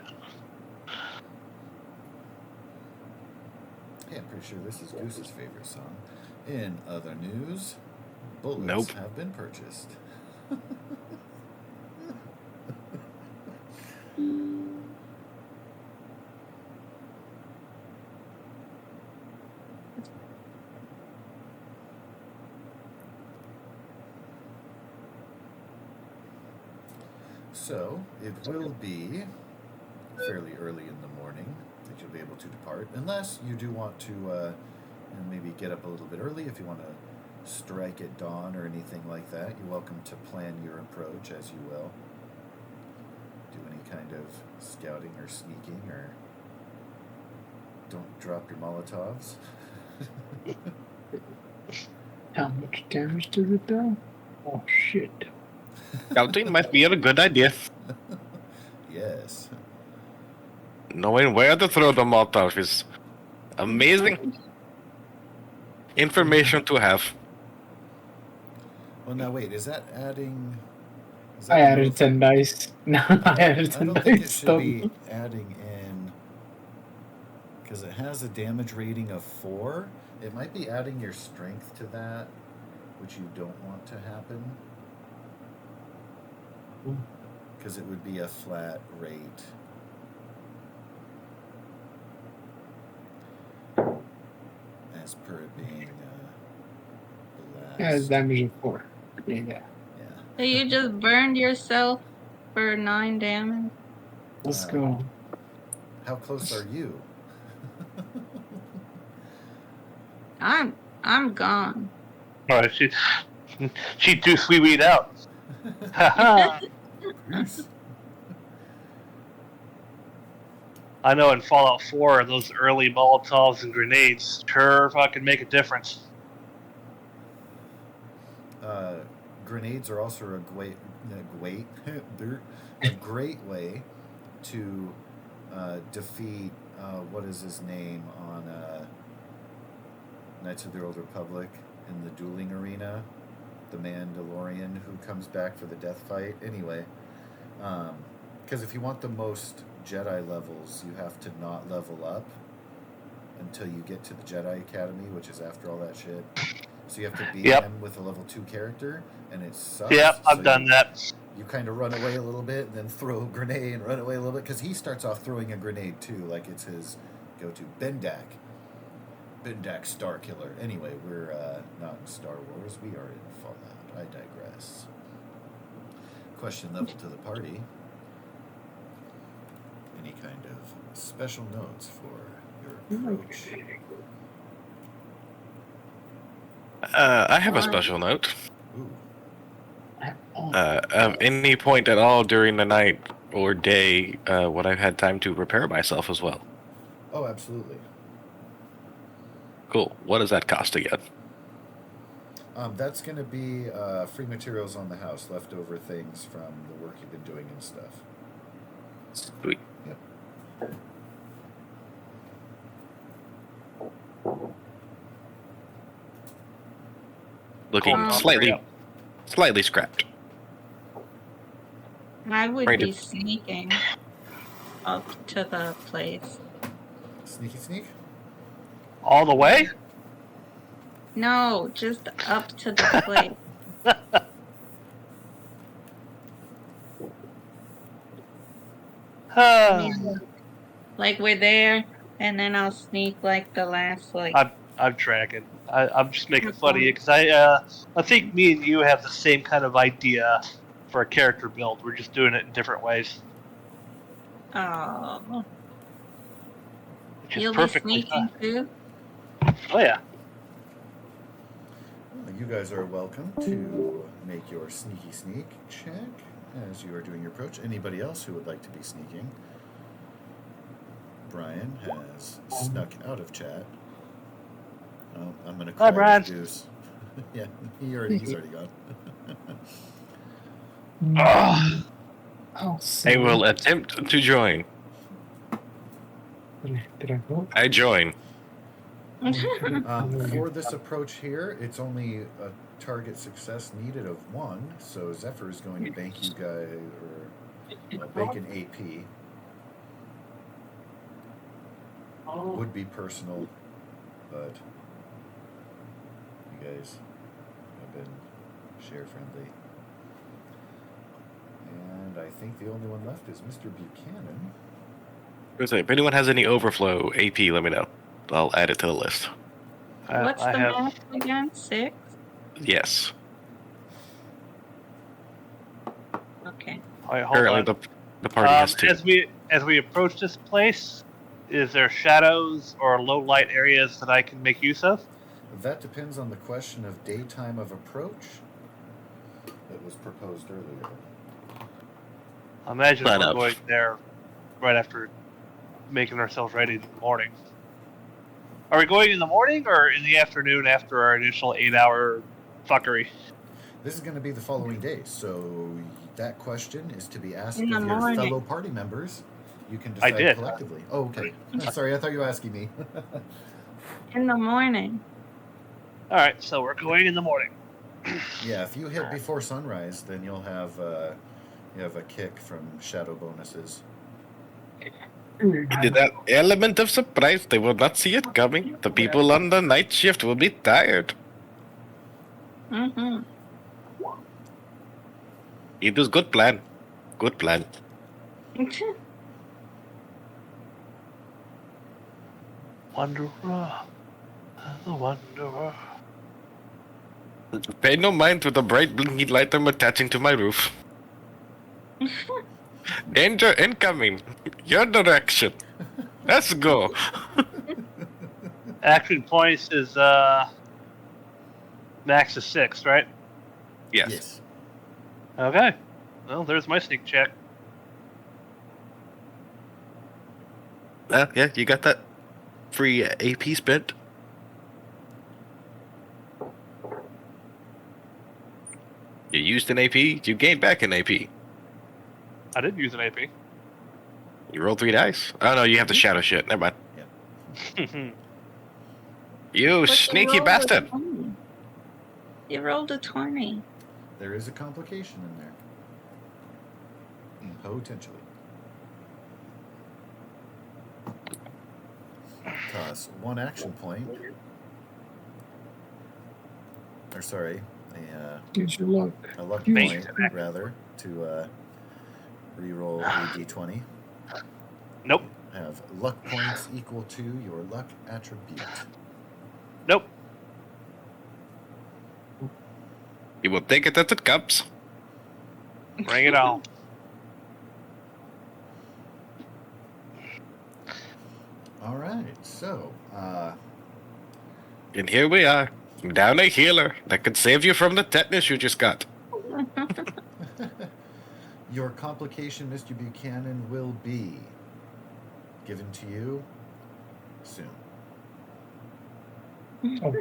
Yeah, I'm pretty sure this is Goose's favorite song. In other news, bullets Nope. have been purchased. So, it will be fairly early in the morning that you'll be able to depart, unless you do want to maybe get up a little bit early. If you want to strike at dawn or anything like that, you're welcome to plan your approach as you will. Do any kind of scouting or sneaking, or don't drop your Molotovs. How much damage does it do? Oh shit. Scouting might be a good idea. Yes. Knowing where to throw the Molotov is amazing information to have. Well, now wait, is that adding... Is I that added both- 10 dice. No, I added I 10 don't think it dice. should be adding in, because it has a damage rating of 4. It might be adding your strength to that, which you don't want to happen. Because it would be a flat rate. As per it being Yeah, it's blast. damage of 4. Yeah. Yeah. So you just burned yourself for 9 damage? Let's go. How close are you? I'm gone. Oh, she threw sweet out. Haha. Peace. I know in Fallout 4, those early Molotovs and grenades sure fucking make a difference. Grenades are also a great way to defeat what is his name on Knights of the Old Republic in the dueling arena, the Mandalorian who comes back for the death fight. Anyway, because if you want the most Jedi levels, you have to not level up until you get to the Jedi Academy, which is after all that shit. So you have to beat him with a level 2 character, and it sucks. Yep, I've So done that. You kind of run away a little bit, and then throw a grenade and run away a little bit, because he starts off throwing a grenade too, like it's his go-to. Bendak Star Killer. Anyway, we're not in Star Wars, we are in Fallout. I digress. Question level to the party. Any kind of special notes for your approach? I have a special note. Ooh. At any point at all during the night or day, would I've had time to repair myself as well? Oh, absolutely. Cool. What does that cost again? That's going to be free materials on the house, leftover things from the work you've been doing and stuff. Sweet. Yep. Looking Cool. slightly scrapped. I would Right. be sneaking up to the place. Sneak? All the way? No, just up to the place. I mean, like we're there, and then I'll sneak like the last like. I'm tracking. I'm just making fun of you because I think me and you have the same kind of idea for a character build. We're just doing it in different ways, Oh, which is you'll be perfectly sneaking fine. too. Oh yeah. Well, you guys are welcome to make your sneaky sneak check as you are doing your approach. Anybody else who would like to be sneaking? Brian has snuck out of chat. Oh, I'm going to call Brian. Goose. Yeah, he's already gone. Ugh. Oh, I will attempt to join. Did I vote? I join. For this approach here, it's only a target success needed of 1, so Zephyr is going to bank you guys, or bank an AP. Would be personal, but you guys have been share friendly. And I think the only one left is Mr. Buchanan. If anyone has any overflow AP, let me know. I'll add it to the list. What's I the have math again? 6? Yes. Okay. All right, hold Currently, on. the party has 2. As we approach this place, is there shadows or low light areas that I can make use of? That depends on the question of daytime of approach that was proposed earlier. I imagine Line we're up. going there right after making ourselves ready in the morning. Are we going in the morning or in the afternoon after our initial 8-hour fuckery? This is going to be the following day, so that question is to be asked In of the your morning. fellow party members. You can I decide did. collectively. Oh, okay. Sorry, I thought you were asking me. In the morning. All right, so we're going in the morning. Yeah, if you hit before sunrise, then you'll have a kick from shadow bonuses. Did that element of surprise, they will not see it coming. The people on the night shift will be tired. Mm-hmm. It is good plan. Good plan. Wanderer, the wanderer. Pay no mind to the bright blinking light I'm attaching to my roof. Danger incoming. Your direction. Let's go. Action points is max is 6, right? Yes. Okay. Well, there's my sneak check. Yeah, you got that free AP spent. You used an AP, you gained back an AP. I did use an AP. You rolled 3 dice. Oh no, you have the shadow shit. Never mind. You But sneaky rolled a bastard. 20. You rolled a 20. There is a complication in there. Potentially. Toss 1 action point. Or sorry, Use your luck. a luck Use- point, rather, to re-roll a d20. Nope. Have luck points equal to your luck attribute. Nope. You will take it as it comes. Bring it on. All right, so And here we are. Down a healer that could save you from the tetanus you just got. your complication, Mr. Buchanan, will be given to you soon. Oh,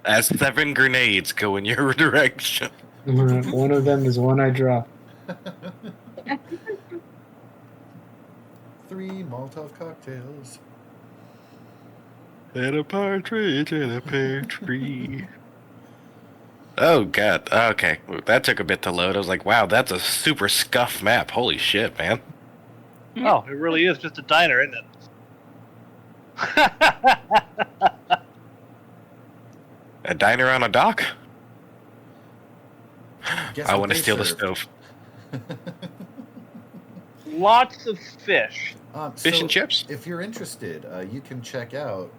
As 7 grenades go in your direction. one of them is one I drop. 3 Molotov cocktails. And a partridge in a pear tree. Oh god. Okay. That took a bit to load. I was like, wow, that's a super scuffed map. Holy shit, man. Oh, it really is just a diner, isn't it? A diner on a dock? Guess I what want to they steal the served? stove. Lots of fish. Fish So and chips? If you're interested, you can check out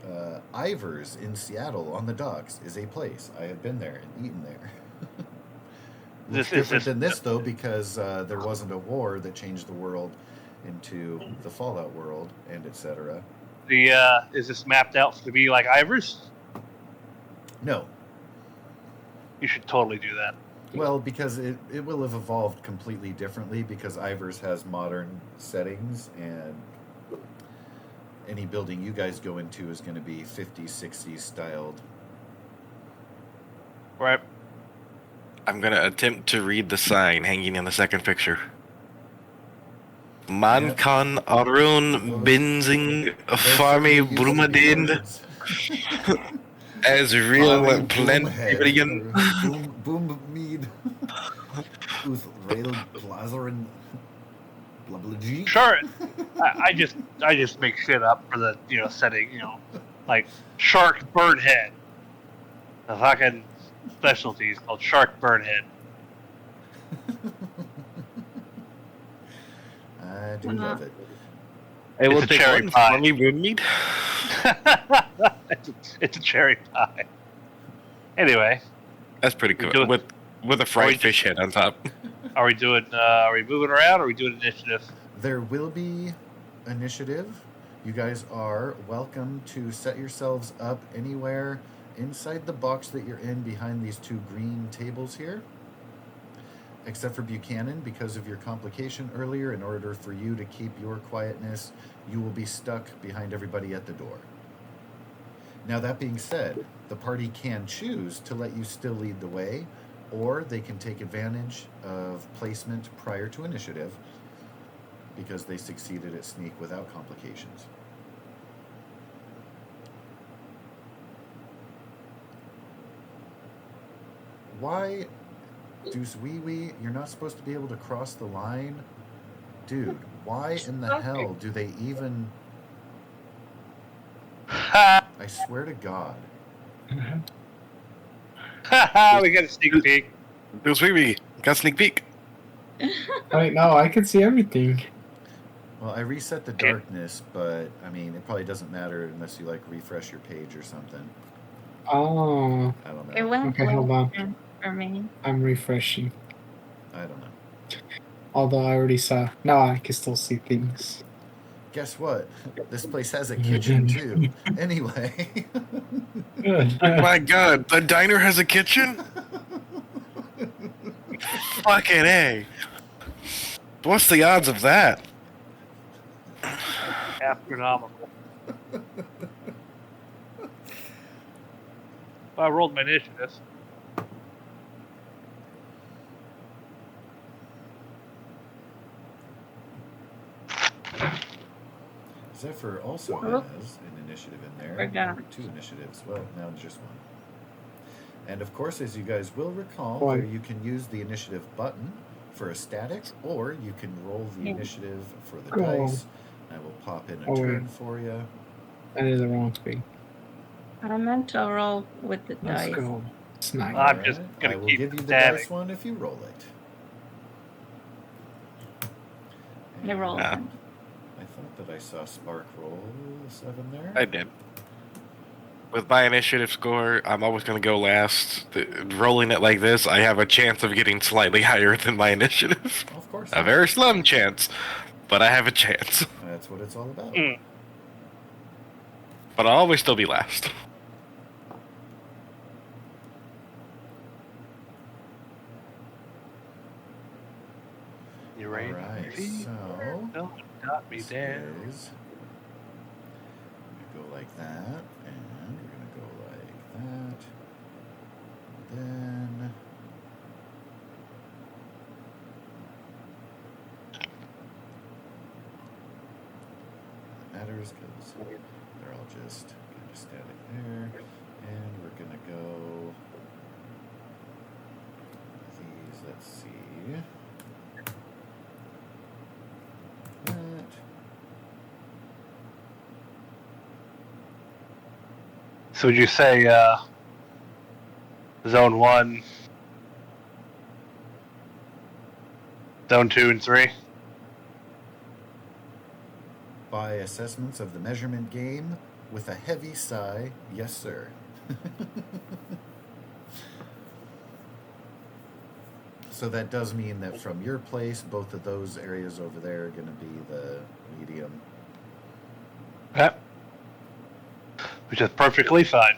Ivar's in Seattle on the docks. Is a place I have been there and eaten there. It's different than this though because there wasn't a war that changed the world into the Fallout world and etc. Is this mapped out to be like Ivor's? No, You should totally do that. well because it will have evolved completely differently because Ivar's has modern settings and any building you guys go into is going to be 50s, 60s styled. Right. I'm gonna attempt to read the sign hanging in the second picture. Mankan Arun Benzing Farmi Brumadin as real Plantarian. Boom mead. With rail blazerin blah blah G. Sure. I just make shit up for the setting. Like shark bird head. The fucking specialty is called shark bird head. I do love it. I will It's a take cherry one pie. Farmi Brumead. It's a cherry pie. Anyway, That's pretty We cool. do it. With a fried fish head on top. are we doing? Are we moving around? Or are we doing initiative? There will be initiative. You guys are welcome to set yourselves up anywhere inside the box that you're in behind these 2 green tables here. Except for Buchanan, because of your complication earlier, in order for you to keep your quietness, you will be stuck behind everybody at the door. Now, that being said, the party can choose to let you still lead the way, or they can take advantage of placement prior to initiative because they succeeded at sneak without complications. Why, Deuce Wee Wee, you're not supposed to be able to cross the line? Dude, why in the hell do they even... I swear to God. We got a sneak peek. Those we got sneak peek. Right now, I can see everything. Well, I reset the darkness, but, I mean, it probably doesn't matter unless you, like, refresh your page or something. Oh, I don't It know. went okay, hold on. low for me. I'm refreshing. I don't know. Although I already saw. No, I can still see things. Guess what? This place has a kitchen too. Anyway. My God, the diner has a kitchen? Fucking A. What's the odds of that? Astronomical. Well, I rolled my initiative. Zephyr also Oh. has an initiative in there. Forgot. Or 2 initiatives. Well, now just 1. And of course, as you guys will recall, Boy. there you can use the initiative button for a static, or you can roll the Yeah. initiative for the Go. dice. I will pop in a Oh, wait. turn for you. That is the wrong thing. I meant to roll with the Let's dice. go. It's not. I'm just Alright, gonna I will keep give you the static. dice one if you roll it. I rolled Ah. them. I thought that I saw Spark roll a 7 there. I did. With my initiative score, I'm always going to go last. Rolling it like this, I have a chance of getting slightly higher than my initiative. Of course. A very slim chance, but I have a chance. That's what it's all about. Mm. But I'll always still be last. You ready? Alright, so No, got me this down. is go like that, and we're gonna go like that. Then that matters because they're all just kind of static there, and we're gonna go these. Let's see. That. So would you say zone 1, zone 2, and 3? By assessments of the measurement game, with a heavy sigh, yes, sir. So that does mean that from your place, both of those areas over there are going to be the medium. Okay. Which is perfectly fine.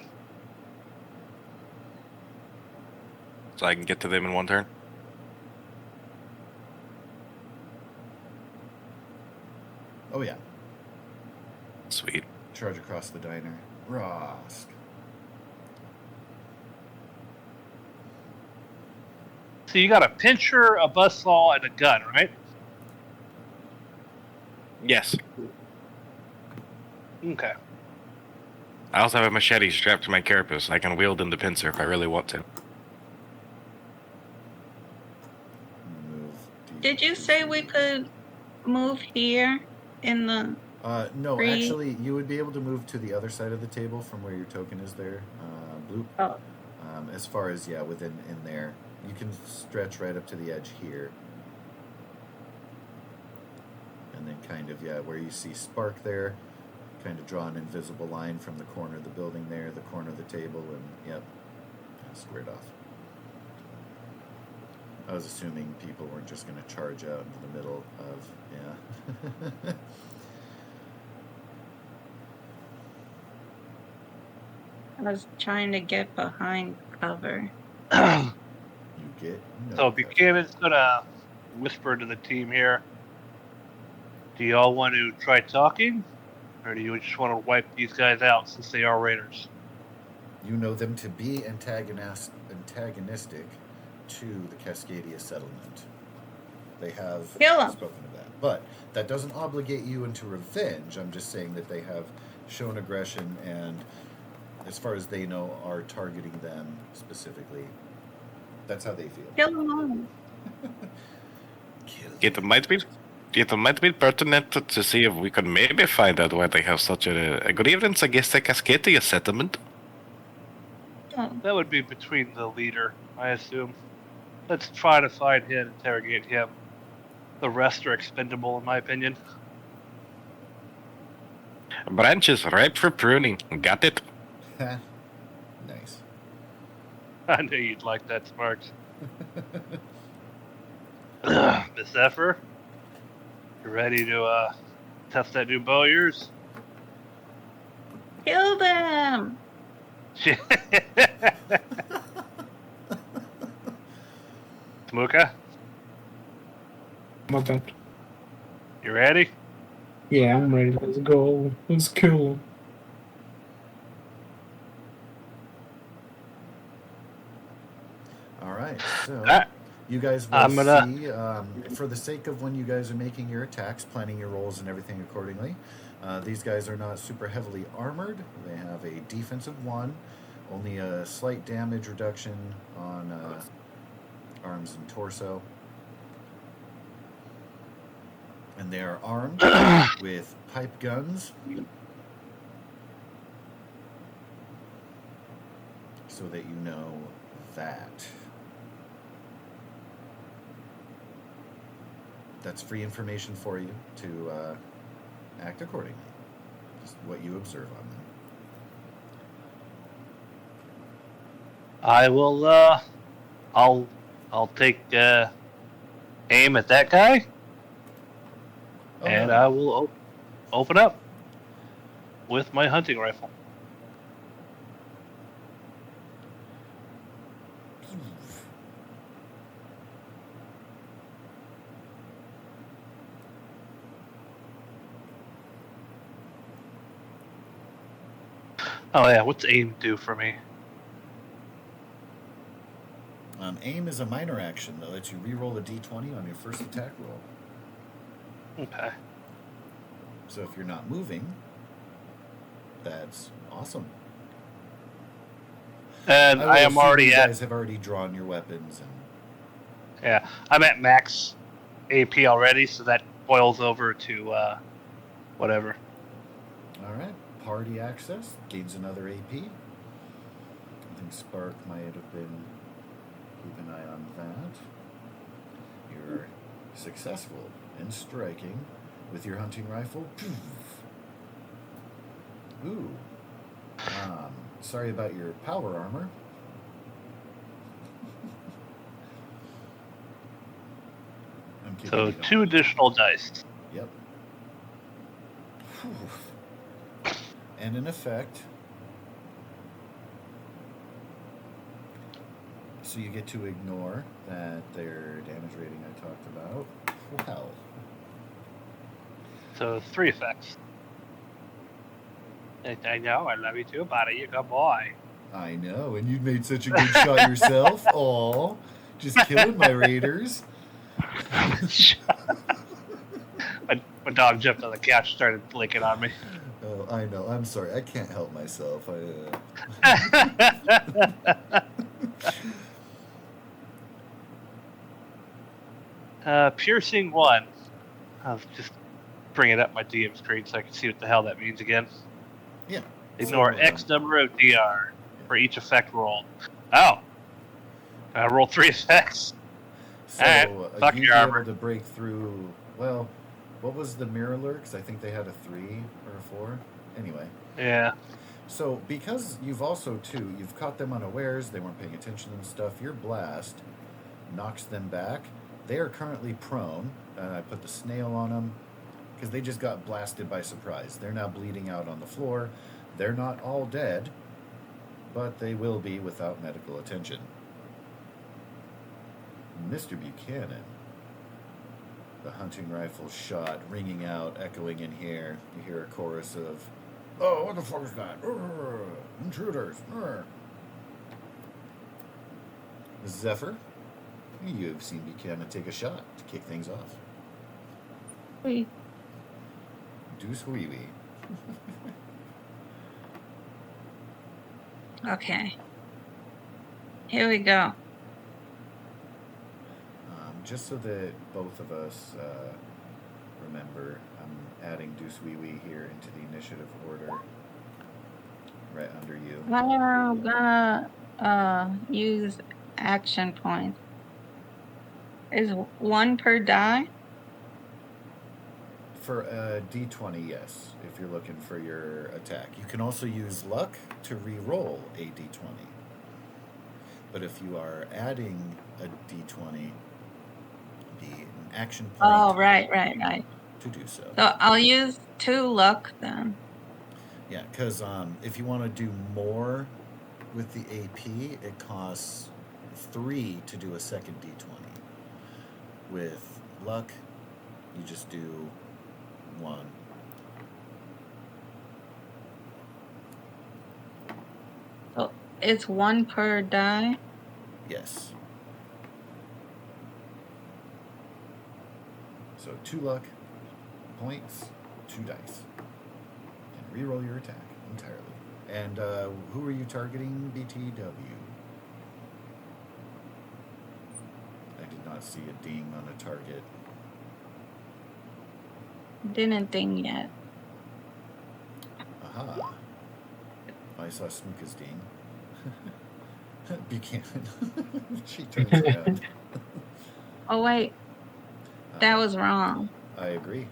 So I can get to them in one turn. Oh yeah, Sweet. charge across the diner. Rosk. So you got a pincher, a buzzsaw, and a gun, right? Yes. Okay. I also have a machete strapped to my carapace. I can wield in the pincer if I really want to. Move. Did you say we could move here in the? No, Three. actually, you would be able to move to the other side of the table from where your token is there. Bloop. Oh, As far as, yeah, within in there. You can stretch right up to the edge here. And then kind of, yeah, where you see Spark there, kind of draw an invisible line from the corner of the building there, the corner of the table, and, yep, squared off. I was assuming people weren't just going to charge out into the middle of, yeah. I was trying to get behind cover. You get no So cover. Buchanan's gonna whisper to the team here. Do y'all want to try talking? Or do you just want to wipe these guys out since they are raiders? You know them to be antagonistic to the Cascadia settlement. They have Kill 'em. spoken of that. But that doesn't obligate you into revenge. I'm just saying that they have shown aggression and, as far as they know, are targeting them specifically. That's how they feel. Kill them all. Kill It might be pertinent to see if we could maybe find out why they have such a grievance against the Cascadia settlement. Oh, That would be between the leader, I assume. Let's try to find him, interrogate him. The rest are expendable, in my opinion. Branches ripe for pruning. Got it? Nice. I knew you'd like that, Sparks. Miss Zephyr, you ready to test that new bow of yours? Kill them! Smuka, My bad. you ready? Yeah, I'm ready. Let's go. Let's kill him. All right, so Ah, you guys will I'm gonna- see, for the sake of when you guys are making your attacks, planning your rolls and everything accordingly, these guys are not super heavily armored. They have a defensive 1, only a slight damage reduction on arms and torso. And they are armed with pipe guns, so that you know that. That's free information for you to act accordingly. Just what you observe on them. I will. I'll take aim at that guy, Oh, and no. I will open up with my hunting rifle. Oh yeah, what's aim do for me? Aim is a minor action that lets you reroll a d20 on your first attack roll. Okay. So if you're not moving, that's awesome. And will I am assume already you at. guys have already drawn your weapons and Yeah, I'm at max AP already, so that boils over to whatever. all right. Party access gains another AP. I think Spark might have been. Keep an eye on that. You're successful in striking with your hunting rifle. Ooh. Sorry about your power armor. I'm kidding. So you don't. 2 additional dice. Yep. And in effect, so you get to ignore that their damage rating I talked about. Well, So 3 effects. I know, I love you too, buddy. You're a good boy. I know, and you made such a good shot yourself. Aw, just killing my raiders. My dog jumped on the couch and started licking on me. Oh, I know. I'm sorry. I can't help myself. Piercing 1. I'll just bring it up my DM screen so I can see what the hell that means again. Yeah. Ignore So, X number of DR for each effect rolled. Oh. I roll 3 effects. So Alright, fuck you'd your be armor. able to break through. Well, what was the mirror lurks? I think they had a 3 or a 4. Anyway. Yeah. So because you've also too, you've caught them unawares. They weren't paying attention and stuff. Your blast knocks them back. They are currently prone, and I put the snail on them because they just got blasted by surprise. They're now bleeding out on the floor. They're not all dead, but they will be without medical attention. Mr. Buchanan. The hunting rifle shot ringing out, echoing in here. You hear a chorus of, "Oh, what the fuck is that? Urgh, intruders!" Urgh. Zephyr, you've seen Buchanan take a shot to kick things off. Wait. Deuce wee wee. Okay. Here we go. Just so that both of us remember, I'm adding Deuce wee wee here into the initiative order, right under you. I'm gonna use action points. Is 1 per die? For a d20, yes, if you're looking for your attack. You can also use luck to re-roll a d20. But if you are adding a d20, be an action point Oh, right. to do so. So I'll use 2 luck then. Yeah, because if you want to do more with the AP, it costs 3 to do a second d20. With luck, you just do 1. So it's 1 per die. Yes. So 2 luck points, 2 dice. And reroll your attack entirely. And who are you targeting, BTW? I did not see a ding on a target. Didn't ding yet. Aha. I saw Snooka's ding. Buchanan. She turns around. Oh, wait. That was wrong. I agree.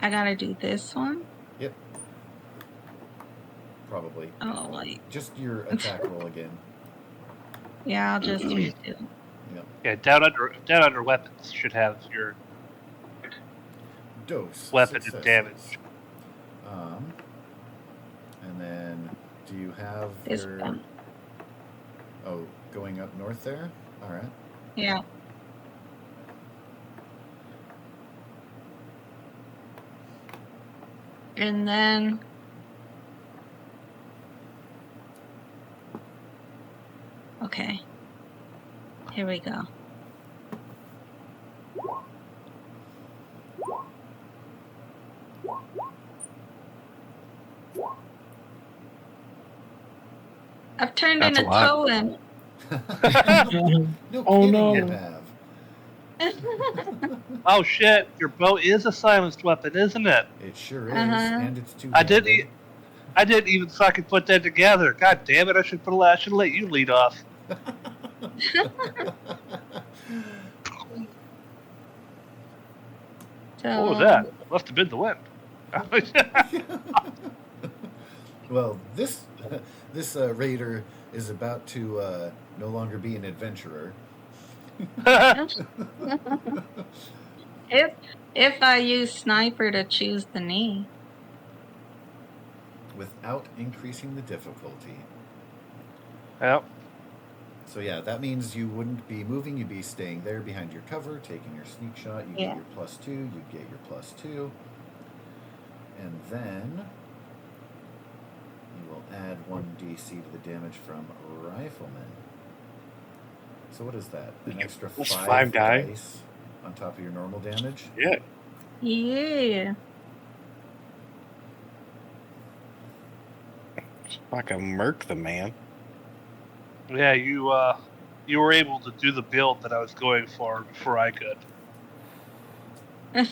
I gotta do this one? Yep. Probably. Oh, wait. Just your attack roll again. Yeah, I'll just redo. Yep. Yeah, down under weapons should have your Dose. weapon successes. and damage. And then, do you have This your... one. Oh, going up north there? All right. Yeah. And then... Okay. Here we go. I've turned That's in a a lot. Toan. No Oh, kidding, no. you have. Oh shit! Your bow is a silenced weapon, isn't it? It sure is, Uh-huh. and it's I two-handed. didn't even fucking put that together. God damn it! I should let you lead off. So, What was that? Must have been the wind. Well, this raider is about to no longer be an adventurer. if I use sniper to choose the knee. Without increasing the difficulty. Yep. So yeah, that means you wouldn't be moving, you'd be staying there behind your cover, taking your sneak shot, you Yeah. get your +2, you get your +2. And then you will add 1d6 to the damage from rifleman. So what is that? An extra That's 5 5 die. dice on top of your normal damage? Yeah. Yeah. Fucking murk the man. Yeah, you were able to do the build that I was going for before I could. The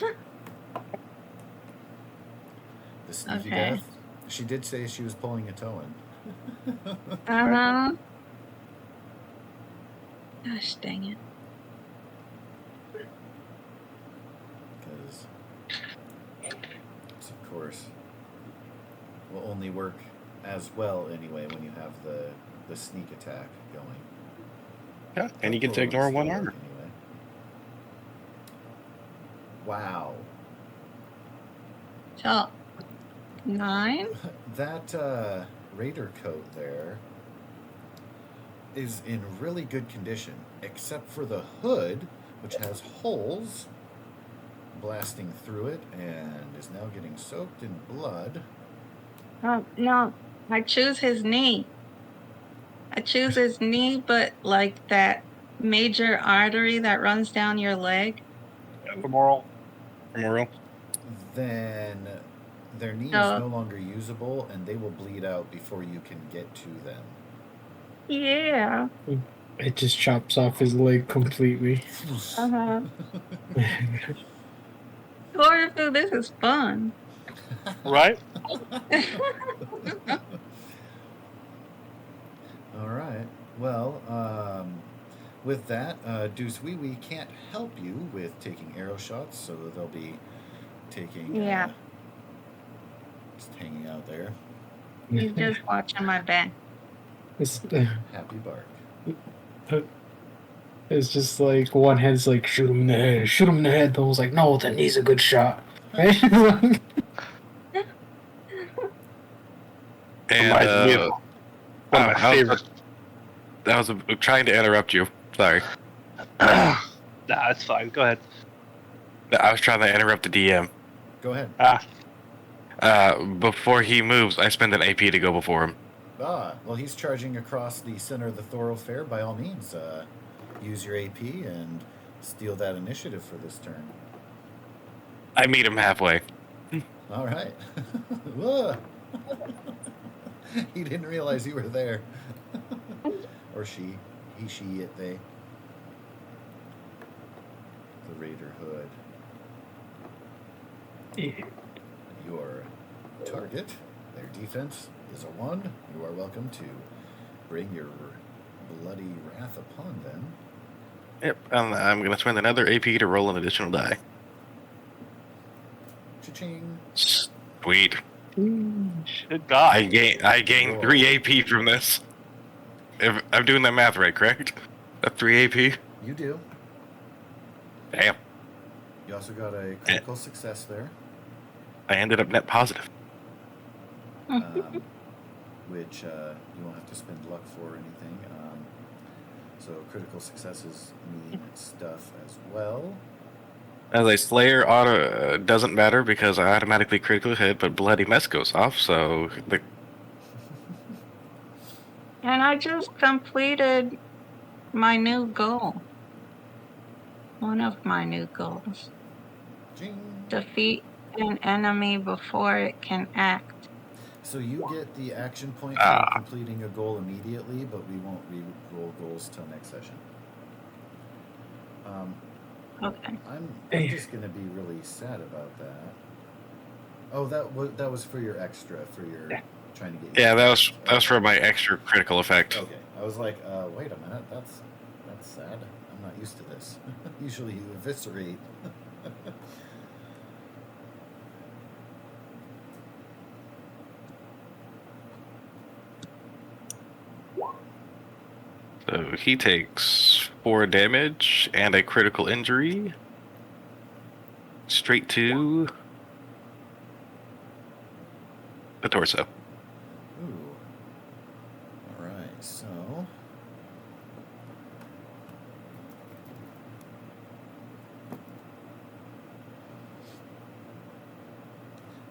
sneaky Okay. death? She did say she was pulling a Toan. Uh-huh. Gosh dang it. Because this, of course, will only work as well anyway when you have the sneak attack going. Yeah, and you get to ignore 1 armor. Anyway. Wow. So, 9? That raider coat there is in really good condition, except for the hood, which has holes blasting through it and is now getting soaked in blood. Oh, no. I choose his knee. I choose his knee, but like that major artery that runs down your leg. Femoral. Femoral. Then their knee is Oh. no longer usable and they will bleed out before you can get to them. Yeah. It just chops off his leg completely. Uh-huh. Chlorophyll, this is fun. Right? All right. Well, with that, Deuce Wee Wee can't help you with taking arrow shots, so they'll be taking. Yeah. Just hanging out there. He's just watching my back. It's, Happy bark. it's just like one head's like, shoot him in the head, shoot him in the head. The one's like, no, then he's a good shot. Right? And Reminds me of one of my favorites. I was trying to interrupt you. Sorry. Nah, it's fine. Go ahead. I was trying to interrupt the DM. Go ahead. Before he moves, I spend an AP to go before him. Well, he's charging across the center of the thoroughfare. By all means, use your AP and steal that initiative for this turn. I meet him halfway. All right. Whoa. He didn't realize you were there. Or she. He, she, it, they. The Raider Hood. Your target, their defense is a 1. You are welcome to bring your bloody wrath upon them. Yep, I'm going to spend another AP to roll an additional die. Cha-ching. Sweet. Good God. I gained 3 AP from this. If I'm doing that math right, correct? That's 3 AP? You do. Damn. You also got a critical success there, I ended up net positive. which you won't have to spend luck for or anything. So critical successes mean stuff as well. As a Slayer, auto doesn't matter because I automatically critically hit, but Bloody Mess goes off, so... And I just completed my new goal. One of my new goals. Jing. Defeat an enemy before it can act. So you get the action point for completing a goal immediately, but we won't re-roll goals till next session. Okay. I'm just going to be really sad about that. Oh, that was for your extra, for your trying to get. Yeah, that was for my extra critical effect. Okay, I was like, wait a minute, that's sad. I'm not used to this. Usually you eviscerate. So he takes 4 damage and a critical injury. Straight to the torso. Ooh. Alright, so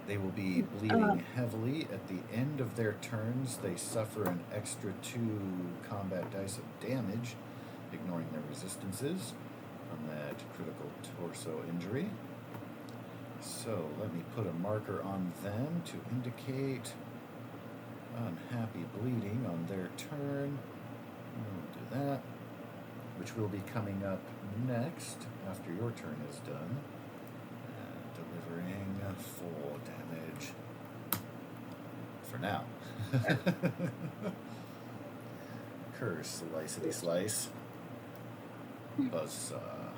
they will be bleeding heavily. At the end of their turns, they suffer an extra 2 combat dice of damage, ignoring their resistances from that critical torso injury. So let me put a marker on them to indicate unhappy bleeding on their turn. We'll do that, which will be coming up next after your turn is done. Delivering 4 damage for now. Curse, slicety slice. Buzzsaw.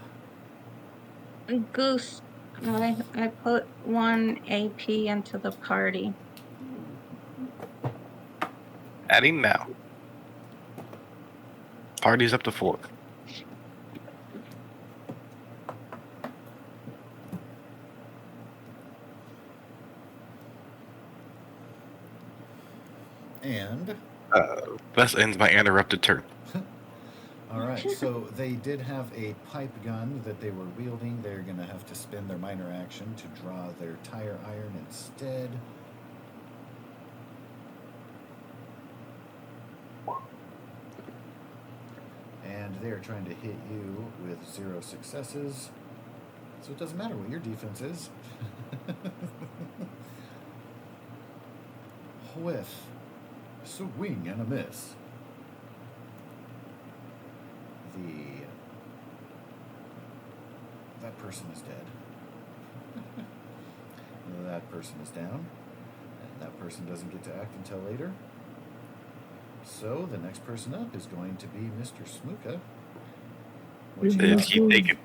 Goose, I put 1 AP into the party. Adding now. Party's up to 4. And Thus ends my interrupted turn. all right, so they did have a pipe gun that they were wielding. They're going to have to spend their minor action to draw their tire iron instead. And they're trying to hit you with 0 successes. So it doesn't matter what your defense is. Whiff. Swing and a miss. That person is dead. That person is down. And that person doesn't get to act until later. So the next person up is going to be Mr. Smooka. What you Did got? he take it?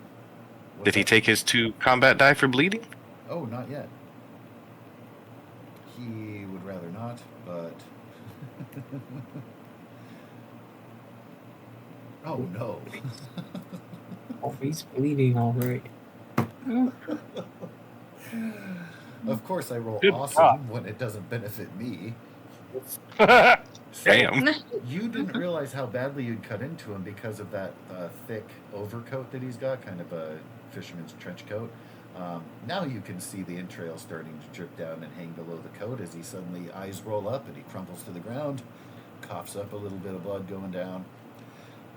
What's Did he that? take his 2 combat die for bleeding? Oh, not yet. He would rather not, but Oh no. Oh, he's bleeding all right. Of course, I roll Good awesome God. when it doesn't benefit me. So, Damn. you didn't realize how badly you'd cut into him because of that thick overcoat that he's got, kind of a fisherman's trench coat. Now you can see the entrails starting to drip down and hang below the coat as he suddenly eyes roll up and he crumples to the ground, coughs up a little bit of blood going down.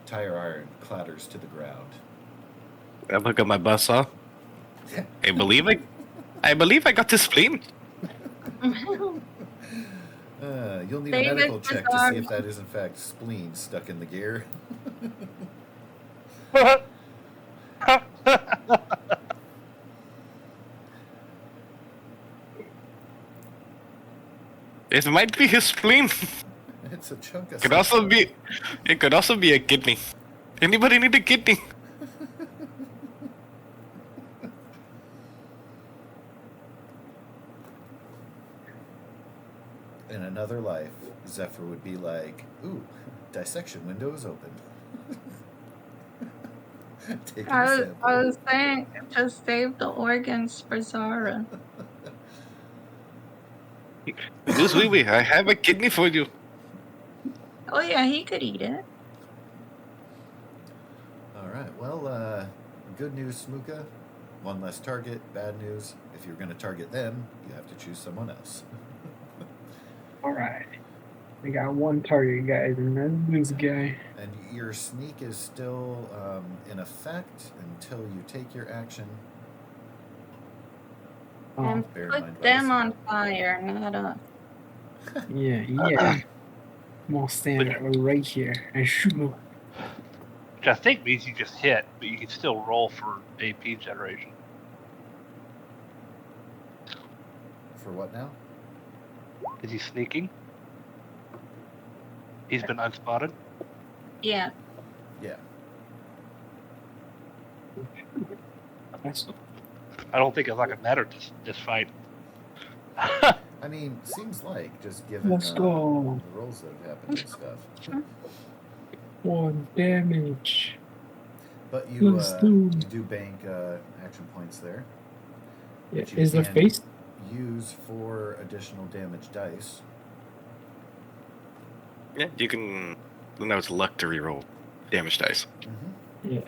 Tire iron clatters to the ground. I look at my buzzsaw. I believe I got the spleen. You'll need David a medical check to Bizarre. see if that is in fact spleen stuck in the gear. It might be his spleen. It's a chunk of It could also be a kidney. Anybody need a kidney? In another life, Zephyr would be like, ooh, dissection window is open. Taking a I sample. was saying to save the organs for Zara. Goose wee wee, I have a kidney for you. Oh yeah, he could eat it. All right, well, good news, Smuka. One less target. Bad news, if you're going to target them, you have to choose someone else. All right. We got one target, guys, and that's this guy. And your sneak is still in effect until you take your action. Oh, And bear in put mind, them Bryce. on fire, not us. yeah. I'm gonna stand right here and shoot him. Which I think means you just hit, but you can still roll for AP generation. For what now? Is he sneaking? He's been unspotted? Yeah. Yeah. That's I don't think it's like a matter this fight. I mean, seems like, just given Let's go. the rolls that have happened and stuff. 1 damage. But you Let's do. do bank action points there. Yeah, which you is the can face? use for additional damage dice. Yeah, you can. Now it's luck to reroll damage dice. Mm-hmm. Yeah.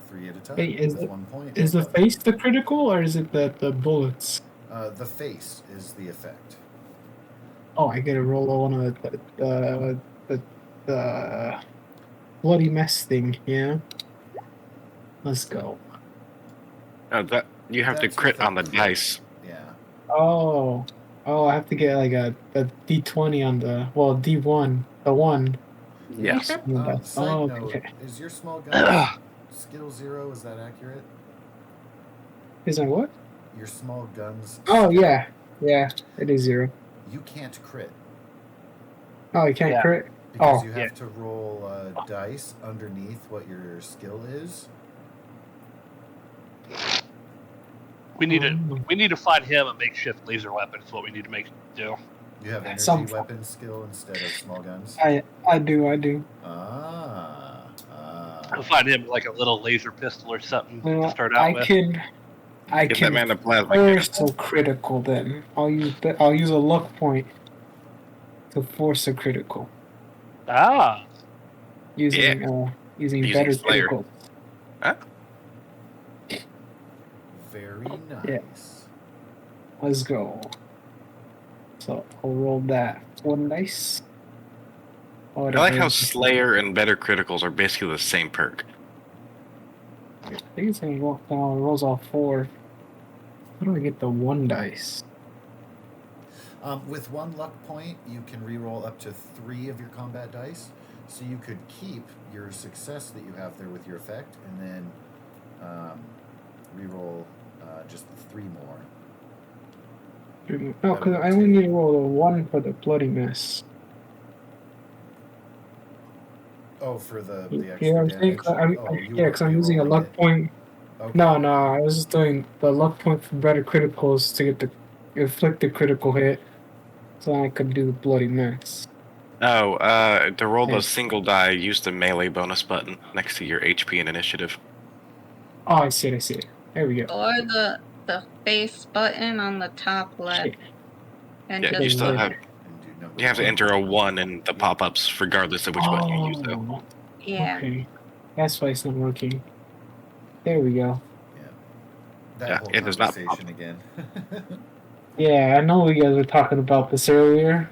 3 at a time. Hey, is with it- 1 point. Is the face the critical or is it the bullets? The face is the effect. Oh, I gotta roll one of the bloody mess thing. Yeah. Let's go. That you have That's to crit on the effective. dice. Yeah. Oh, I have to get like a D20 on the D1, the one. Yes. Side Oh, note, okay. is your small gun skill 0? Is that accurate? Is that what? Your small guns. Oh yeah, it is 0. You can't crit Oh, you can't Yeah. crit. because Oh. you have to roll dice underneath what your skill is. We need to find him a makeshift laser weapon. Is what we need to do. You have energy Some- weapon skill instead of small guns. I do. We'll find him like a little laser pistol or something You know to what? start out I with. can Give that man a plasma. force a critical. Then I'll use a luck point to force a critical Ah, using Using better Slayer. critical. Huh? Very nice. Yeah. Let's go. So I'll roll that 1 dice. Oh, I like how Slayer and better criticals are basically the same perk. I think it's gonna walk down. It rolls off 4. How do I get the 1 dice? With 1 luck point, you can reroll up to 3 of your combat dice. So you could keep your success that you have there with your effect, and then reroll just 3 more. No, because I only need to roll a 1 for the bloody mess. Oh, for the You extra know what I'm saying? damage. Because I'm using a luck point. Okay. No, I was just doing the luck point for better criticals to get the inflict the critical hit, so I could do the bloody mess. Oh, to roll Yeah. the single die, use the melee bonus button next to your HP and initiative. Oh, I see it. There we go. Or the face button on the top left. Shit. And Yeah, just you still Yeah. have. And do number You have to one. enter a 1 in the pop-ups, regardless of which button you use, though. Oh, yeah. okay. That's why it's not working. There we go. Yeah. That Yeah, whole it does not conversation again. Yeah, I know you guys were talking about this earlier.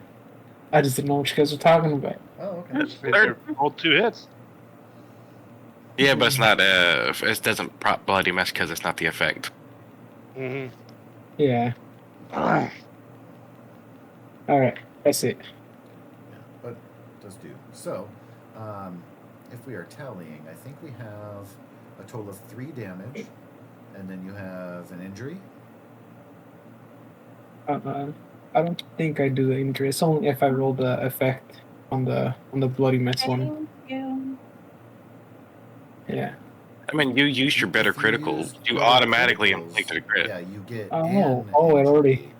I just didn't know what you guys were talking about. Oh, okay. They rolled 2 hits. Yeah, but it's not. It doesn't prop bloody mess because it's not the effect. Mm-hmm. Yeah. All right, that's it. Yeah, but it does do. So, if we are tallying, I think we have a total of 3 damage, and then you have an injury. I don't think I do the injury. It's only if I roll the effect on the bloody mess one. Thank you. Yeah. I mean, you used your better If you critical. use You better automatically criticals, inflicted a crit. Yeah, you get Oh, an oh, it injury. already-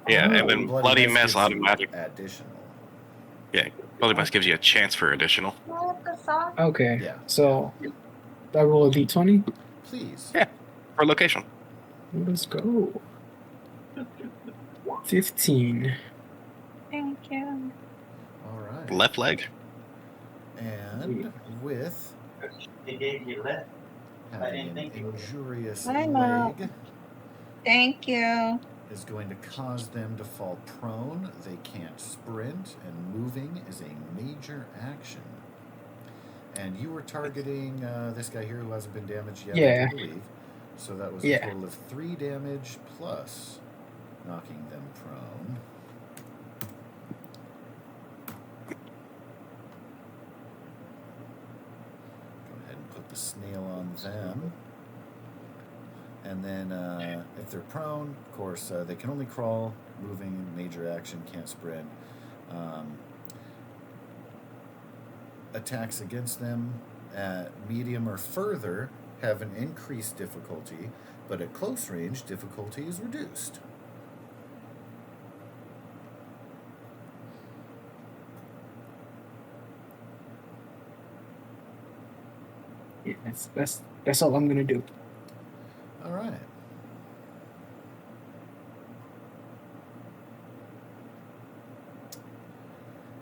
Yeah, Oh. and then bloody mess gives you automatic. additional. Yeah, bloody mess gives you a chance for additional. What the sauce? Okay. Yeah. So I roll a d20. Please. Yeah. For location. Let's go. 15. Thank you. All right. Left leg. And with They gave you left. having an think it was- injurious I know. leg Thank you. is going to cause them to fall prone. They can't sprint, and moving is a major action. And you were targeting this guy here who hasn't been damaged yet, Yeah. I do believe. So that was a Yeah. total of 3 damage plus knocking them prone. Go ahead and put the snail on them. And then if they're prone, of course, they can only crawl, moving, major action, can't sprint. Attacks against them at medium or further have an increased difficulty, but at close range, difficulty is reduced. Yeah, that's all I'm gonna do. All right.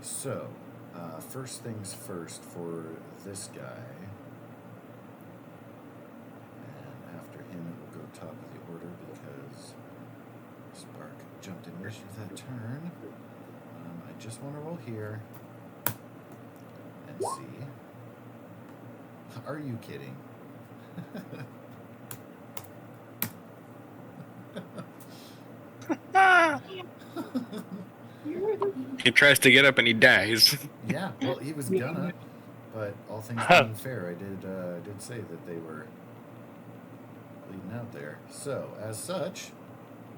So, first things first for this guy. And after him, it will go top of the order because Spark jumped in with that turn. I just want to roll here and see. Are you kidding? He tries to get up and he dies. Yeah, well, he was gonna, but all things being fair, I did say that they were bleeding out there. So, as such,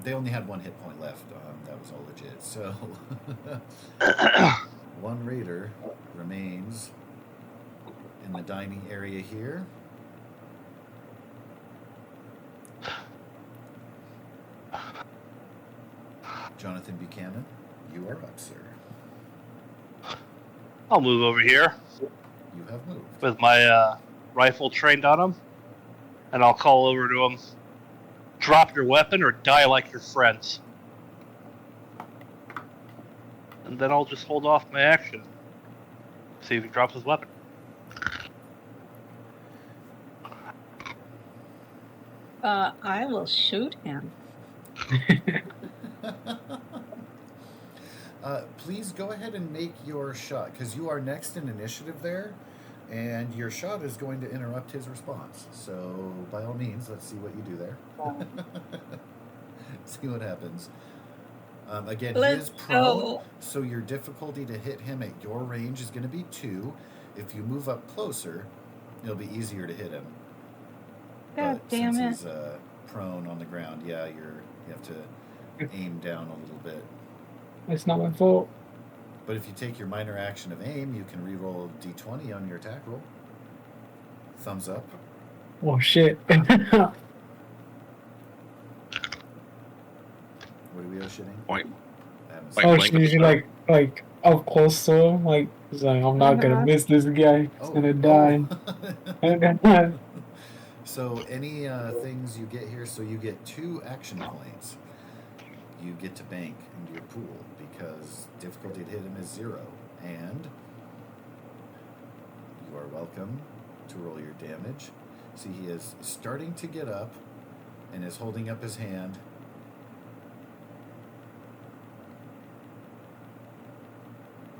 they only had 1 hit point left. That was all legit. So, 1 raider remains in the dining area here. Jonathan Buchanan, you are up, sir. I'll move over here You have moved. with my rifle trained on him, and I'll call over to him. Drop your weapon or die like your friends. And then I'll just hold off my action. See if he drops his weapon. I will shoot him. Please go ahead and make your shot, because you are next in initiative there, and your shot is going to interrupt his response. So, by all means, let's see what you do there. See what happens. Again, he Let's is prone, go. so your difficulty to hit him at your range is going to be 2. If you move up closer, it'll be easier to hit him. God But damn since it. he's prone on the ground, yeah, you have to aim down a little bit. It's not my fault. But if you take your minor action of aim, you can reroll d20 on your attack roll. Thumbs up. Oh shit. What are we shitting? Point. I haven't Point Oh seen blank shit, with is the it start. like up close to him. Like, he's like, I'm not gonna miss this guy. He's gonna die. So any things you get here, so you get 2 action points. You get to bank into your pool because difficulty to hit him is 0. And you are welcome to roll your damage. See, he is starting to get up and is holding up his hand.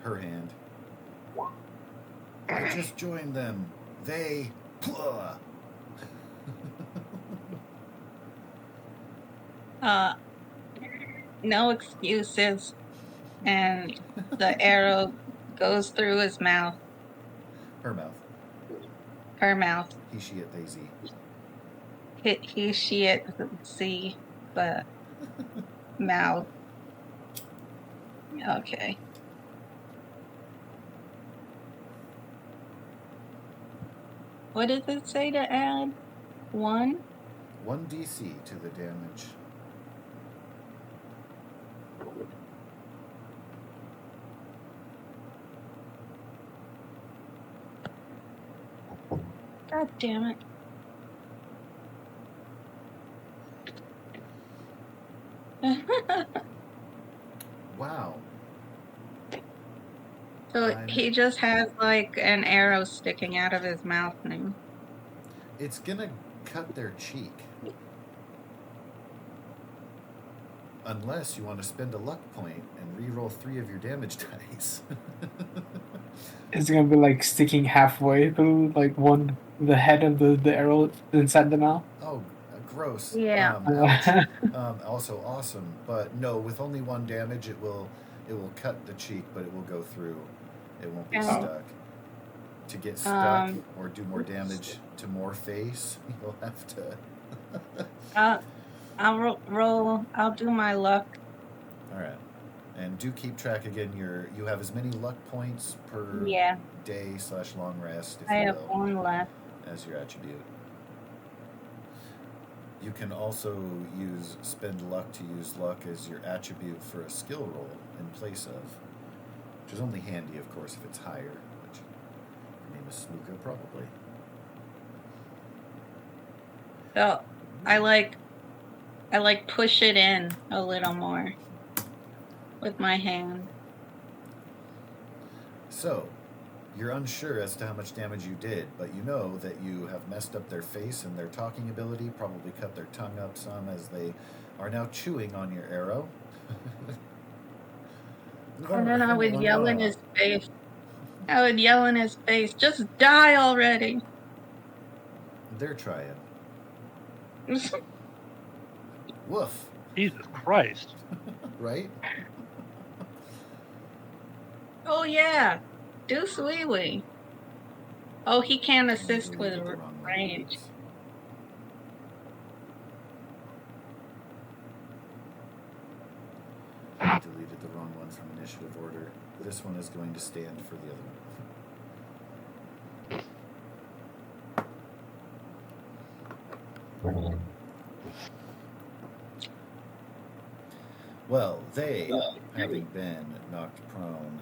Her hand. I just joined them. They. Blah. No excuses. And the arrow goes through his mouth. Her mouth. Her mouth. He, she, it, they, z. He, she, it, see, but mouth. Okay. What does it say to add? 1? 1 DC to the damage. God damn it. Wow. So he just has like an arrow sticking out of his mouth now. It's gonna cut their cheek. Unless you want to spend a luck point and re-roll 3 of your damage dice. It's gonna be like sticking halfway through, like the head of the arrow inside the mouth. Oh, gross. Yeah. Ouch. Also awesome, but no, with only 1 damage, it will cut the cheek, but it will go through. It won't be stuck. To get stuck or do more damage to more face, you'll have to. I'll roll. I'll do my luck. All right, and do keep track again. You have as many luck points per day / long rest. If I you have will, 1 left. as your attribute. You can also spend luck to use luck as your attribute for a skill roll in place of, which is only handy, of course, if it's higher. Which your name is Snooka, probably. So I like push it in a little more with my hand. So, you're unsure as to how much damage you did, but you know that you have messed up their face and their talking ability, probably cut their tongue up some as they are now chewing on your arrow. And then I would yell in his face. I would yell in his face, just die already. They're trying. Woof. Jesus Christ. Right? Oh yeah. Do wee. Oh, he can't assist with range. I deleted the wrong one from initiative order. This one is going to stand for the other one. Well, they, having been knocked prone,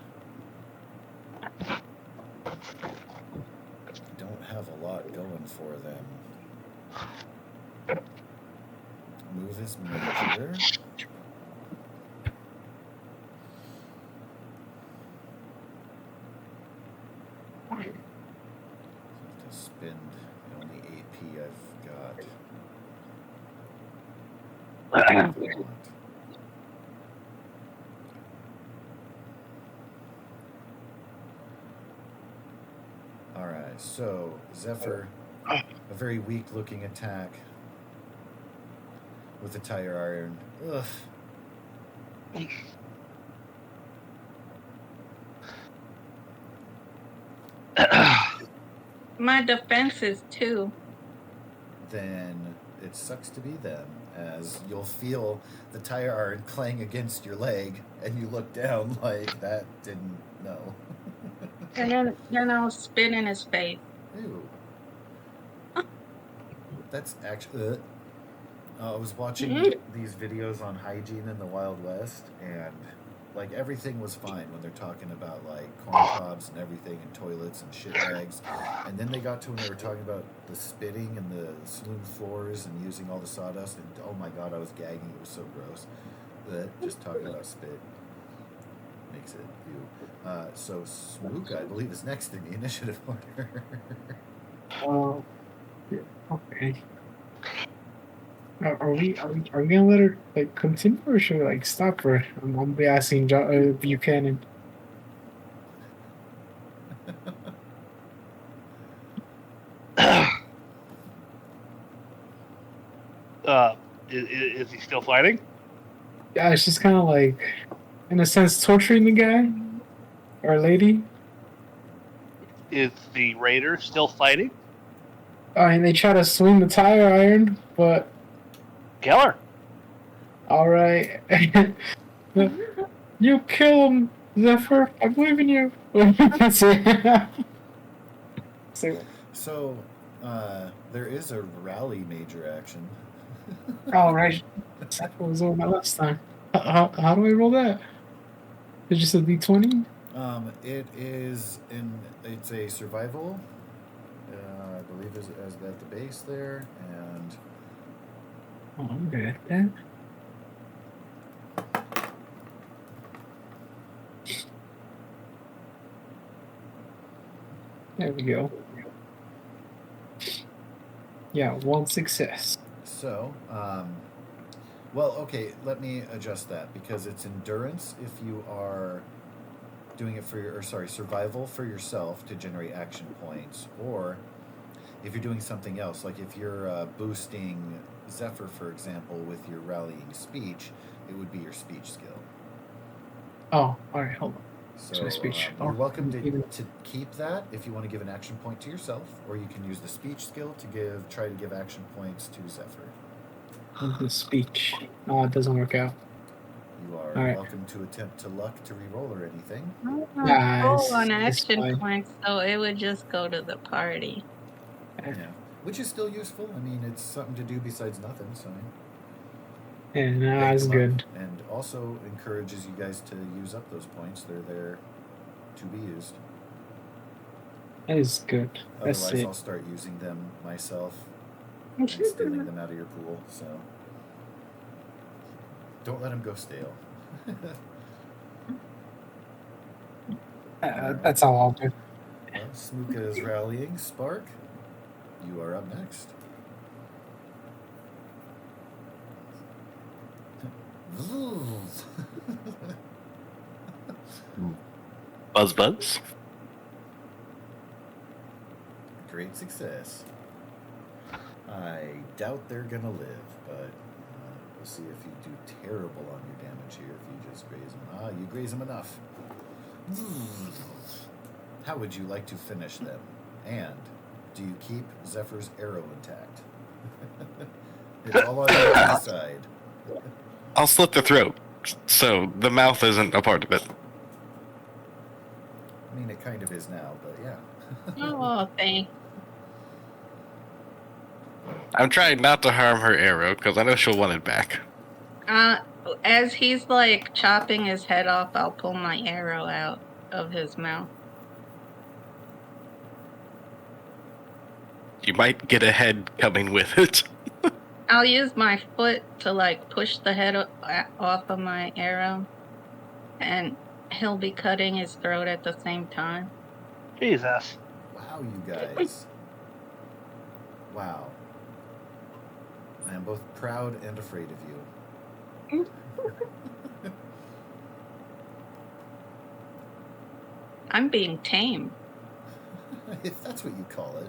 don't have a lot going for them. Move is major. To spend the only AP I've got. Alright, so Zephyr, a very weak looking attack with a tire iron. Ugh. My defense is 2. Then it sucks to be them, as you'll feel the tire iron clang against your leg, and you look down like that didn't know. And then I'll spit in his face. Ew. That's actually. I was watching these videos on hygiene in the Wild West, and like everything was fine when they're talking about like corn cobs and everything and toilets and shit bags, and then they got to when they were talking about the spitting and the saloon floors and using all the sawdust, and oh my god, I was gagging. It was so gross. Just talking about spit makes it ew. So Smooka, I believe, is next in the initiative order. Yeah, okay. Are we gonna let her like continue, or should we like stop her? I'm gonna be asking Buchanan. Is he still fighting? Yeah, she's kind of like, in a sense, torturing the guy or lady. Is the raider still fighting? And they try to swing the tire iron, but Kill her. all right. You kill him, Zephyr. I believe in you. That's it. So, there is a rally major action. All right. Zephyr was over my last time. How do I roll that? It's just a D20? It is it's a survival. I believe as at the base there, and Oh, I'm good at that. There we go. Yeah, 1 success. so, well, okay, let me adjust that because it's endurance if you are doing it for survival for yourself to generate action points, or if you're doing something else, like if you're boosting Zephyr, for example, with your rallying speech, it would be your speech skill. Oh, all right, hold on. So speech. you're welcome to keep that if you want to give an action point to yourself, or you can use the speech skill to try to give action points to Zephyr. The speech. Oh, it doesn't work out. You are right. welcome to attempt to luck to reroll or anything. Nice. On It's action fine. points, so it would just go to the party. Yeah, which is still useful. I mean, it's something to do besides nothing. So Yeah, no, pick that's them up, good. and also encourages you guys to use up those points. They're there to be used. That is good. That's Otherwise, it. I'll start using them myself and stealing them out of your pool. So don't let them go stale. That's all I'll do. Well, Smooka is rallying. Spark, you are up next. Buzz. Great success. I doubt they're gonna live, but we'll see if you do terrible on your damage here. If you just graze them. You graze them enough. How would you like to finish them? And do you keep Zephyr's arrow intact? It's all on you to decide. I'll slit the throat, so the mouth isn't a part of it. I mean, it kind of is now, but yeah. Oh, thanks. I'm trying not to harm her arrow, because I know she'll want it back. As he's like chopping his head off, I'll pull my arrow out of his mouth. You might get a head coming with it. I'll use my foot to like push the head off of my arrow, and he'll be cutting his throat at the same time. Jesus. Wow, you guys. Wow. I am both proud and afraid of you. I'm being tame. If that's what you call it.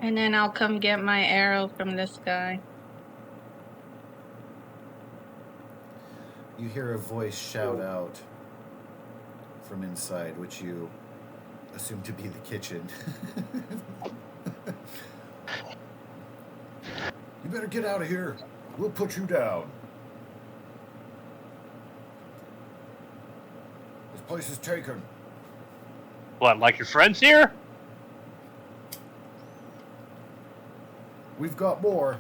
And then I'll come get my arrow from this guy. You hear a voice shout out from inside, which you assume to be the kitchen. You better get out of here. We'll put you down. This place is taken. What, like your friends here? We've got more.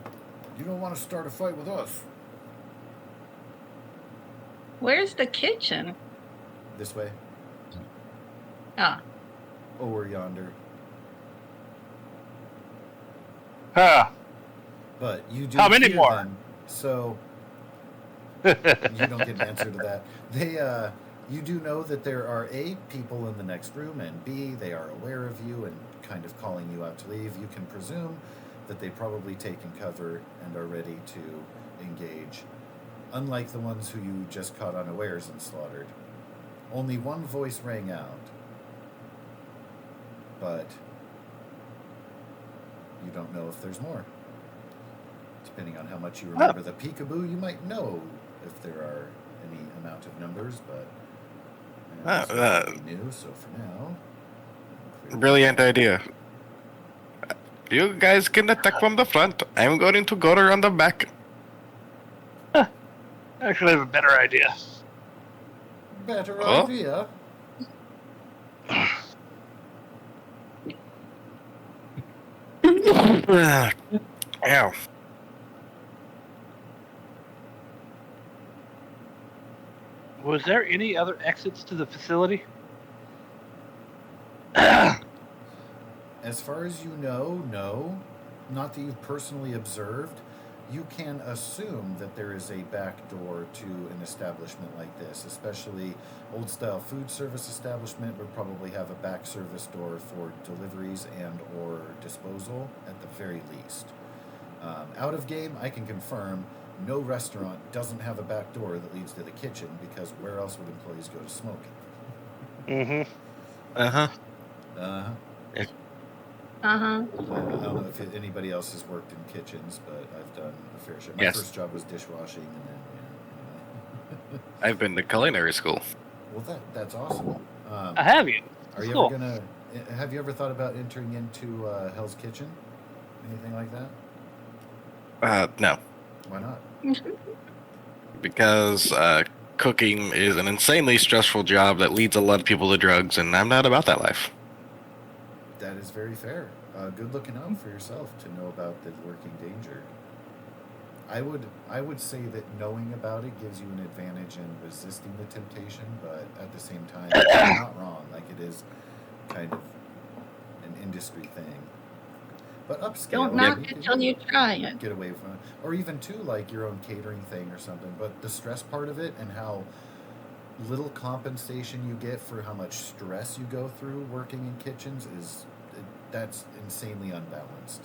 You don't want to start a fight with us. Where's the kitchen? This way. Ah, Over yonder. Ah, But you do How many hear more? them, so you don't get an answer to that. You do know that there are A, people in the next room, and B, they are aware of you and kind of calling you out to leave. You can presume that they've probably taken cover and are ready to engage. Unlike the ones who you just caught unawares and slaughtered. Only one voice rang out. But you don't know if there's more. Depending on how much you remember the peekaboo, you might know if there are any amount of numbers, but new, so for now. Brilliant idea. You guys can attack from the front. I'm going to go around the back. actually, I have a better idea. Better Oh. idea. Ow. Was there any other exits to the facility? As far as you know, no. Not that you've personally observed. You can assume that there is a back door to an establishment like this, especially old-style food service establishment would probably have a back service door for deliveries and or disposal at the very least. Out of game, I can confirm no restaurant doesn't have a back door that leads to the kitchen, because where else would employees go to smoke? Mm-hmm. Uh-huh. uh-huh. I don't know if anybody else has worked in kitchens, but I've done a fair share. My Yes. first job was dishwashing, and then I've been to culinary school. well, that's awesome. I have you. Are you Cool. ever gonna? Have you ever thought about entering into Hell's Kitchen? Anything like that? No. Why not? Because cooking is an insanely stressful job that leads a lot of people to drugs, and I'm not about that life. That is very fair. Good looking out for yourself to know about the lurking danger. I would say that knowing about it gives you an advantage in resisting the temptation, but at the same time, it's not wrong. Like, it is kind of an industry thing. But upscale. Don't knock it till you try it. Get away from it. Or even, too, like your own catering thing or something. But the stress part of it and how little compensation you get for how much stress you go through working in kitchens that's insanely unbalanced.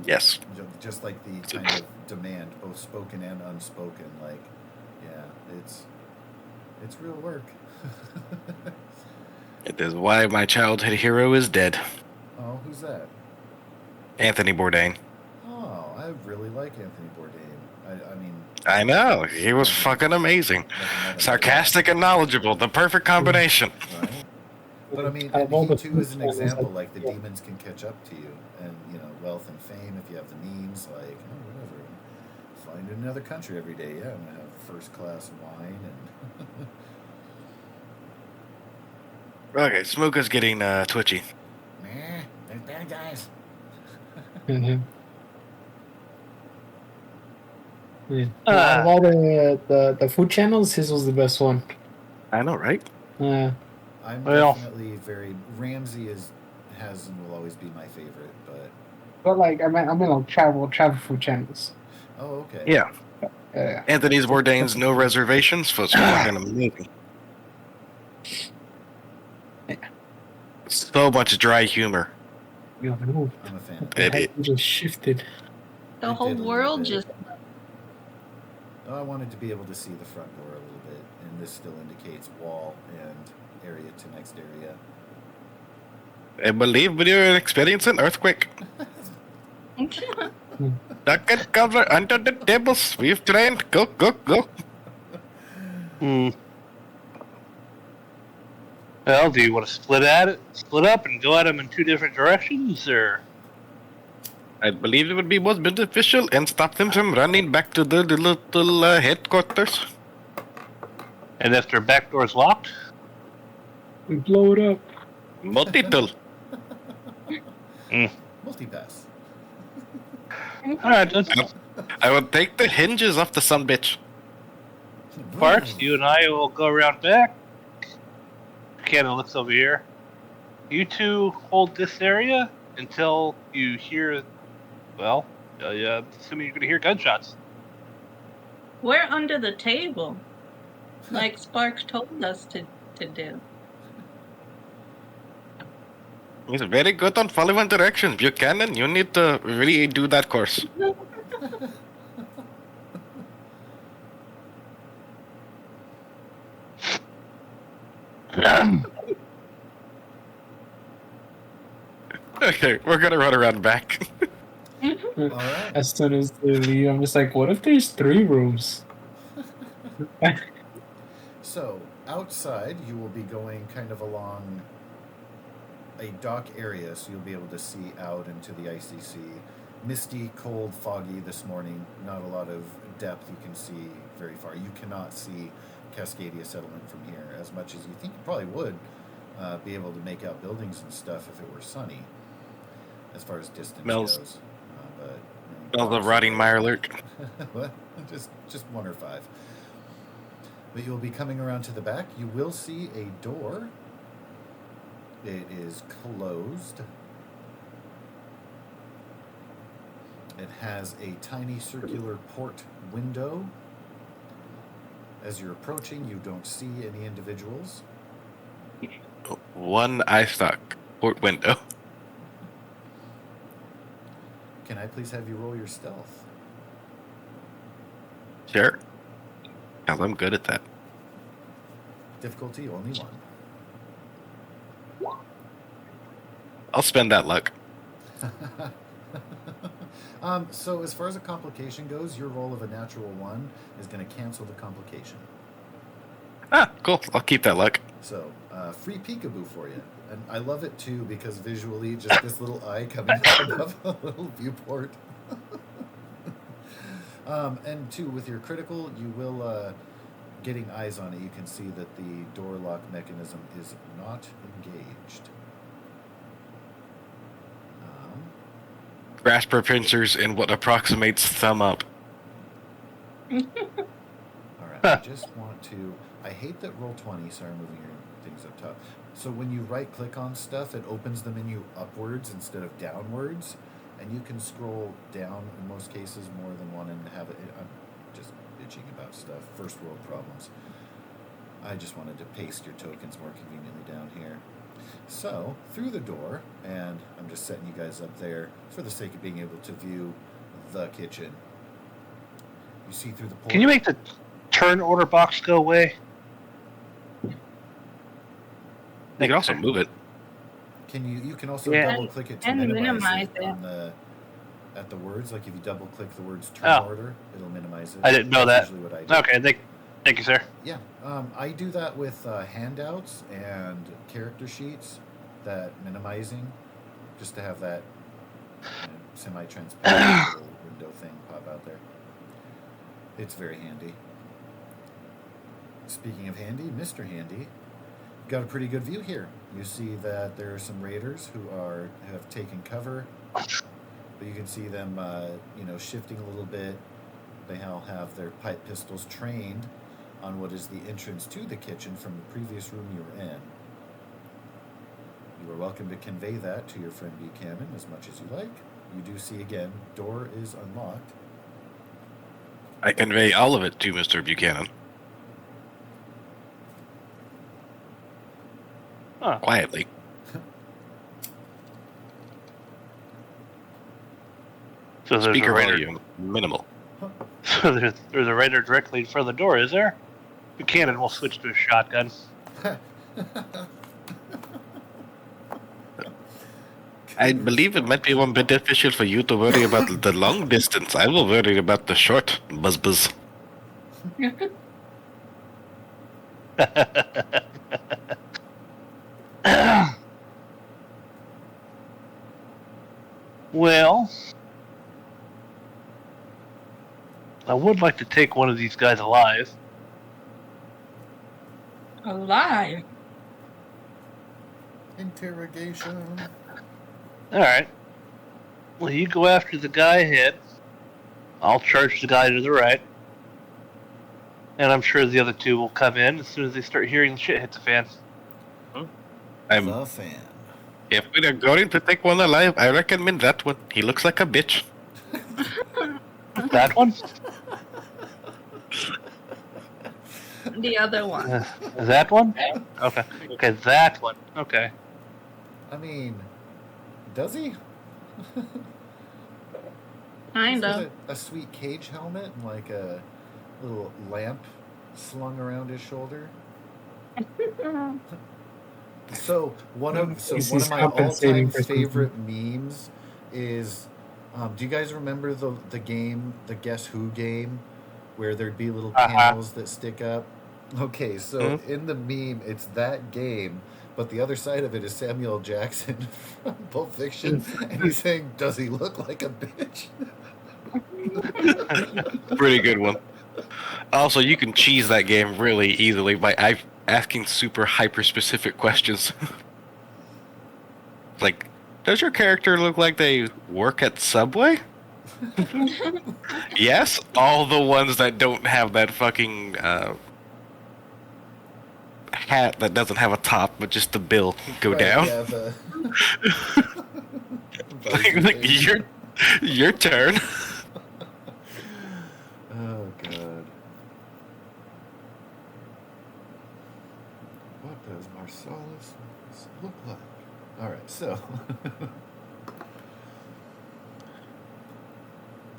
Yes. Just like the kind of demand, both spoken and unspoken. Like, yeah, it's real work. It is why my childhood hero is dead. Oh, who's that? Anthony Bourdain. Oh, I really like Anthony Bourdain. I mean, I know. He was fucking amazing. never met him. Sarcastic and knowledgeable. The perfect combination. Right? But I mean, Out of all he the too is an food channels, example. like, Like, the yeah. demons can catch up to you, and wealth and fame. If you have the means, like, oh, whatever. Find in another country every day. Yeah, I'm gonna have first class wine and. Okay, Smooka's getting twitchy. Meh, there's bad guys. Mhm. Yeah. Out of all the food channels, his was the best one. I know, right? I'm Well. definitely very. Ramsey has and will always be my favorite, But like, I mean, like travel food channels. oh, okay. Yeah. Yeah. Anthony Bourdain's No Reservations was fucking amazing. So much dry humor. You know, I'm a fan. It just shifted. The I whole did a little world bit. just Oh, I wanted to be able to see the front door a little bit, and this still indicates wall and area to next area. I believe we're experiencing an earthquake. Duck and cover under the tables. We've trained. Go, go, go. Well, do you want to split up and go at them in two different directions, or? I believe it would be most beneficial and stop them from running back to the little headquarters. And if their back door's locked? We blow it up. Multi-tool. Multipass. Alright, then. I will take the hinges off the son bitch. Parks, you and I will go around back. Cannon looks over here. You two hold this area until you hear, well, yeah, assuming you're going to hear gunshots. We're under the table, like Sparks told us to do. He's very good on following directions. Buchanan, you need to really do that course. Okay, we're gonna run around back. All right. As soon as they leave, I'm just like, what if there's 3 rooms? So, outside, you will be going kind of along a dock area, so you'll be able to see out into the ICC. Misty, cold, foggy this morning. Not a lot of depth you can see very far. You cannot see Cascadia settlement from here as much as you think you probably would be able to make out buildings and stuff if it were sunny, as far as distance Smells- goes. But Smells of rotting Mirelurk. What? Just 1 or 5. But you'll be coming around to the back. You will see a door. It is closed. It has a tiny circular port window. As you're approaching, you don't see any individuals. 1 eye stalk. Port window. Can I please have you roll your stealth? Sure. Because I'm good at that. Difficulty only 1. I'll spend that luck. So as far as a complication goes, your roll of a natural 1 is going to cancel the complication. Ah, cool. I'll keep that luck. So, free peekaboo for you. And I love it too because visually, just this little eye coming out of a little viewport. And two, with your critical, you will, getting eyes on it, you can see that the door lock mechanism is not engaged. Grasper pincers in what approximates thumb up. All right, I just want to... I hate that Roll20, sorry, I'm moving your things up top. So when you right-click on stuff, it opens the menu upwards instead of downwards, and you can scroll down, in most cases, more than one and have it... I'm just bitching about stuff. First world problems. I just wanted to paste your tokens more conveniently down here. So, through the door, and I'm just setting you guys up there for the sake of being able to view the kitchen. You see through the port. Can you make the turn order box go away? You can also move it. Can you can also Yeah. double click it to And minimize it minimize on the at the words. Like if you double click the words turn order, it'll minimize it. I didn't know That's that. usually what I do. Okay, thank you, sir. Yeah, I do that with handouts and character sheets, that minimizing, just to have that semi-transparent little window thing pop out there. It's very handy. Speaking of handy, Mr. Handy, got a pretty good view here. You see that there are some raiders who have taken cover, but you can see them, shifting a little bit. They all have their pipe pistols trained on what is the entrance to the kitchen from the previous room you were in. You are welcome to convey that to your friend Buchanan as much as you like. You do see again, door is unlocked. I convey all of it to Mr. Buchanan. Huh. Quietly. So there's Speaker a raider. volume minimal. So there's a raider directly in front of the door, is there? Buchanan will switch to a shotgun. I believe it might be more beneficial for you to worry about the long distance. I will worry about the short. Buzz buzz. Well, I would like to take one of these guys alive. Alive. Interrogation. All right. Well, you go after the guy ahead. I'll charge the guy to the right. And I'm sure the other two will come in as soon as they start hearing shit hit the fan. The fan. If we're going to take one alive, I recommend that one. He looks like a bitch. That one? The other one. That one? Okay. Okay, that one. Okay. I mean, does he? Kind He's got of. a sweet cage helmet and like a little lamp slung around his shoulder. So one of He's my compensating all-time for something. favorite memes is, do you guys remember the game, the Guess Who game, where there'd be little panels that stick up? Okay, so in the meme, it's that game, but the other side of it is Samuel L. Jackson from Pulp Fiction, and he's saying, "Does he look like a bitch?" Pretty good one. Also, you can cheese that game really easily by asking super hyper-specific questions. Like, does your character look like they work at Subway? Yes, all the ones that don't have that fucking hat that doesn't have a top, but just the bill go down. Yeah, the Like, your turn. Oh god. What does Marsalis look like? Alright, so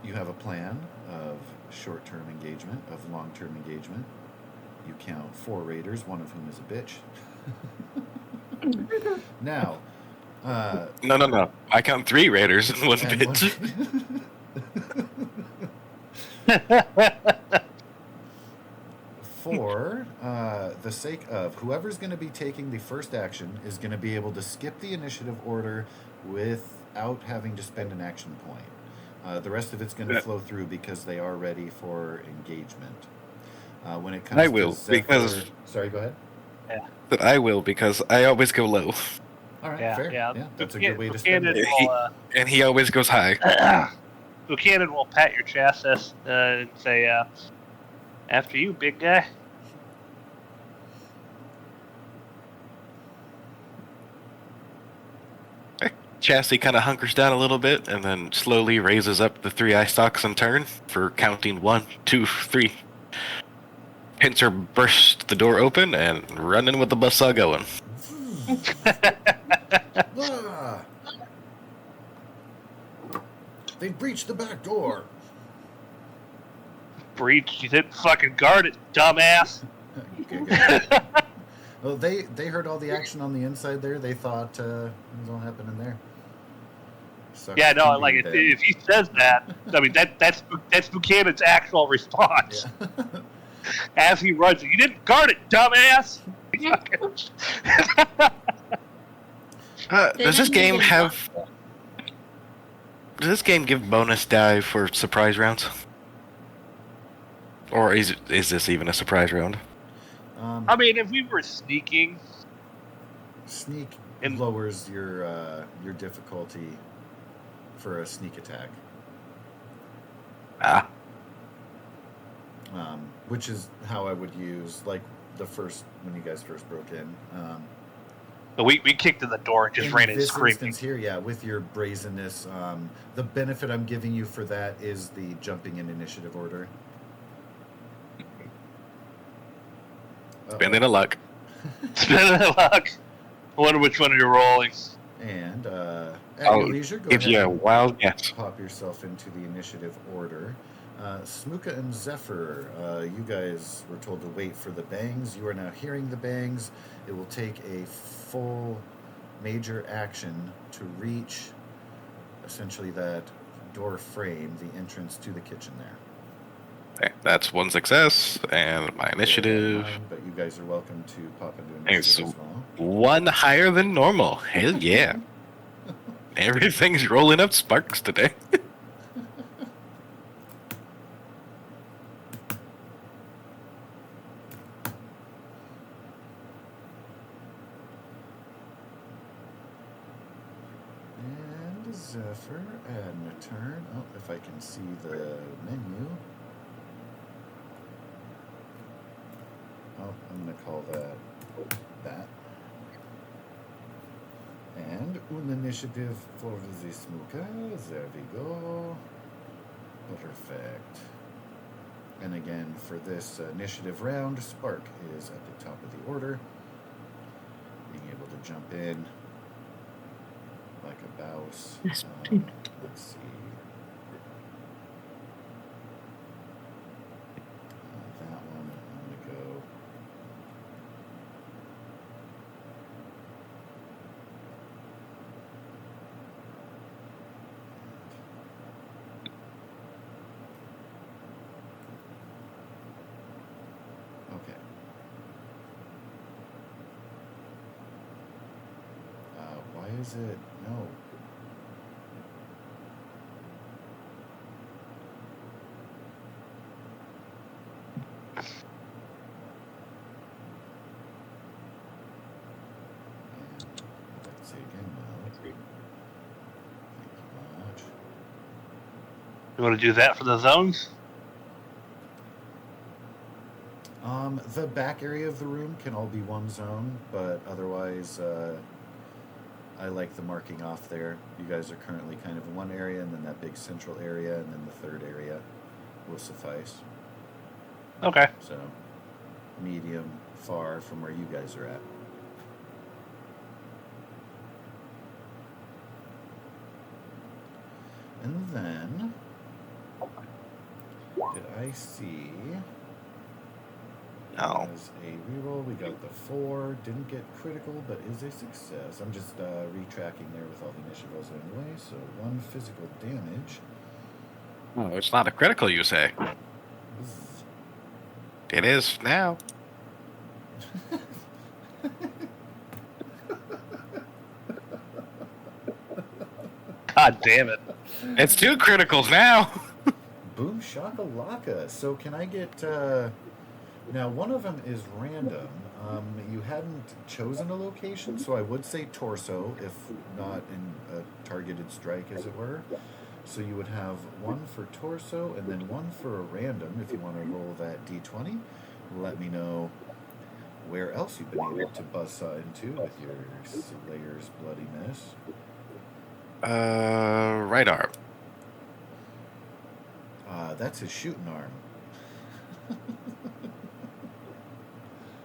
you have a plan of short-term engagement, of long-term engagement. You count 4 raiders, one of whom is a bitch. Now, No. I count 3 raiders and one and bitch. For the sake of whoever's going to be taking the first action is going to be able to skip the initiative order without having to spend an action point. The rest of it's going to flow through because they are ready for engagement. When it comes I will, to Zephyr, because... Sorry, go ahead. But I will, because I always go low. All right, Yeah, fair. yeah. That's a good way to spend Buchanan it. will, And he always goes high. Buchanan will pat your chest and say, after you, big guy. Chassis kind of hunkers down a little bit and then slowly raises up the 3 eye stalks in turn for counting 1, 2, 3. Pincer bursts the door open and running with the buzzsaw going. Ah! They breached the back door. Breach, you didn't fucking guard it, dumbass. Well, they heard all the action on the inside there. They thought it was all happening there. Sucks Yeah, no, to like be them. if he says that, I mean that's Buchanan's actual response. Yeah. As he runs, you didn't guard it, dumbass. Does this game have... Does this game give bonus die for surprise rounds? Or is this even a surprise round? I mean, if we were sneaking, Sneak And- lowers your difficulty for a sneak attack, which is how I would use like when you guys first broke in. but we kicked in the door and just In ran in this screaming. instance here, yeah, with your brazenness, the benefit I'm giving you for that is the jumping in initiative order. Spending a luck. Spending the luck. I wonder which one you're rolling. And at I'll your leisure, go give ahead you a and wild guess. pop yourself into the initiative order. Smooka and Zephyr, you guys were told to wait for the bangs. You are now hearing the bangs. It will take a full major action to reach essentially that door frame, the entrance to the kitchen there. Okay, that's 1 success, and my initiative... But you guys are welcome to pop into It's initiative as well. 1 higher than normal. Hell yeah. Everything's rolling up sparks today. And Zephyr adding a turn. Oh, if I can see the menu. Oh, I'm going to call that. And un initiative for the smuka. There we go. Perfect. And again, for this initiative round, Spark is at the top of the order. Being able to jump in like a bouse. Yes, Let's see. That one, I'm going to go. Okay. Why is it? No. Let's see again now. Thank you much. You want to do that for the zones? The back area of the room can all be one zone, but otherwise, I like the marking off there. You guys are currently kind of in one area, and then that big central area, and then the third area will suffice. Okay. So, medium, far from where you guys are at. And then, did I see... No. As a reroll, we got the 4. Didn't get critical, but is a success. I'm just retracking there with all the initiative rolls anyway. So 1 physical damage. Oh, it's not a critical, you say? Bzz. It is now. God damn it. It's 2 criticals now. Boom shakalaka. So can I get... now, one of them is random. You hadn't chosen a location, so I would say torso, if not in a targeted strike, as it were. So you would have 1 for torso, and then 1 for a random, if you want to roll that d20. Let me know where else you've been able to buzzsaw into with your Slayer's bloodiness. Right arm. That's his shooting arm.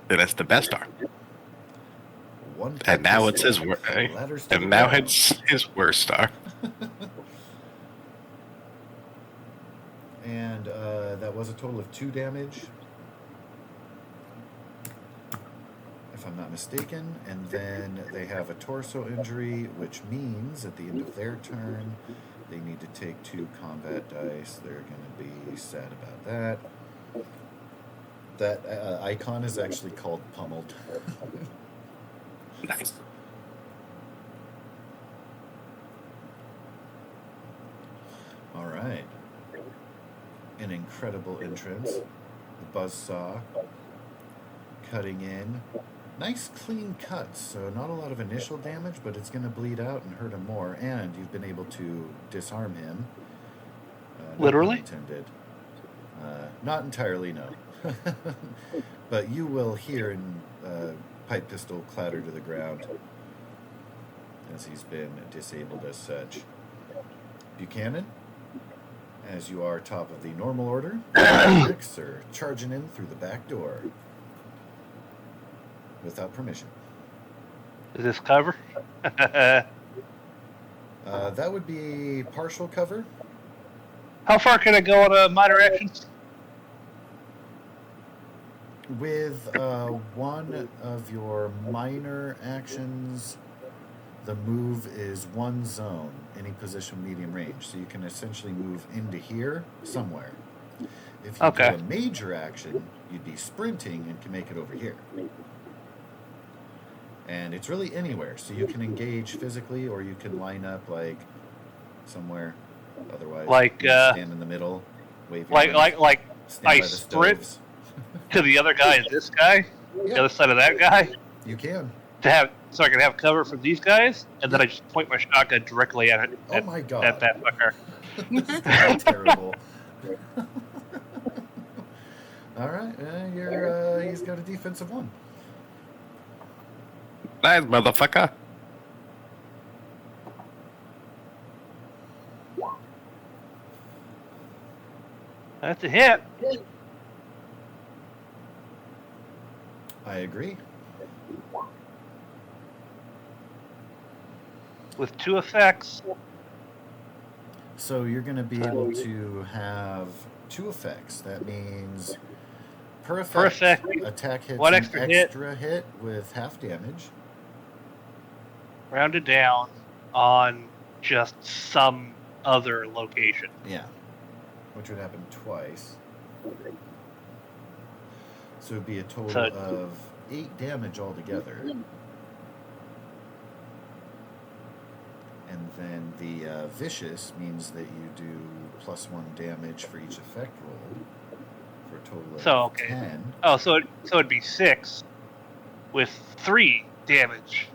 That's the best arm. One And now it's his ladders to the and now ground. it's his worst arm. And that was a total of 2 damage, if I'm not mistaken. And then they have a torso injury, which means at the end of their turn, they need to take 2 combat dice. They're going to be sad about that. That icon is actually called Pummeled. Nice. All right. An incredible entrance. The buzzsaw cutting in. Nice clean cuts, so not a lot of initial damage, but it's going to bleed out and hurt him more. And you've been able to disarm him. No Literally? pun intended. Not entirely, no. But you will hear a pipe pistol clatter to the ground as he's been disabled as such. Buchanan, as you are top of the normal order, Rex are charging in through the back door without permission. Is this cover? That would be partial cover. How far can I go on minor actions? With one of your minor actions, the move is 1 zone, any position medium range. So you can essentially move into here somewhere. If you do a major action, you'd be sprinting and can make it over here. And it's really anywhere. So you can engage physically, or you can line up like somewhere. Otherwise, Like you can stand in the middle, wave your arms, like stand I by the sprint stoves. to the other guy and this guy, the other side of that guy, You can. to have so I can have cover from these guys, and then I just point my shotgun directly at it. Oh my god. At that fucker. This is gonna be terrible. All right, he's got a defensive 1. Nice, motherfucker. That's a hit. I agree. With 2 effects. So you're going to be able to have 2 effects. That means per effect, attack hits 1 an extra hit with half damage. Rounded down on just some other location. Yeah, which would happen twice. So it'd be a total of 8 damage altogether. And then the vicious means that you do +1 damage for each effect roll for a total of 10. Oh, so it'd be 6 with 3 damage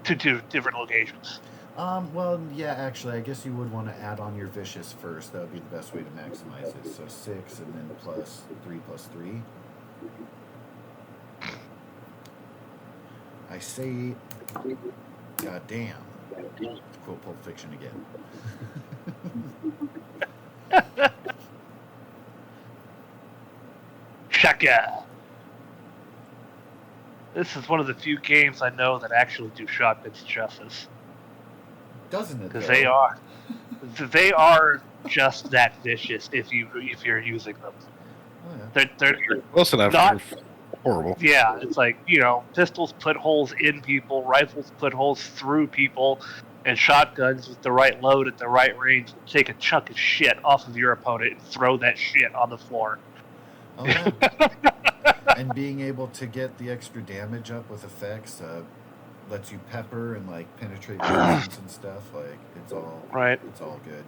to 2 different locations. Well, yeah, actually, I guess you would want to add on your vicious first. That would be the best way to maximize it. So 6 and then +3. I say, God damn. Quote Pulp Fiction again. Shaka. This is one of the few games I know that actually do shotguns justice. Doesn't it? Because they are just that vicious if you're using them. Oh, yeah. They're Close enough. not Horrible. Yeah, it's like, pistols put holes in people, rifles put holes through people, and shotguns with the right load at the right range will take a chunk of shit off of your opponent and throw that shit on the floor. Oh, yeah. And being able to get the extra damage up with effects lets you pepper and like penetrate buildings and stuff. Like it's all right. It's all good.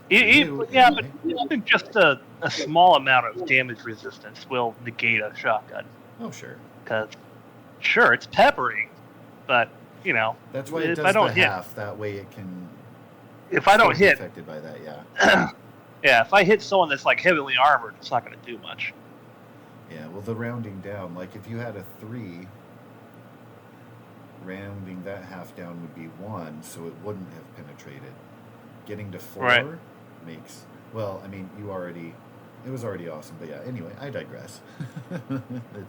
But even just a small amount of damage resistance will negate a shotgun. Oh, sure. Because, sure, it's peppering, but, That's why it does the half. That way it can... If I don't hit... affected by that, yeah. Yeah, if I hit someone that's, like, heavily armored, it's not going to do much. Yeah, well, the rounding down, like, if you had a 3, rounding that half down would be 1, so it wouldn't have penetrated. Getting to 4 makes... Well, I mean, it was already awesome, but yeah, anyway, I digress.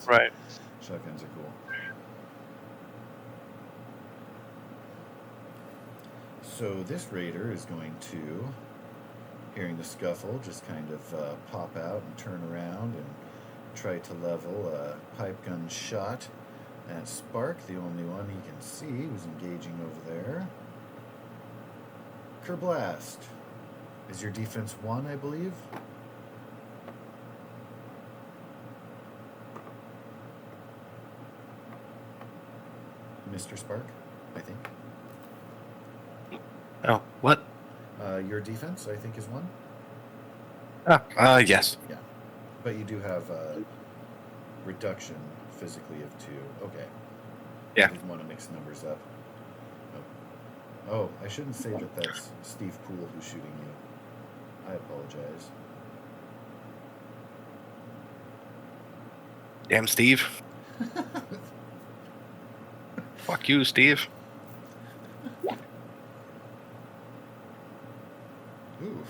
Right. Shotguns are cool. So this raider is going to, hearing the scuffle, just kind of pop out and turn around and try to level a pipe gun shot at Spark, the only one he can see, who's engaging over there. Kerblast. Is your defense 1, I believe? Mr. Spark, I think. Oh, what? Your defense, I think, is 1? Yes. Yeah. But you do have reduction physically of 2. Okay. Yeah. I didn't want to mix numbers up. Oh, I shouldn't say that that's Steve Poole who's shooting you. I apologize. Damn, Steve. Fuck you, Steve. Oof.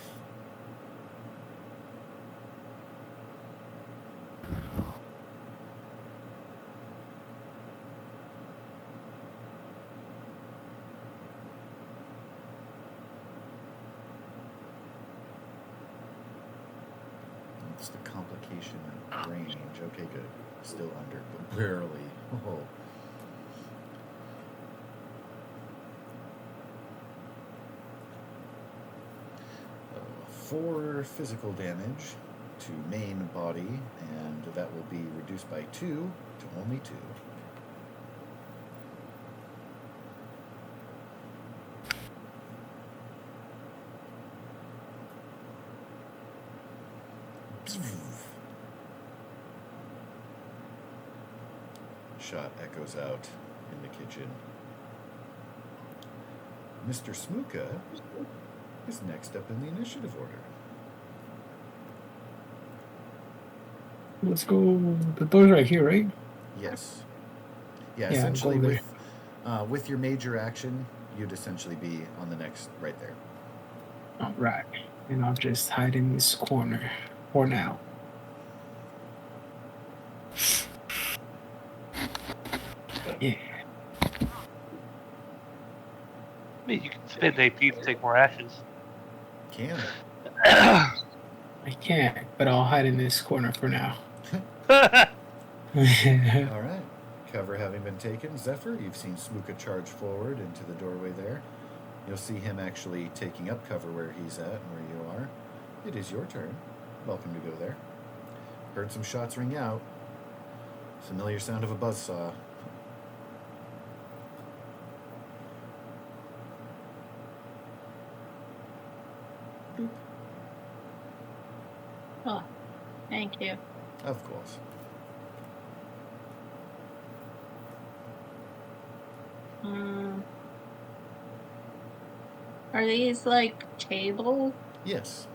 It's the complication of range. Okay, good. Still under, but barely. Oh. 4 physical damage to main body, and that will be reduced by 2 to only 2. shot echoes out in the kitchen. Mr. Smooka is next up in the initiative order. Let's go. The door's right here, right? Yes. Yeah, Yeah, essentially go there. with your major action, you'd essentially be on the next right there. All right. And I'll just hide in this corner for now. Yeah. I mean, you can spend AP to take more actions. Can. I can't, but I'll hide in this corner for now. All right. Cover having been taken, Zephyr, you've seen Smooka charge forward into the doorway there. You'll see him actually taking up cover where he's at and where you are. It is your turn. Welcome to go there. Heard some shots ring out. Familiar sound of a buzzsaw. Oh, thank you. Of course. Are these like tables? Yes.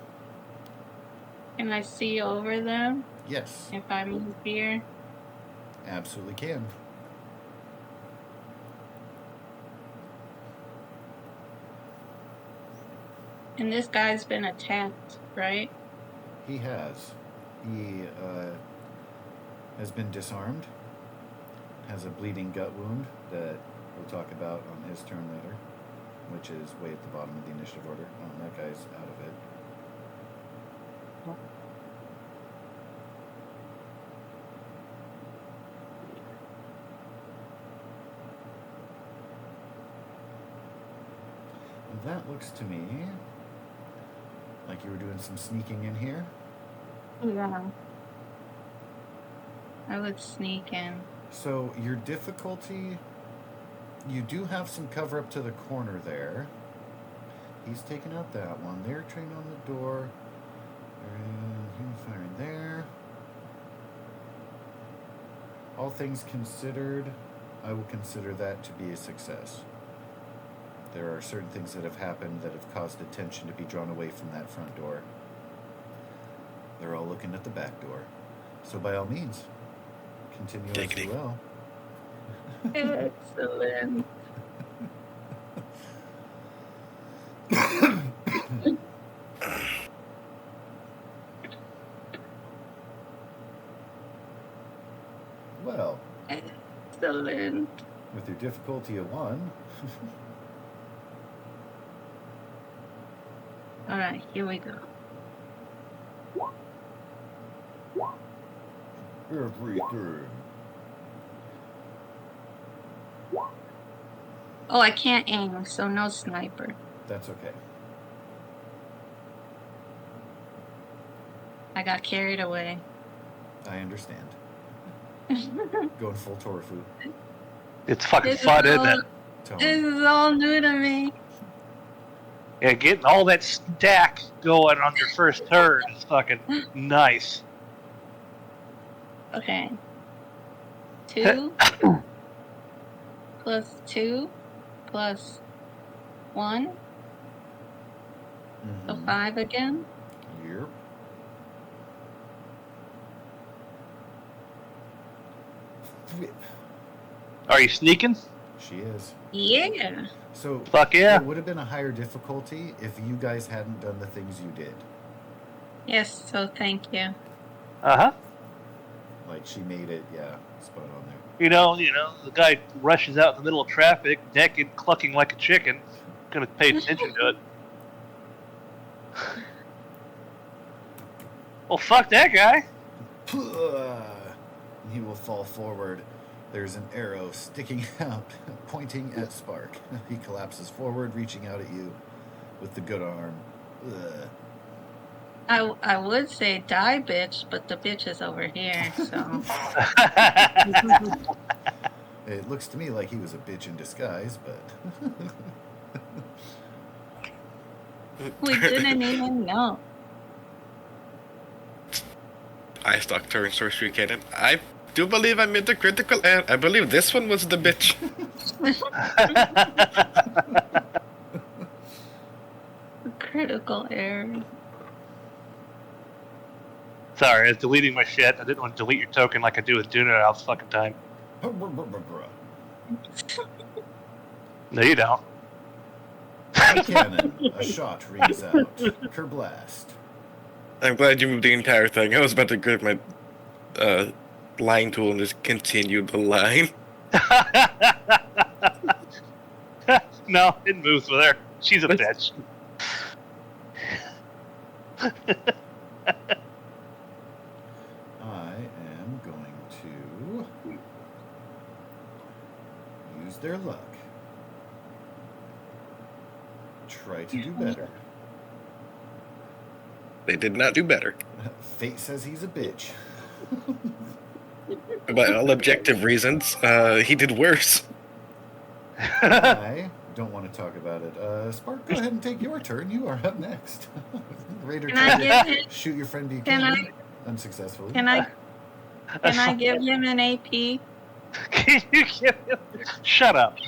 Can I see over them Yes. if I move here? Absolutely can. And this guy's been attacked, right? He has. He has been disarmed. Has a bleeding gut wound that we'll talk about on his turn later, which is way at the bottom of the initiative order. Oh, that guy's out of it. That looks to me like you were doing some sneaking in here. Yeah. I would sneak in. So your difficulty, you do have some cover up to the corner there. He's taken out that one. They're trained on the door. And he's firing there. All things considered, I will consider that to be a success. There are certain things that have happened that have caused attention to be drawn away from that front door. They're all looking at the back door. So by all means, continue as you will. Excellent. Well, Excellent. with your difficulty of 1, All right, here we go. everything. Oh, I can't aim, so no sniper. That's okay. I got carried away. I understand. Going full Torafu. It's fucking This is fun, isn't all- it? Tone. This is all new to me. Yeah, getting all that stack going on your first turn is fucking nice. Okay. 2 plus 2 plus 1. So Mhm. 5 again. Yep. Are you sneaking? She is. Yeah. So Fuck yeah. it would have been a higher difficulty if you guys hadn't done the things you did. Yes, so thank you. Uh-huh. Like she made it, yeah, spot on there. You know, the guy rushes out in the middle of traffic, naked, clucking like a chicken. Gonna pay attention to it. Well, fuck that guy. He will fall forward. There's an arrow sticking out, pointing at Spark. He collapses forward, reaching out at you with the good arm. I would say die, bitch, but the bitch is over here, so. It looks to me like he was a bitch in disguise, but... We didn't even know. I stuck turn sorcery cannon. do believe I made a critical error. I believe this one was the bitch. Critical error. Sorry, I was deleting my shit. I didn't want to delete your token like I do with Duna all the fucking time. No, you don't. A cannon. A shot rings out. Kerblast. I'm glad you moved the entire thing. I was about to grab my line tool and just continue the line. No, it moves with her. She's a bitch. I am going to use their luck. Try to do better. They did not do better. Fate says he's a bitch. By all objective reasons, he did worse. I don't want to talk about it. Spark, go ahead and take your turn. You are up next. Raider Can I tried give to him? shoot your friend Can Buchanan unsuccessfully. Can I give him an AP? Can you give him? Shut up.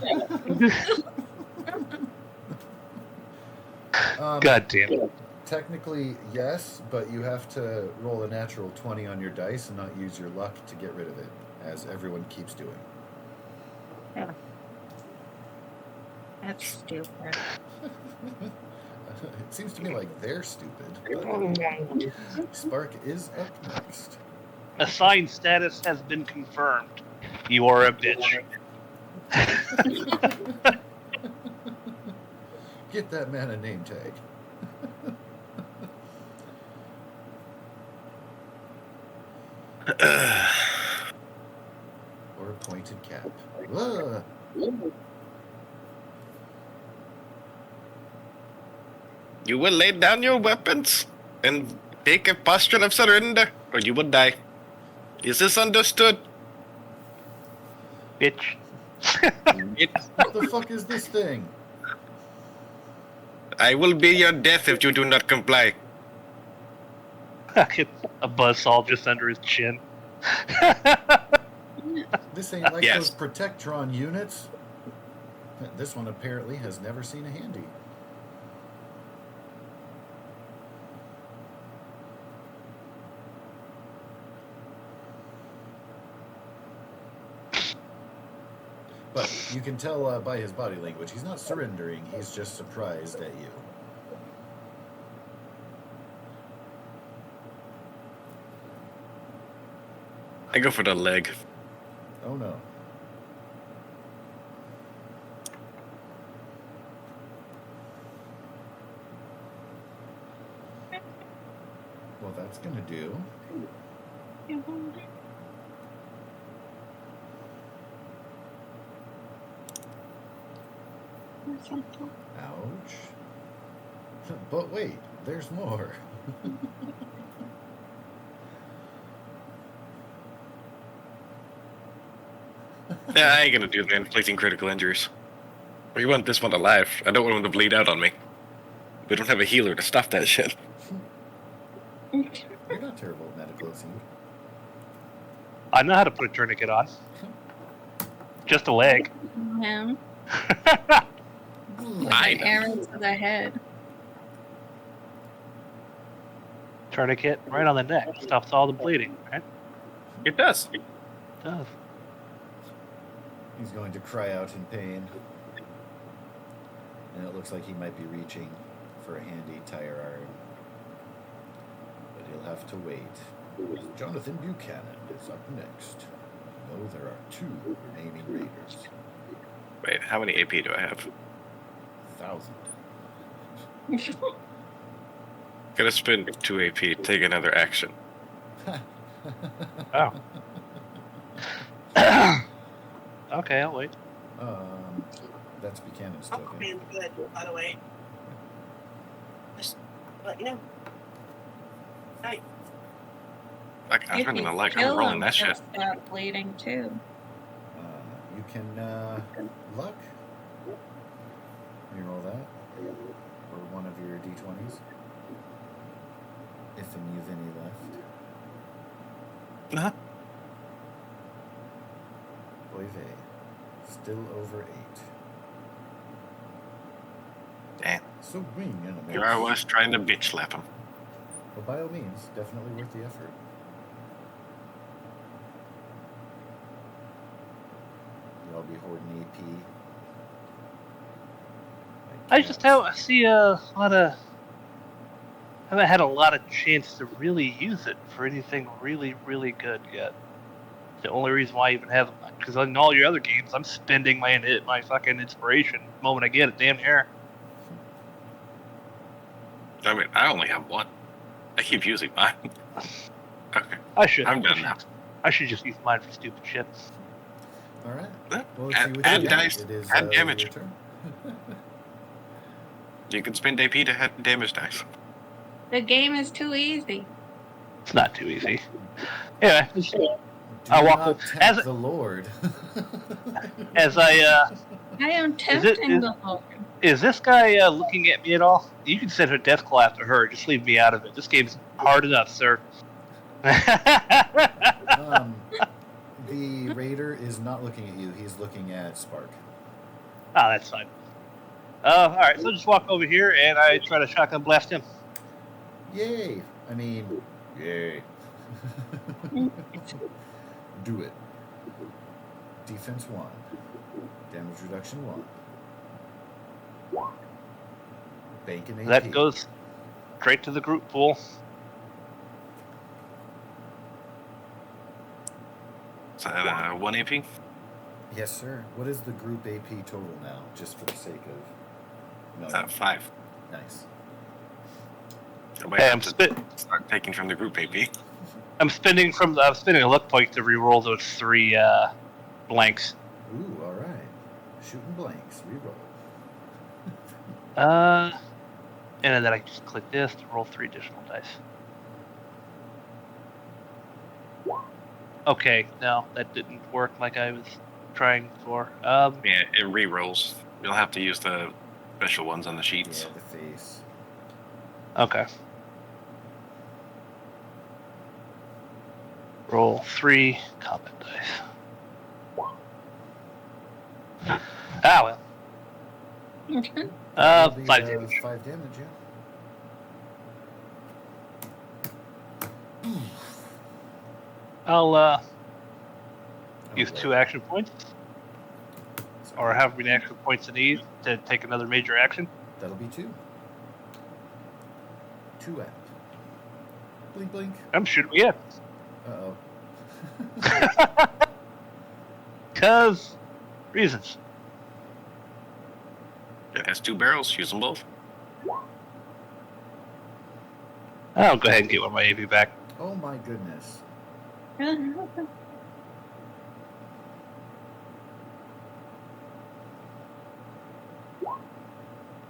God damn it. Technically, yes, but you have to roll a natural 20 on your dice and not use your luck to get rid of it, as everyone keeps doing. Yeah. That's stupid. It seems to me like they're stupid. But Spark is up next. Assigned status has been confirmed. You are a bitch. Get that man a name tag. Or a pointed cap. Ugh. You will lay down your weapons and take a posture of surrender, or you will die. Is this understood? Bitch. What the fuck is this thing? I will be your death if you do not comply. A buzzsaw just under his chin. This ain't like Yes. those Protectron units. This one apparently has never seen a handy. But you can tell by his body language, he's not surrendering, he's just surprised at you. I go for the leg. Oh no. Well, that's gonna do. Ouch. But wait, there's more. Yeah, I ain't gonna do the inflicting critical injuries. We want this one alive. I don't want him to bleed out on me. We don't have a healer to stop that shit. You're not terrible at medical, it seems. I know how to put a tourniquet on. Just a leg. Him. I An know. arrow to the head. Tourniquet right on the neck. Stops all the bleeding, right? It does. It does. He's going to cry out in pain. And it looks like he might be reaching for a handy tire iron. But he'll have to wait. Jonathan Buchanan is up next. No, there are 2 remaining raiders. Wait, how many AP do I have? 1,000. Gonna spend 2 AP, take another action. Oh. Okay, I'll wait. That's Buchanan's I'm token. being good, by the way. Just let you know. Hey, Like, I'm If running you a leg. I'm kill rolling him, that he'll shit. stop bleeding too. You can luck. Reroll that. Or one of your d20s. If and you've any left. Uh-huh. Oy vey. Still over 8. Damn. So green animals. Here I was trying to bitch slap him. Well, by all means, definitely worth the effort. You'll be hoarding AP. I just see a lot of. Haven't had a lot of chance to really use it for anything really, really good yet. The only reason why I even have, because in all your other games, I'm spending my fucking inspiration the moment I get it. Damn near. I mean, I only have one. I keep using mine. Okay. I'm done now. I should just use mine for stupid shit. All right. Yeah. Well, let's see what Add you got. dice, It is add damage. your turn. You can spend AP to add damage dice. The game is too easy. It's not too easy. Anyway, Do I walk not over tempt the Lord. as I. I am tempting the Lord. Is this guy looking at me at all? You can send her death claw after her. Just leave me out of it. This game's hard enough, sir. The raider is not looking at you. He's looking at Spark. Ah, that's fine. All right, so just walk over here and I try to shotgun blast him. Yay! I mean, yay. Do it. Defense 1. Damage reduction 1. Bank and AP. That goes straight to the group pool. Is that 1 AP? Yes, sir. What is the group AP total now, just for the sake of... No, 5. Nice. I might have to start taking from the group AP. I'm spending a luck point to reroll those 3 blanks. Ooh, all right. Shooting blanks. Reroll. And then I just click this to roll 3 additional dice. Okay, no, that didn't work like I was trying for. Yeah, it re-rolls. You'll have to use the special ones on the sheets. Yeah, the face. Okay. Roll 3 combat dice. Ah, well. That'll be, 5 damage. 5 damage, yeah. I'll use 2 action points, or however many action points I need to take another major action. That'll be 2. 2 act. Blink, blink. I'm shooting again. Uh-oh. 'Cause reasons. It has 2 barrels. Use them both. I'll go ahead and get one of my AP back. Oh my goodness.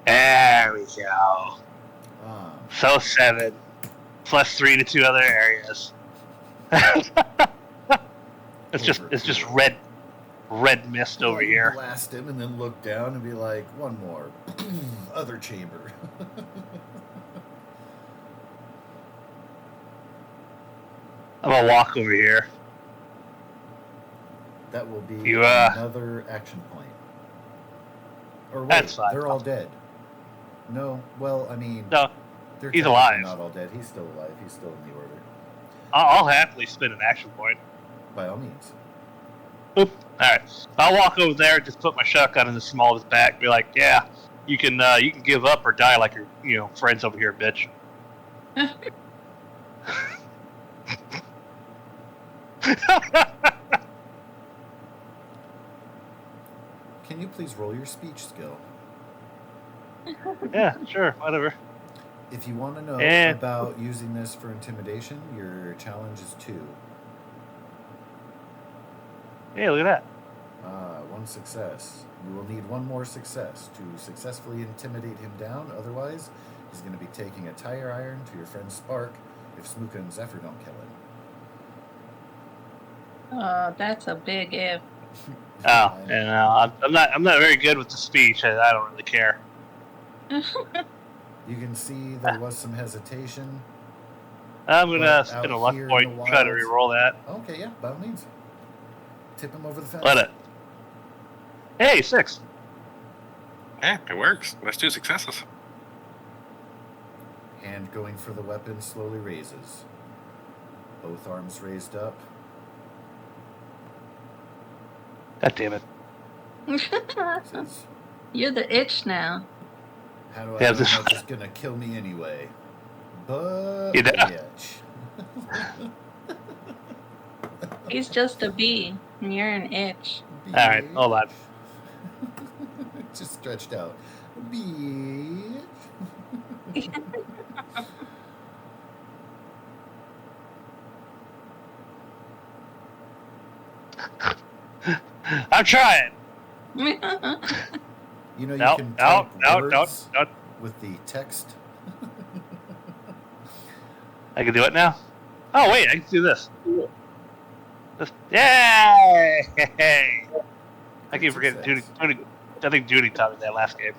There we go. Ah, So 7. Plus 3 to 2 other areas. it's just red mist over you here. Blast him and then look down and be like, one more. Other chamber. I'm gonna walk over here. That will be You, another action point. Or wait, That's fine. they're all dead. No, well, I mean, No, they're he's technically alive. not all dead. He's still alive. He's still in the order. I'll happily spend an action point. By all means. Oop. All right. I'll walk over there, just put my shotgun in the small of his back, be like, "Yeah, you can give up or die like your friends over here, bitch." Can you please roll your speech skill? Yeah, sure, whatever. If you want to know about using this for intimidation, your challenge is 2. Hey, look at that. 1 success. You will need 1 more success to successfully intimidate him down. Otherwise, he's going to be taking a tire iron to your friend Spark if Smooka and Zephyr don't kill him. Oh, that's a big if. Oh, and I'm not very good with the speech. I don't really care. You can see there was some hesitation. I'm gonna But spend out a luck here in point the and try to wilds- re-roll that. Okay, yeah, by all means. Tip him over the fence. Let it. Hey, 6. Yeah, it works. That's 2 successes. Hand going for the weapon slowly raises. Both arms raised up. God damn it. Says, You're the itch now. how do I Yeah, know this- how this is going to kill me anyway? But You know. bitch. He's just a bee, and you're an itch. All right, hold on. Just stretched out. Bitch. I'm trying. You know you No, can no, type no, no, words no. with the text. I can do it now. Oh wait, I can do this. Yay! I keep forgetting Judy. I think Judy taught me that last game.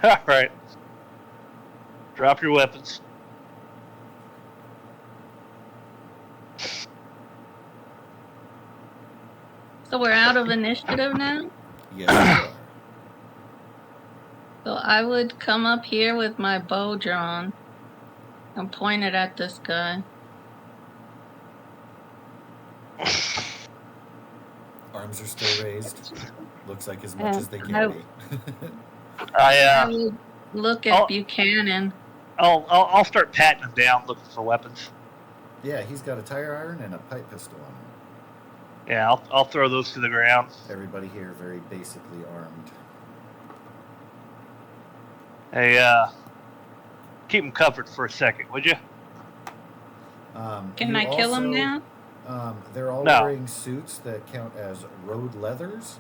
All right. Drop your weapons. So we're out of initiative now? Yes, you are. So I would come up here with my bow drawn and point it at this guy. Arms are still raised. Looks like as much as they can I- be. I would look at Oh. Buchanan. I'll start patting him down, looking for weapons. Yeah, he's got a tire iron and a pipe pistol on him. Yeah, I'll throw those to the ground. Everybody here very basically armed. Hey, keep him covered for a second, would you? Can you I kill him also- now? They're all No. wearing suits that count as road leathers,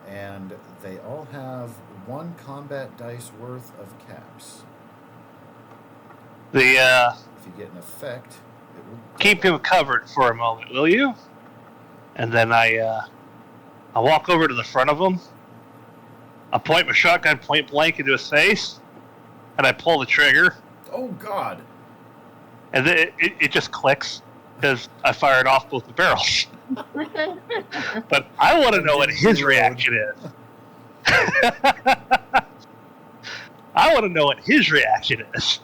and they all have 1 combat dice worth of caps. The If you get an effect, it will keep him covered for a moment, will you? And then I walk over to the front of him. I point my shotgun point blank into his face, and I pull the trigger, Oh God! and then it just clicks because I fired off both the barrels. But I want to know what his reaction is. I want to know what his reaction is.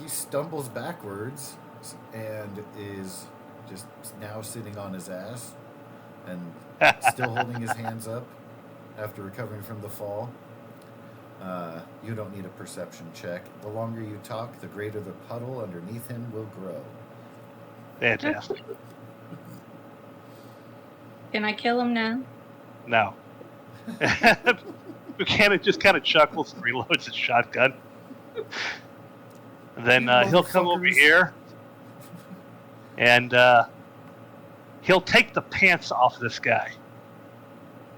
He stumbles backwards and is just now sitting on his ass and still holding his hands up after recovering from the fall. You don't need a perception check. The longer you talk, the greater the puddle underneath him will grow. Fantastic. Can I kill him now? No. Buchanan just kind of chuckles and reloads his shotgun. And then You he'll come over motherfuckers. here, and he'll take the pants off this guy.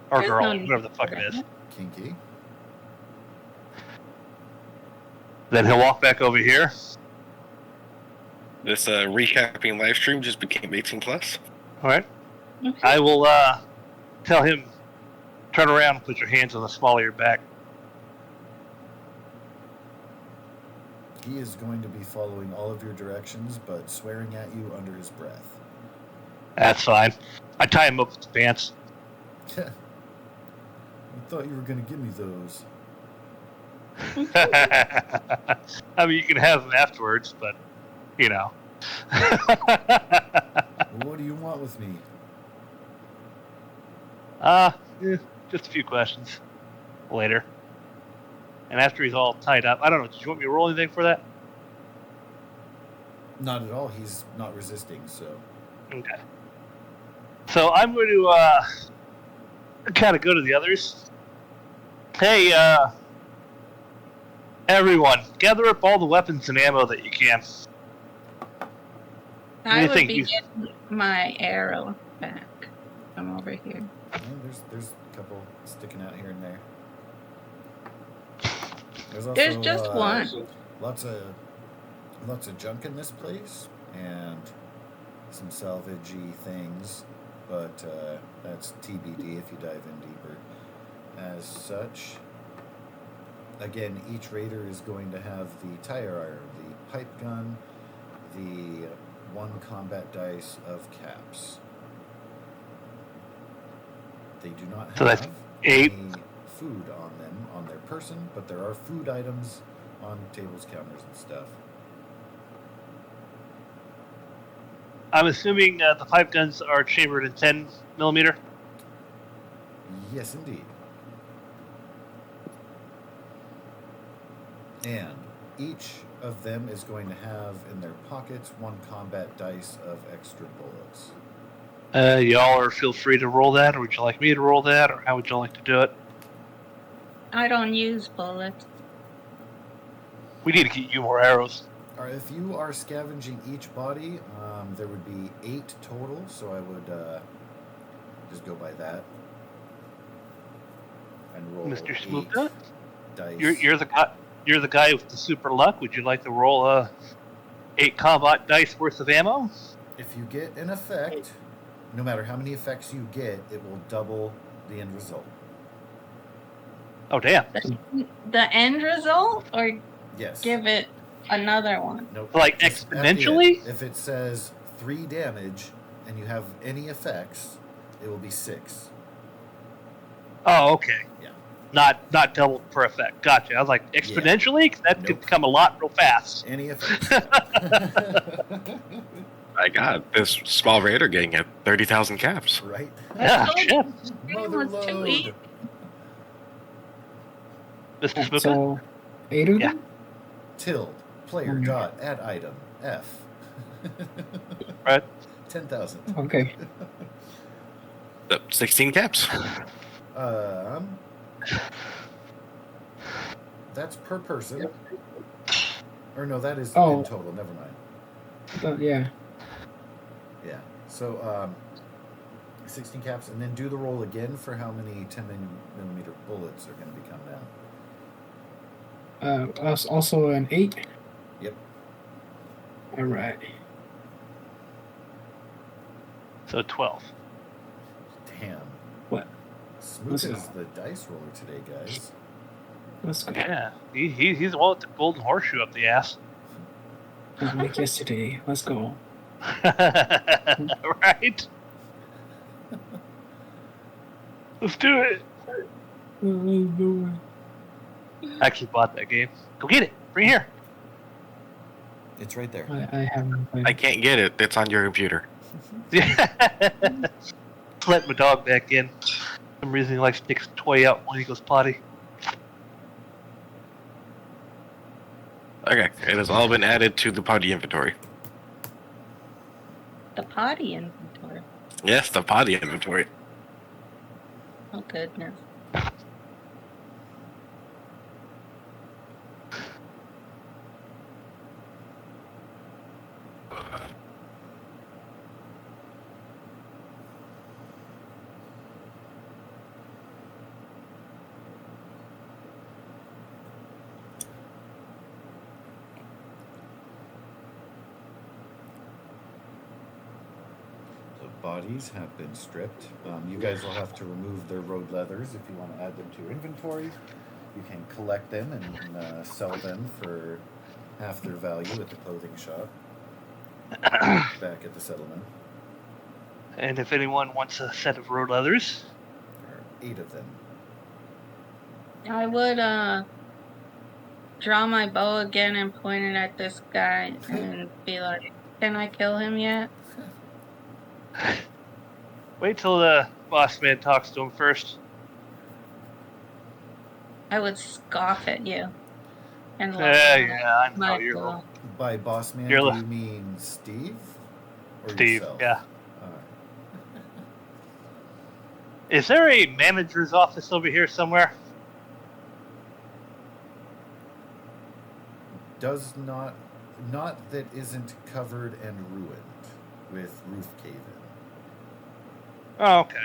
Or There's girl, no need whatever the fuck for it is. that. Kinky. Then he'll walk back over here. This recapping live stream just became 18 plus. All right. Okay. I will tell him, turn around and put your hands on the small of your back. He is going to be following all of your directions, but swearing at you under his breath. That's fine. I tie him up with the pants. I thought you were going to give me those. I mean, you can have them afterwards, but, you know. Well, what do you want with me? Just a few questions later. And after he's all tied up, I don't know, did you want me to roll anything for that? Not at all. He's not resisting, so. Okay. So I'm going to kind of go to the others. Hey, everyone, gather up all the weapons and ammo that you can. I would think be you- getting my arrow back. I'm over here. Yeah, there's a couple sticking out here and there. There's also There's just one. lots of junk in this place and some salvagey things, but that's TBD if you dive in deeper. As such, again, each raider is going to have the tire iron, the pipe gun, the 1 combat dice of caps. They do not So that's have 8. any food on them, on their person, but there are food items on tables, counters, and stuff. I'm assuming the 5 guns are chambered in 10 millimeter. Yes, indeed. And each of them is going to have in their pockets 1 combat dice of extra bullets. Y'all are feel free to roll that, or would you like me to roll that, or how would you like to do it? I don't use bullets. We need to get you more arrows. All right, if you are scavenging each body, there would be 8 total, so I would just go by that. And roll Mr. 8 Smooka? dice. You're the guy with the super luck. Would you like to roll 8 combat dice worth of ammo? If you get an effect, no matter how many effects you get, it will double the end result. Oh damn! The end result, or Yes. give it another one? Nope. Like Just at the exponentially? end. If it says 3 damage and you have any effects, it will be 6. Oh, okay. Yeah. Not doubled per effect. Gotcha. I was like exponentially, 'cause that could Nope. become a lot real fast. Any effects. My God, this small raider gang had 30,000 caps. Right? Yeah, told shit. you this game Mother was too load. easy. Mr. Smooka? So, 8 of Yeah. them? Tilde. Player. Dot. Add item. F. Right. 10,000. Okay. 16 caps. That's per person. Or no, that is Oh. in total. Never mind. Yeah. Yeah. So, 16 caps, and then do the roll again for how many 10mm bullets are going to become now. Also an 8? Yep. Alright. So 12. Damn. What? Smooth What's is it? the dice roller today, guys. Let's go. Yeah. He's the one with the golden horseshoe up the ass. Like yesterday. Let's go. Right? Let's do it. I actually bought that game. Go get it. Bring it here. It's right there. I haven't played. I can't get it. It's on your computer. Let my dog back in. For some reason he likes to take his toy out when he goes potty. Okay, it has all been added to the potty inventory. The potty inventory. Yes, the potty inventory. Oh goodness. The bodies have been stripped. You guys will have to remove their road leathers if you want to add them to your inventory. You can collect them and sell them for half their value at the clothing shop back at the settlement. And if anyone wants a set of road leathers, There are 8 of them. I would draw my bow again and point it at this guy and be like, "Can I kill him yet?" wait till the boss man talks to him first. I would scoff at you. And Yeah, I know my you're bow. By boss man, You're do li- you mean Steve? Or Steve. yourself? Yeah. Alright. Is there a manager's office over here somewhere? Does not that isn't covered and ruined with roof cave in. Oh, okay.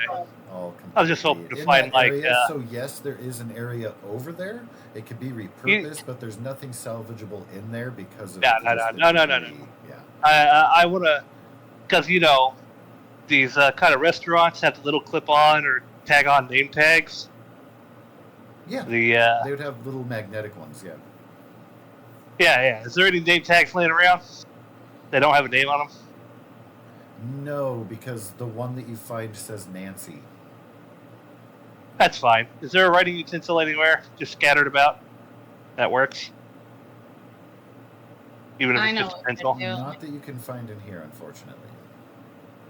All I was just hoping completely to in find, that like, area. So yes, there is an area over there. It could be repurposed, but there's nothing salvageable in there because of No. debris. Yeah. I want to, because these kind of restaurants have the little clip-on or tag-on name tags. Yeah. The They would have little magnetic ones. Yeah. yeah. Is there any name tags laying around? They don't have a name on them? No, because the one that you find says Nancy. That's fine. Is there a writing utensil anywhere? Just scattered about? That works? Even if I it's know just a what pencil? to do. Not that you can find in here, unfortunately.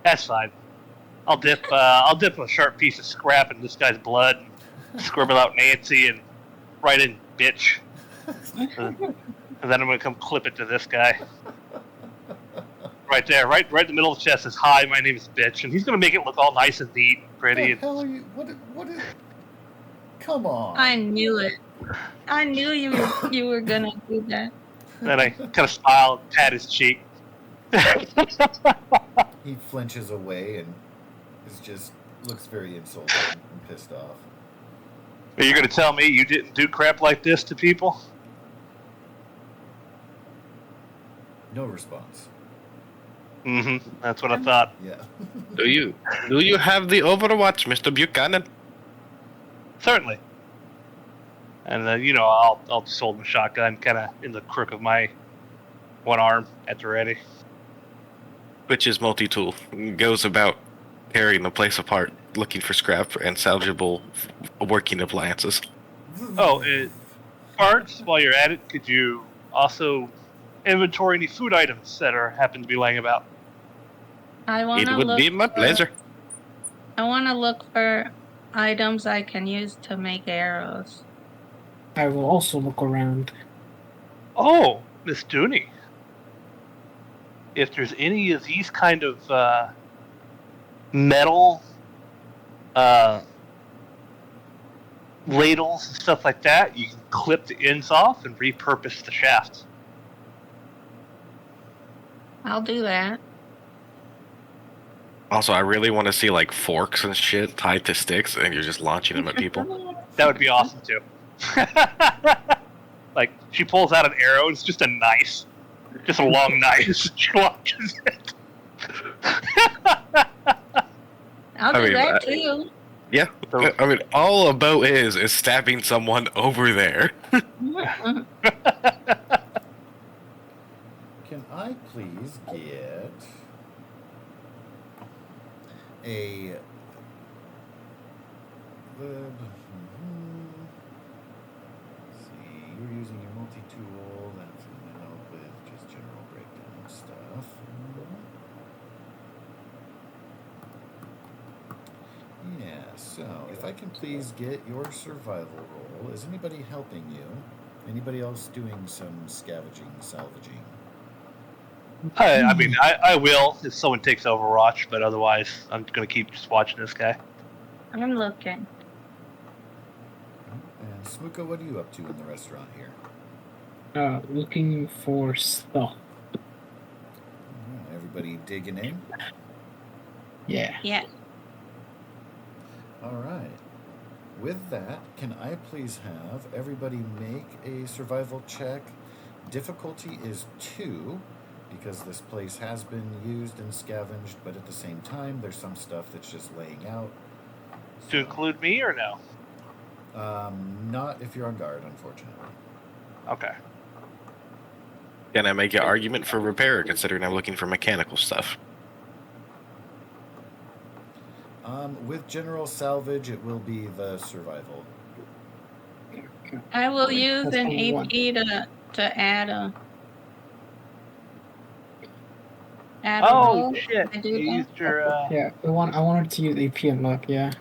That's fine. I'll dip a sharp piece of scrap in this guy's blood and scribble out Nancy and write in bitch. And then I'm gonna come clip it to this guy. Right there, right in the middle of the chest says, "Hi, my name is Bitch," and he's gonna make it look all nice and neat and pretty. What the hell are you? What is? Come on. I knew it. I knew you were gonna do that. And then I kind of smile and pat his cheek. He flinches away and looks very insulted and pissed off. Are you gonna tell me you didn't do crap like this to people? No response. Mm-hmm. That's what I thought. Yeah. Do you have the Overwatch, Mr. Buchanan? Certainly. And then I'll just hold my shotgun kind of in the crook of my one arm at the ready. Which is multi-tool. Goes about tearing the place apart, looking for scrap and salvageable working appliances. Oh, Bards, while you're at it, could you also inventory any food items that happen to be laying about? I It wanna would look. be my pleasure. I wanna look for items I can use to make arrows. I will also look around. Oh, Miss Dooney. If there's any of these kind of metal ladles and stuff like that, you can clip the ends off and repurpose the shafts. I'll do that. Also, I really want to see like forks and shit tied to sticks, and you're just launching them at people. That would be awesome too. Like she pulls out an arrow, it's just a knife. Just a long knife. She launches it. I'll do that too. Yeah, I mean, all a bow is stabbing someone over there. Can I please get a see, you're using your multi-tool, that's going to help with just general breakdown stuff. Yeah, so if I can please get your survival roll, is anybody helping you? Anybody else doing some scavenging, salvaging? I mean, I will if someone takes Overwatch, but otherwise, I'm going to keep just watching this guy. I'm looking. And Smuka, what are you up to in the restaurant here? Looking for stuff. Everybody digging in? Yeah. Yeah. All right. With that, can I please have everybody make a survival check? Difficulty is 2, because this place has been used and scavenged, but at the same time, there's some stuff that's just laying out. To include me or no? Not if you're on guard, unfortunately. Okay. Can I make an argument for repair, considering I'm looking for mechanical stuff? With general salvage, it will be the survival. I will use That's an only AP to add a roll. Shit! I do You that. used your. Yeah, I wanted to use AP and luck, yeah.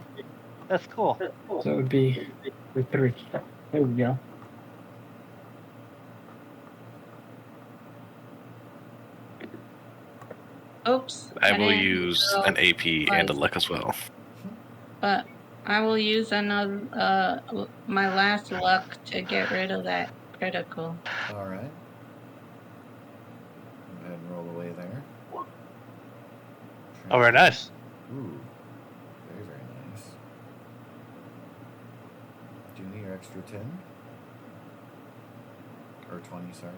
That's cool. So it would be the 3. There we go. Oops. I will didn't use roll an AP and a twice, luck as well. But I will use another my last luck to get rid of that critical. All right. Go ahead and roll away there. Oh, very nice. Ooh. Very, very nice. Do you need your extra 10? Or 20, sorry.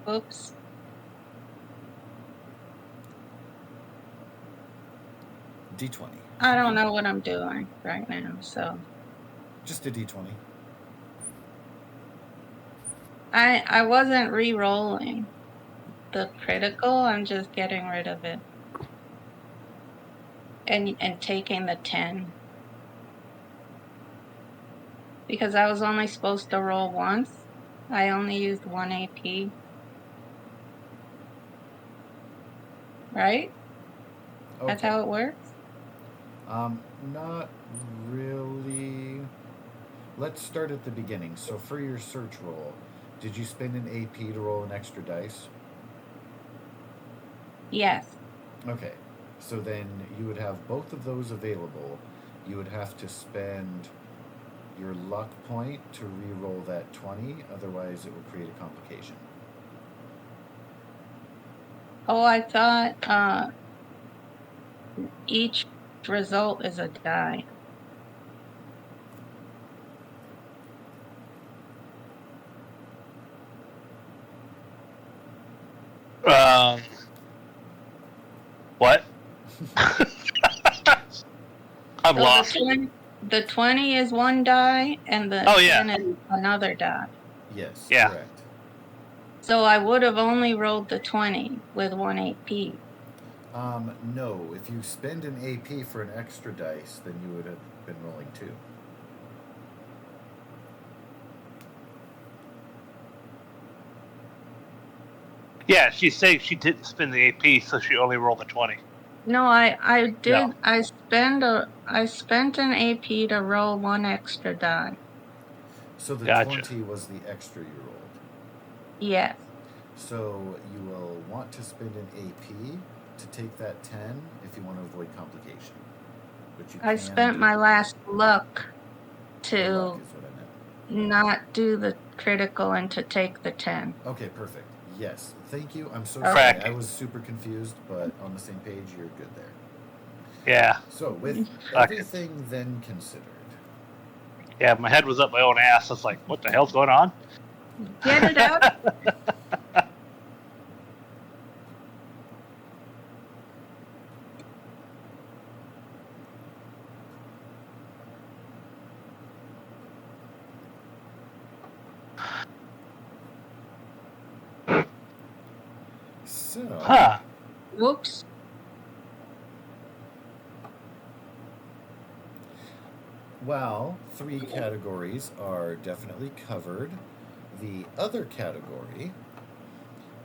Oops. D20. I don't know what I'm doing right now, so Just a D20. I wasn't re-rolling the critical. I'm just getting rid of it and taking the 10 because I was only supposed to roll once. I only used 1 AP, right? That's Okay. how it works. Not really. Let's start at the beginning. So for your search roll, did you spend an AP to roll an extra dice? Yes. Okay. So then you would have both of those available. You would have to spend your luck point to re-roll that 20, otherwise it will create a complication. Oh, I thought each result is a die. What? I'm So lost. the 20 is one die and the Oh, yeah. 10 is another die. Yes, Yeah. correct. So I would have only rolled the 20 with 1 AP. No. If you spend an AP for an extra dice, then you would have been rolling 2. Yeah, she's saying she didn't spend the AP, so she only rolled a 20. No, I did. No. I spent an AP to roll 1 extra die. So the Gotcha. 20 was the extra you rolled. Yes. So you will want to spend an AP to take that 10 if you want to avoid complication. But you I can spent do my last luck the luck to is what I meant. not do the critical and to take the 10. Okay, perfect. Yes, thank you. I'm so Okay. sorry. Correct. I was super confused, but on the same page, you're good there. Yeah. So with Fuck it. everything then considered, Yeah, my head was up my own ass. I was like, what the hell's going on? Get it out. so Huh. Whoops. while 3 categories are definitely covered, the other category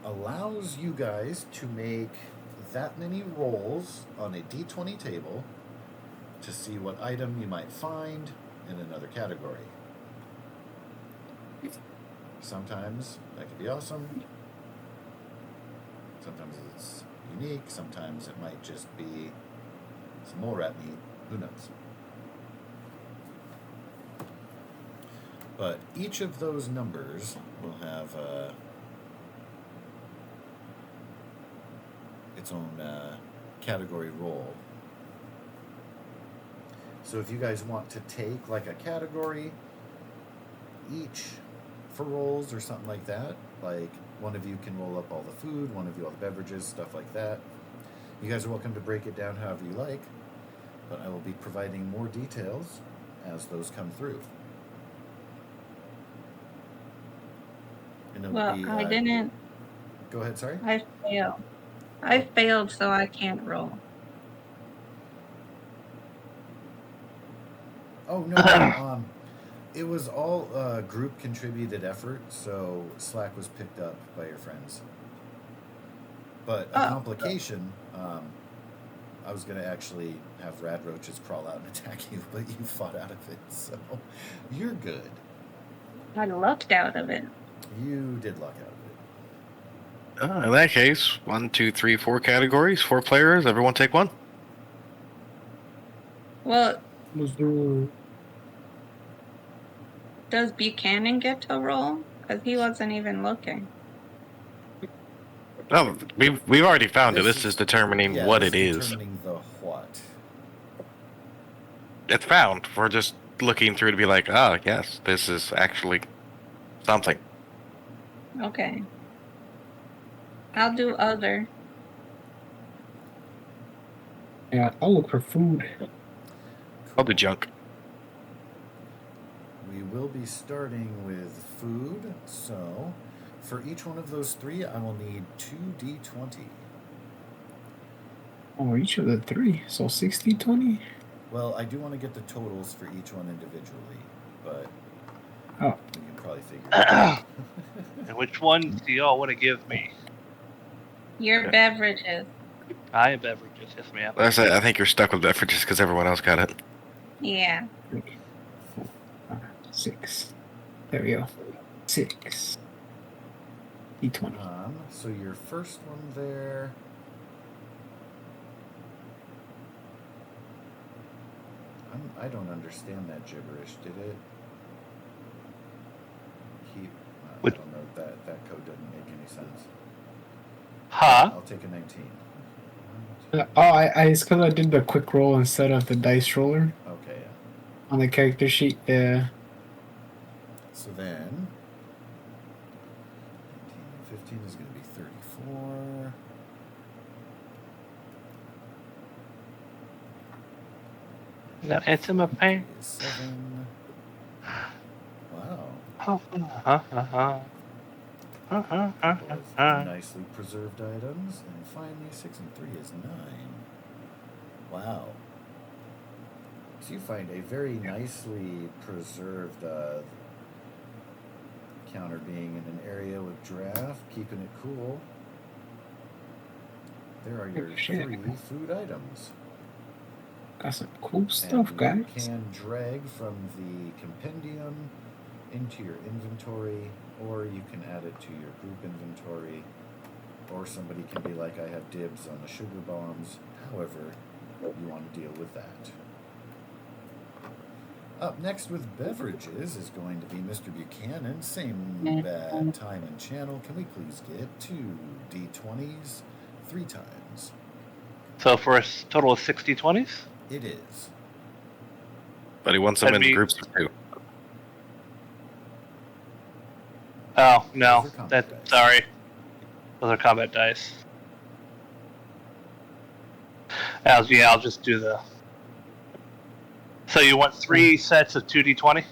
allows you guys to make that many rolls on a d20 table to see what item you might find in another category. Sometimes that could be awesome. Sometimes it's unique. Sometimes it might just be some mole rat meat. Who knows? But each of those numbers will have its own category roll. So if you guys want to take like a category each for rolls or something like that, like one of you can roll up all the food, one of you all the beverages, stuff like that. You guys are welcome to break it down however you like, but I will be providing more details as those come through. And it'll Well, be, I didn't. Go ahead, sorry. I failed. I failed, so I can't roll. Oh no, it was all group contributed effort, so slack was picked up by your friends. But a Oh. complication, I was gonna actually have rad roaches crawl out and attack you, but you fought out of it, so you're good. I lucked out of it. You did luck out of it. In that case, 1, 2, 3, 4 categories, 4 players. Everyone take one. Well, Let's do. does Buchanan get to roll? Because he wasn't even looking. Oh, we've already found it. This is determining Yeah, what this it is. determining the what. It's found. We're just looking through to be like, oh, yes, this is actually something. Okay. I'll do other. Yeah, I'll look for food. I'll do junk. We will be starting with food, so for each one of those three, I will need 2d20. Oh, each of the three. So 60, 20? Well, I do want to get the totals for each one individually, but Oh. we can probably figure it out. And which one do y'all want to give me? Your beverages. I am beverages, yes, ma'am. I think you're stuck with beverages because everyone else got it. Yeah. 3, 4, 5, 6. There we go. 6. D20. So your first one there. I don't understand that gibberish. Did it? I don't know. That code doesn't make any sense. Huh? I'll take a 19. It's because I did the quick roll instead of the dice roller. Okay, yeah. On the character sheet, yeah. So then, 19 and 15 is going to be 34. Now answer my pain. 7. Wow. Both nicely preserved items. And finally, 6 and 3 is 9. Wow. So you find a very nicely preserved counter being in an area with draft, keeping it cool. There are your 3 food items. Got some cool stuff, and guys. you can drag from the compendium into your inventory, or you can add it to your group inventory, or somebody can be like, I have dibs on the sugar bombs. However you want to deal with that. Up next with beverages is going to be Mr. Buchanan. Same bad time and channel. Can we please get 2 D20s 3 times? So for a total of 60 20s? It is. But he wants them in groups of 2. Oh, no. Dice. Sorry. Those are combat dice. I'll just do the... So you want 3 sets of 2d20?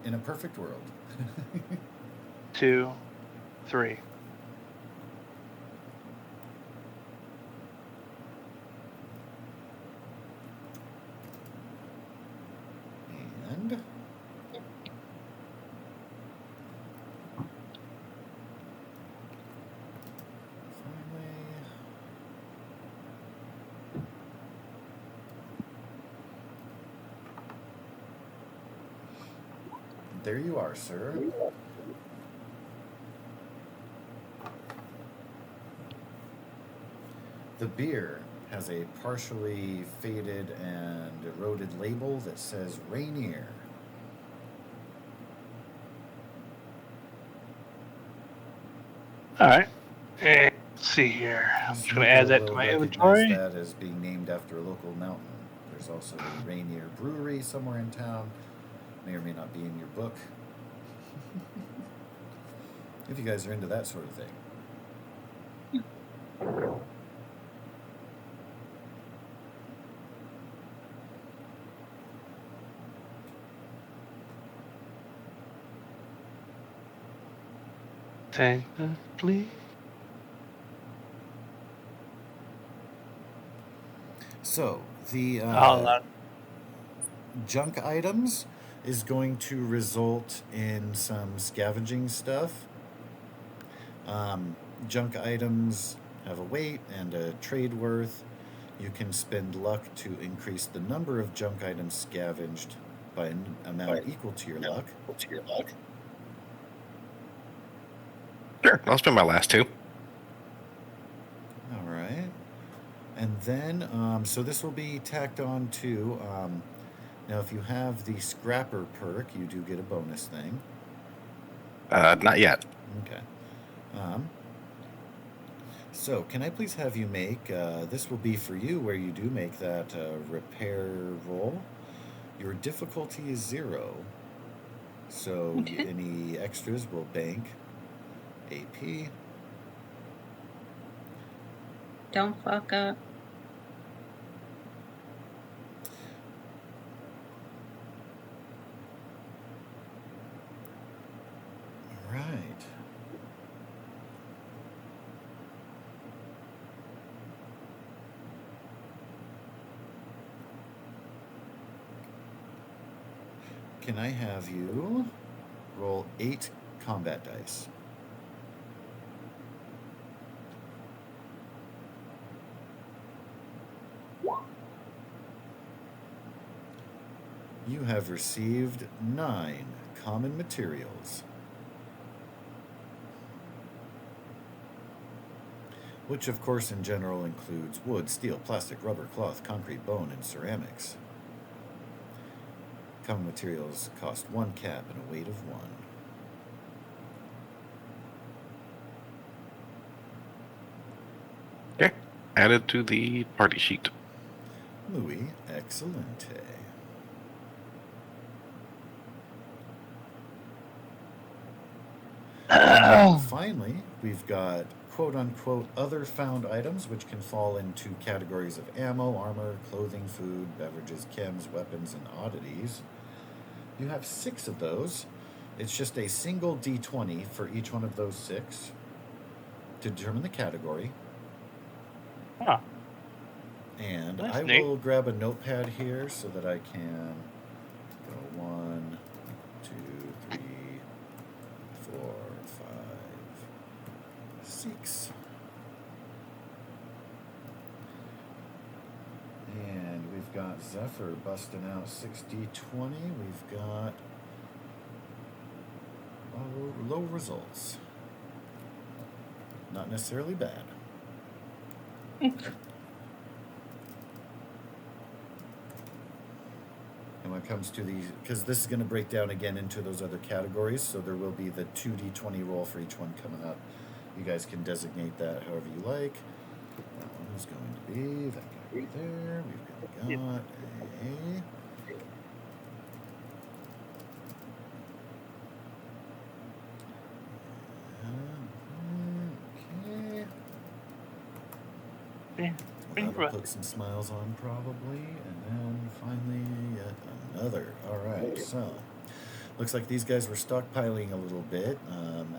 In a perfect world. 2, 3. And there you are, sir. The beer has a partially faded and eroded label that says Rainier. Alright. Let's see here. I'm just going to add that to my inventory. That as being named after a local mountain. There's also a Rainier Brewery somewhere in town. May or may not be in your book. If you guys are into that sort of thing. Take the please. So, the junk items is going to result in some scavenging stuff. Junk items have a weight and a trade worth. You can spend luck to increase the number of junk items scavenged by an amount equal to your luck. Sure, I'll spend my last 2. All right. And then, so this will be tacked on to, now if you have the Scrapper perk, you do get a bonus thing. Not yet. Okay. So, can I please have you make, this will be for you where you do make that repair roll. Your difficulty is 0. So, any extras will bank AP. Don't fuck up. Right. Can I have you roll 8 combat dice? You have received 9 common materials, which of course in general includes wood, steel, plastic, rubber, cloth, concrete, bone, and ceramics. Common materials cost 1 cap and a weight of 1. Okay. Added to the party sheet. Muy excelente. Finally, we've got quote-unquote other found items, which can fall into categories of ammo, armor, clothing, food, beverages, chems, weapons, and oddities. You have 6 of those. It's just a single d20 for each one of those 6 to determine the category. Huh. And That's I neat. will grab a notepad here so that I can go 1, 2, 3, 4, 5, 6. And we've got Zephyr busting out 6d20. We've got low results. Not necessarily bad. And when it comes to these, because this is going to break down again into those other categories, so there will be the 2d20 roll for each one coming up. You guys can designate that however you like. That one is going to be that guy right there. We've got a... Okay. That'll put some smiles on probably. And then finally yet another. Alright, so looks like these guys were stockpiling a little bit.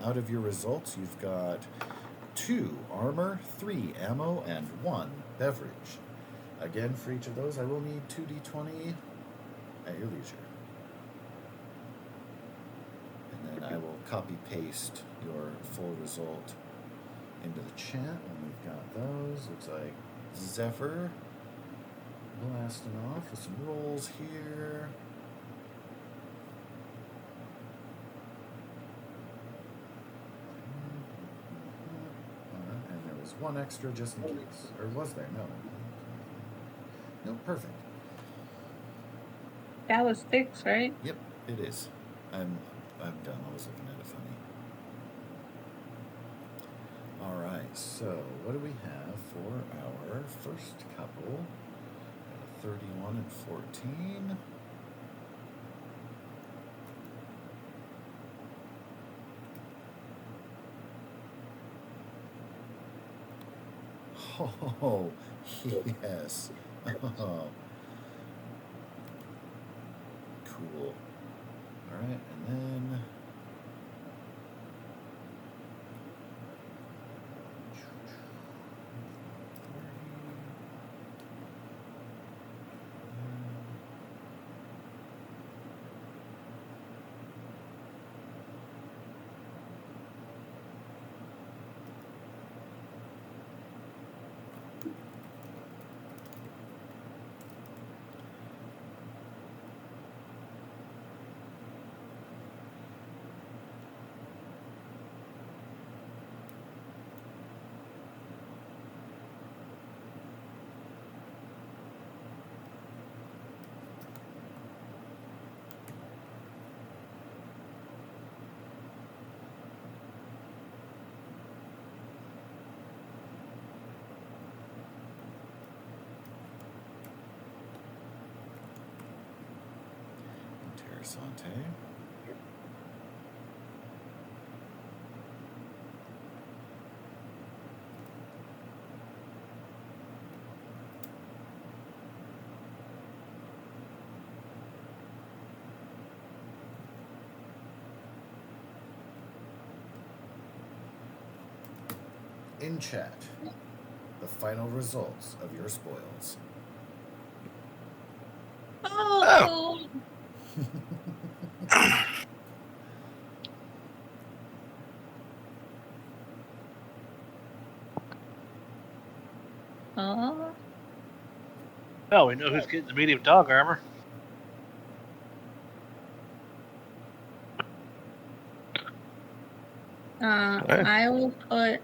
Out of your results, you've got 2 armor, 3 ammo, and 1 beverage. Again, for each of those, I will need 2d20 at your leisure. And then I will copy-paste your full result into the chat when we've got those. Looks like Zephyr blasting off with some rolls here. And there was 1 extra just in case. Or was there? No. No, perfect. That was 6, right? Yep, it is. I'm done. I was looking at it funny. Alright, so what do we have for our first couple? 31 and 14. Oh, yes. Oh. Cool. Alright, and then... Interessante. in chat the final results of your spoils. Oh. Oh. Oh, we know who's getting the medium dog armor. I will put.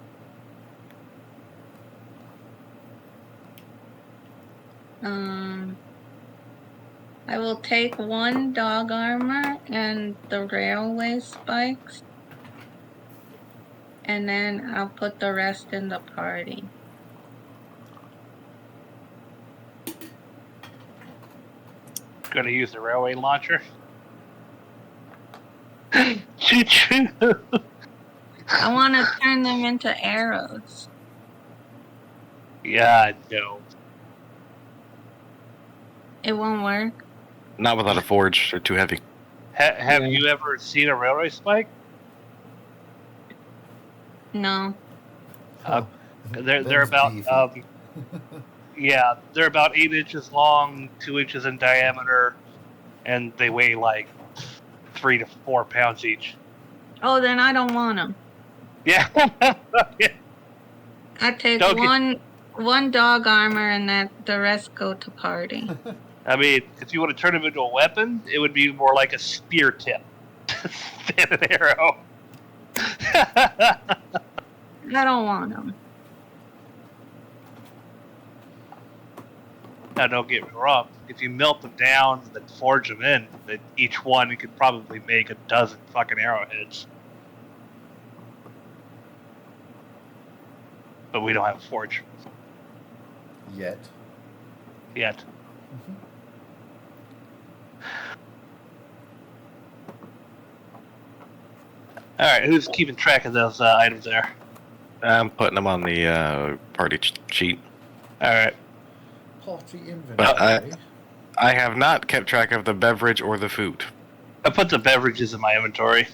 I will take 1 dog armor and the railway spikes, and then I'll put the rest in the party. Going to use the railway launcher. Choo-choo. I want to turn them into arrows. Yeah, no. It won't work. Not without a forge. They're too heavy. Have Yeah. you ever seen a railway spike? No. They're about beefy. yeah, they're about 8 inches long, 2 inches in diameter, and they weigh like 3 to 4 pounds each. Oh, then I don't want them. Yeah. I take Don't get- one dog armor and the rest go to party. I mean, if you want to turn them into a weapon, it would be more like a spear tip than an arrow. I don't want them. Now, don't get me wrong. If you melt them down and then forge them in, then each one you could probably make a dozen fucking arrowheads. But we don't have a forge Yet. yet. All right, who's keeping track of those items there? I'm putting them on the party sheet. All right. Party inventory. But I have not kept track of the beverage or the food. I put the beverages in my inventory.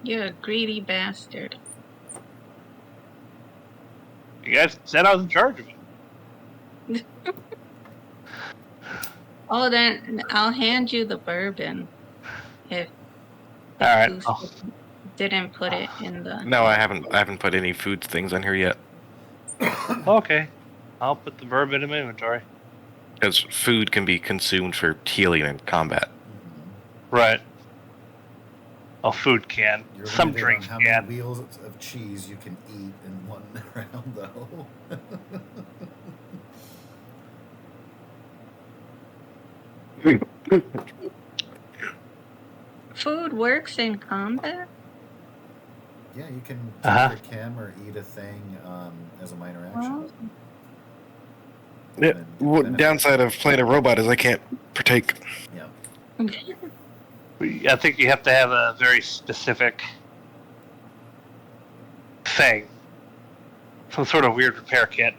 You're a greedy bastard. You guys said I was in charge of it. Oh, then I'll hand you the bourbon. If All right. Goose didn't put it in the. No, I haven't put any food things on here yet. Okay. I'll put the bourbon in my inventory. Because food can be consumed for healing and combat. Right. Oh, food can. You're Some limited drinks on how many can. wheels of cheese you can eat in one round, though. Food works in combat? Yeah, you can Uh-huh. take a chem or eat a thing as a minor action. Oh. Yeah. And Well, benefit. downside of playing a robot is I can't partake. Yeah. I think you have to have a very specific thing. Some sort of weird repair kit.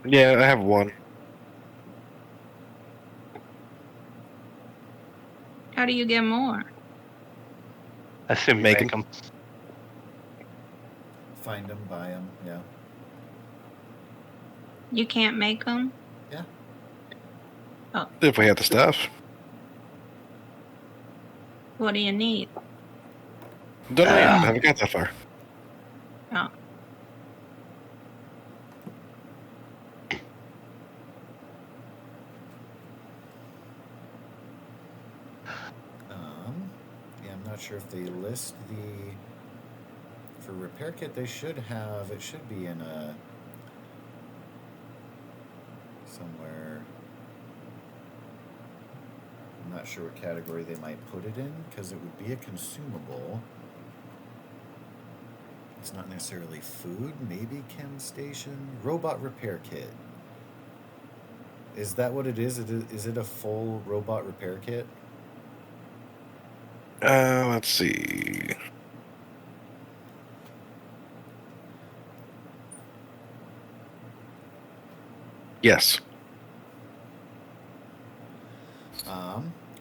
Yeah, I have one. How do you get more? I assume you Make make 'em. them. Find them, buy them. Yeah. You can't make them? If we have the stuff. What do you need? Don't know yet. I haven't got that far. Oh. Yeah, I'm not sure if they list for repair kit. They should have. It should be in a somewhere. I'm not sure what category they might put it in because it would be a consumable. It's not necessarily food. Maybe chem station robot repair kit. Is that what it is? Is it a full robot repair kit? Let's see. Yes.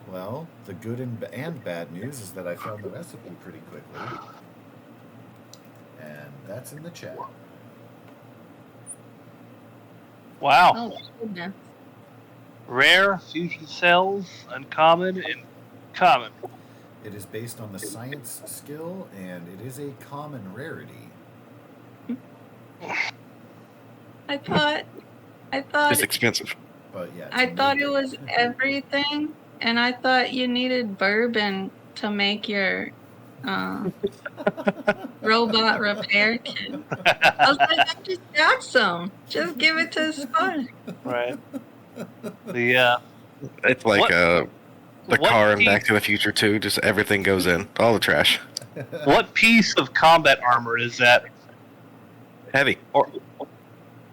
Well, the good and bad news is that I found the recipe pretty quickly. And that's in the chat. Wow. Oh goodness. Rare, fusion cells, uncommon, and common. It is based on the science skill, and it is a common rarity. I thought It's expensive. But yeah, I to thought make it was everything, and I thought you needed bourbon to make your robot repair kit. I was like, I just got some. Just give it to Spud. Right. The It's like What- the what car in piece- Back to the Future too. Just everything goes in, all the trash. what piece of combat armor is that? Heavy.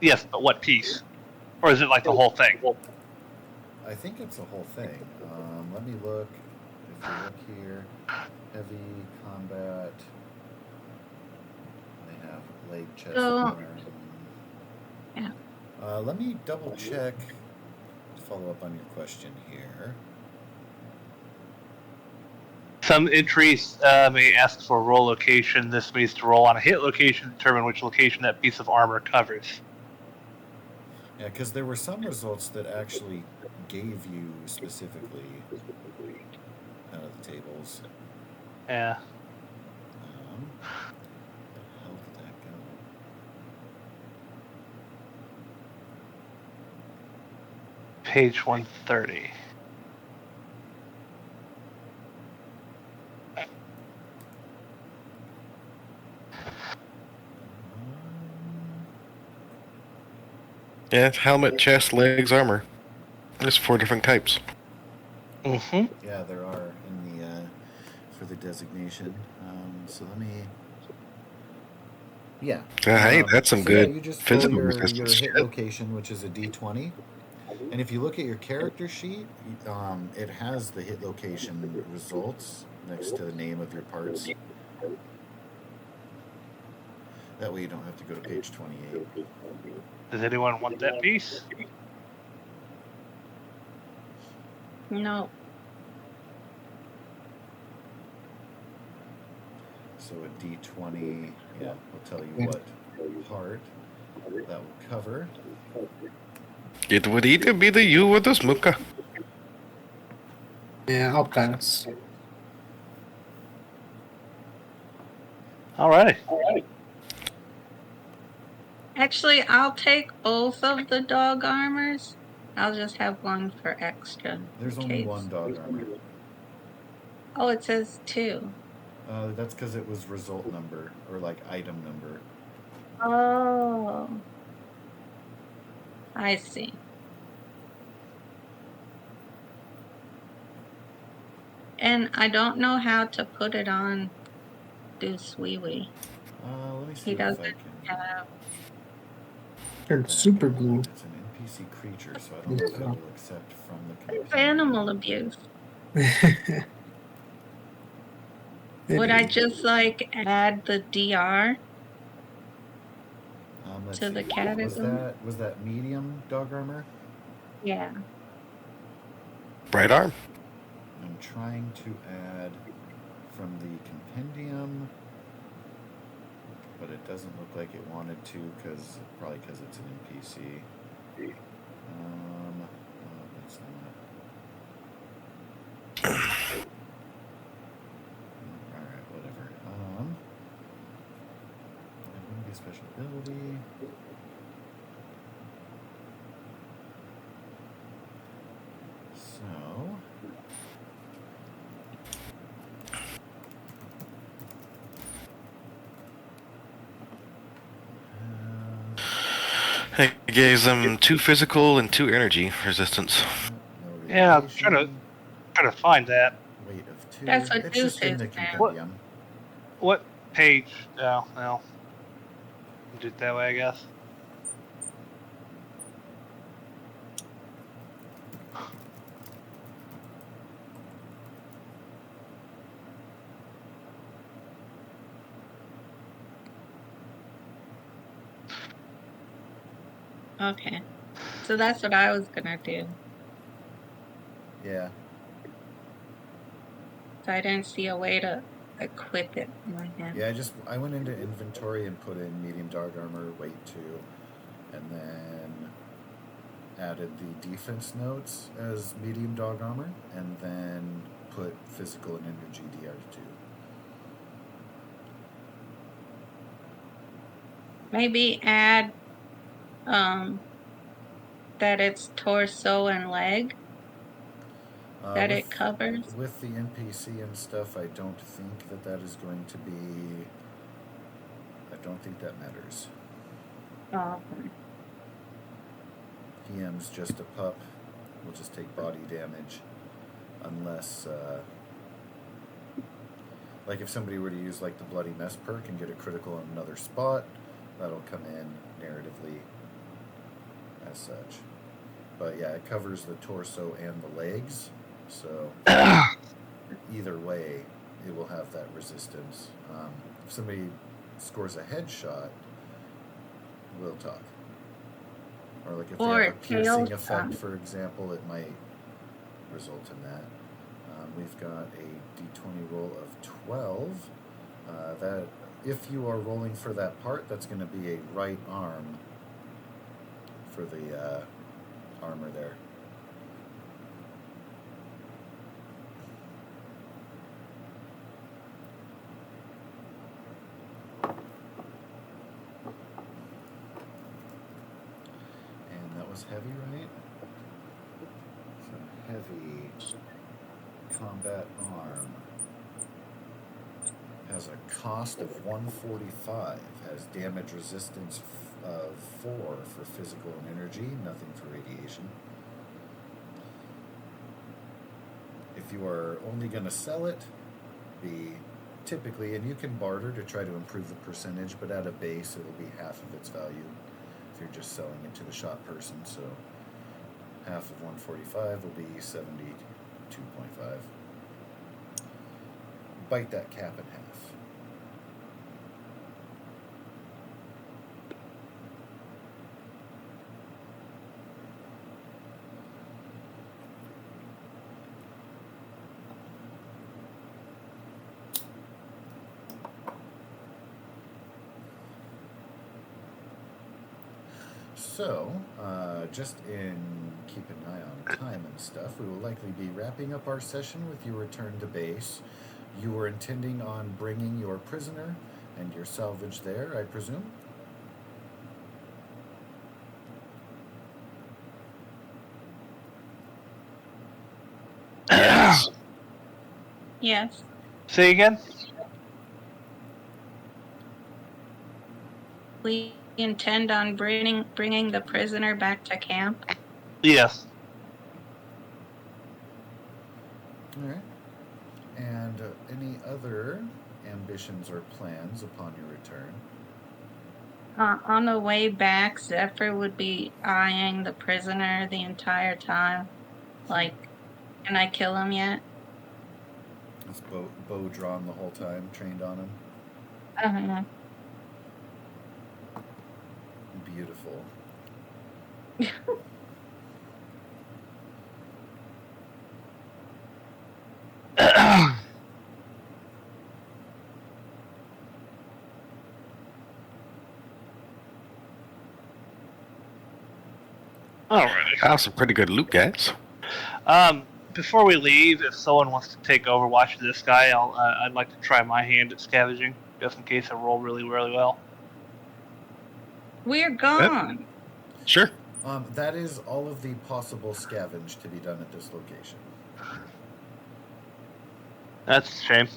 Yes, but what piece? Or is it like the whole thing? I think it's the whole thing. Let me look. If you look here, heavy combat. They have leg, chest, So- arm. Yeah. Let me double check to follow up on your question here. Some entries may ask for roll location. This means to roll on a hit location to determine which location that piece of armor covers. Yeah, because there were some results that actually gave you specifically out of the tables. Yeah. Where the hell did that go? Page 130. Yeah, helmet, chest, legs, armor. There's 4 different types. Mm-hmm. Yeah, there are in the for the designation. So let me. Yeah. Hey, that's some good you just roll physical your resistance hit shit. location, which is a D20, and if you look at your character sheet, it has the hit location results next to the name of your parts. That way, you don't have to go to page 28. Does anyone want that piece? No. So a D20, yeah, will tell you what part that will cover. It would either be the you or the Smuka. Yeah, I'll pass. Alrighty. Actually, I'll take both of the dog armors. I'll just have one for extra. There's in only case. one dog armor. Oh, it says 2. That's because it was result number or like item number. Oh. I see. And I don't know how to put it on Deuce Wee Wee. Let me see He if I doesn't can. have. Turn super glue. It's an NPC creature, so I don't know if it will accept from the It's computer. animal abuse. Would I just like add the DR Let's to the see. category? Was that medium dog armor? Yeah. Right arm. I'm trying to add from the compendium, but it doesn't look like it wanted to probably because it's an NPC. No, that's not. Alright, whatever. It wouldn't be a special ability. So. It gives them 2 physical and 2 energy resistance. No Yeah, I'm relation, trying to find that. weight of 2. That's what It's just in Deuce the is now. compendium. What page? Oh, well. Do it that way, I guess. Okay. So that's what I was gonna do. Yeah. So I didn't see a way to equip it on him. Yeah, I went into inventory and put in medium dog armor, weight 2, and then added the defense notes as medium dog armor, and then put physical and energy DR2. Maybe add that it's torso and leg that it covers. With the NPC and stuff, I don't think that is going to be... I don't think that matters. Oh, okay. PM's just a pup. We'll just take body damage. Unless, like if somebody were to use like the Bloody Mess perk and get a critical on another spot, that'll come in narratively as such. But yeah, it covers the torso and the legs, so either way, it will have that resistance. If somebody scores a headshot, we'll talk. Or like if they have a piercing effect, for example, it might result in that. We've got a d20 roll of 12. That if you are rolling for that part, that's going to be a right arm for the armor there. And that was heavy, right? So heavy combat arm has a cost of 145, has damage resistance of 4 for physical and energy, nothing for radiation. If you are only going to sell it, typically, and you can barter to try to improve the percentage, but at a base it'll be half of its value if you're just selling it to the shop person. So half of 145 will be 72.5. Bite that cap in half. So, just in keep an eye on time and stuff, we will likely be wrapping up our session with your return to base. You were intending on bringing your prisoner and your salvage there, I presume? Yes. Yes. Say again? We intend on bringing the prisoner back to camp. Yes. All right. And any other ambitions or plans upon your return? On the way back, Zephyr would be eyeing the prisoner the entire time. Like, can I kill him yet? Is bow drawn the whole time, trained on him? Uh-huh. Beautiful. Alright. Got some pretty good loot, guys. Before we leave, if someone wants to take Overwatch to this guy, I'd like to try my hand at scavenging, just in case I roll really, really well. We're gone. Sure. That is all of the possible scavenge to be done at this location. That's a shame.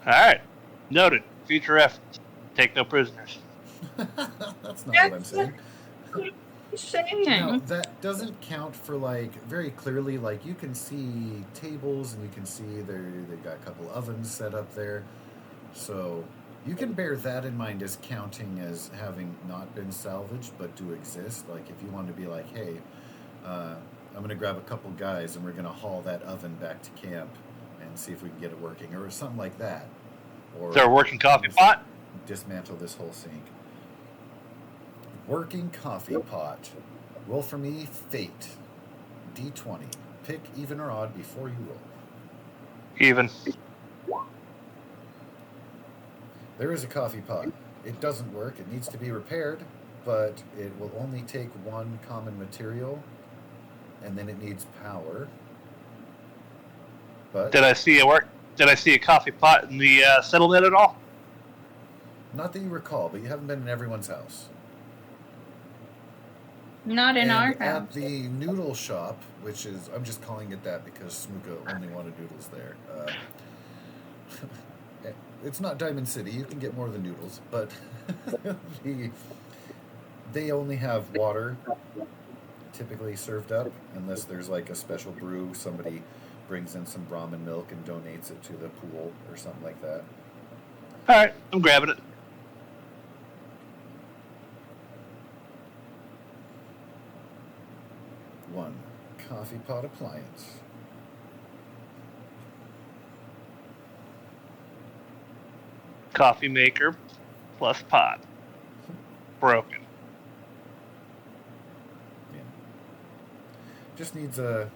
Alright. Noted. Future efforts. Take no prisoners. That's not what I'm saying. What are you saying? Now, that doesn't count for, like, very clearly, like, you can see tables and you can see they've got a couple ovens set up there. So you can bear that in mind as counting as having not been salvaged but do exist. Like, if you want to be like, hey, I'm going to grab a couple guys and we're going to haul that oven back to camp and see if we can get it working, or something like that. Or Is there a working coffee pot? Dismantle this whole sink. Working coffee pot. Roll for me, fate. D20. Pick even or odd before you roll. Even. There is a coffee pot. It doesn't work. It needs to be repaired, but it will only take one common material, and then it needs power. But Did I see a coffee pot in the settlement at all? not that you recall, but you haven't been in everyone's house. Not in our And at house. the noodle shop, which is, I'm just calling it that because Smuka only wanted noodles there. It's not Diamond City. You can get more than noodles, but they only have water typically served up, unless there's like a special brew. Somebody brings in some Brahmin milk and donates it to the pool or something like that. All right, I'm grabbing it. One coffee pot appliance. Coffee maker plus pot. Broken. Yeah. Just needs a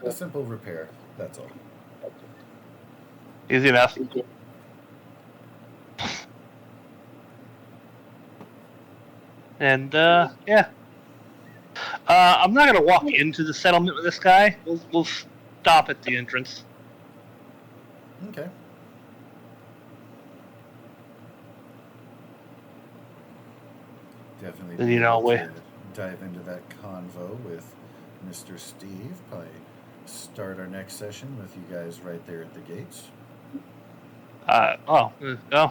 simple repair. That's all. Easy enough. And yeah, I'm not gonna walk into the settlement with this guy. We'll stop at the entrance. Okay. Definitely. Then, be you know, able we- to dive into that convo with Mr. Steve. Probably start our next session with you guys right there at the gates. Oh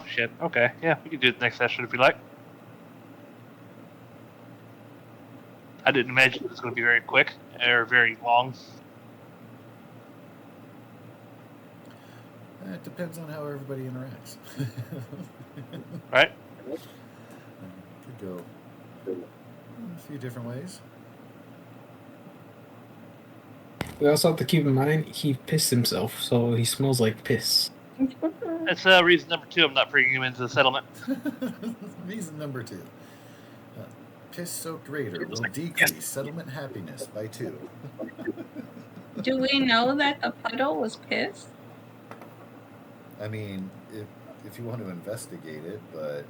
shit. Okay, yeah, we can do it next session if you like. I didn't imagine it was going to be very quick or very long. It depends on how everybody interacts. Right? Could go a few different ways. We also have to keep in mind he pissed himself, so he smells like piss. That's reason number 2. I'm not bringing him into the settlement. Reason number 2. Piss-soaked raider will decrease settlement happiness by 2. Do we know that the puddle was pissed? I mean, if you want to investigate it, but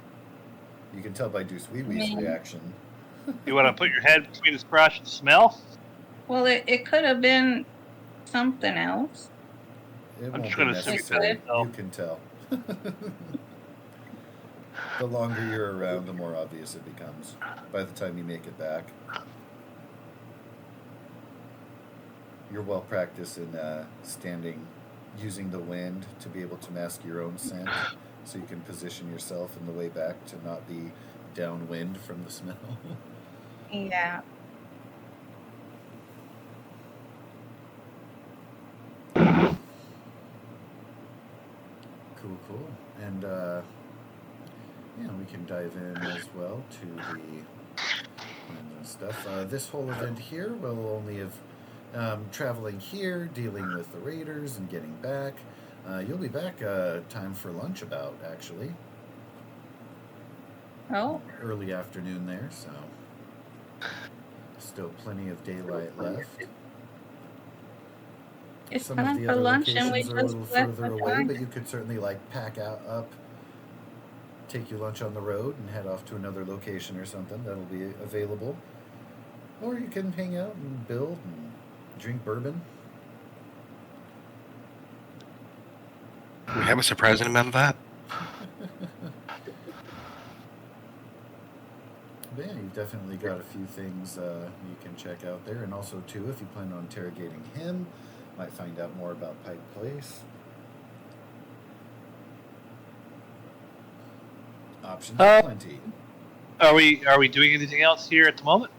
you can tell by Deuce Wee Wee's reaction. You want to put your head between his crotch and smell? Well, it could have been something else. It I'm won't just be gonna assume necessary. it's no. You can tell. The longer you're around, the more obvious it becomes by the time you make it back. You're well practiced in using the wind to be able to mask your own scent, so you can position yourself in the way back to not be downwind from the smell. Yeah. Cool. And we can dive in as well to the stuff. This whole event here will only have traveling here, dealing with the raiders and getting back. You'll be back time for lunch about, actually. Oh. Early afternoon there, so still plenty of daylight left. It's Some of time the for other lunch and we locations just are a little left further the away, time. but you could certainly pack up, take your lunch on the road, and head off to another location or something that'll be available. Or you can hang out and build and drink bourbon. We have a surprising amount of that. But yeah, you've definitely got a few things you can check out there, and also too, if you plan on interrogating him, might find out more about Pike Place. Options are plenty. Are we doing anything else here at the moment?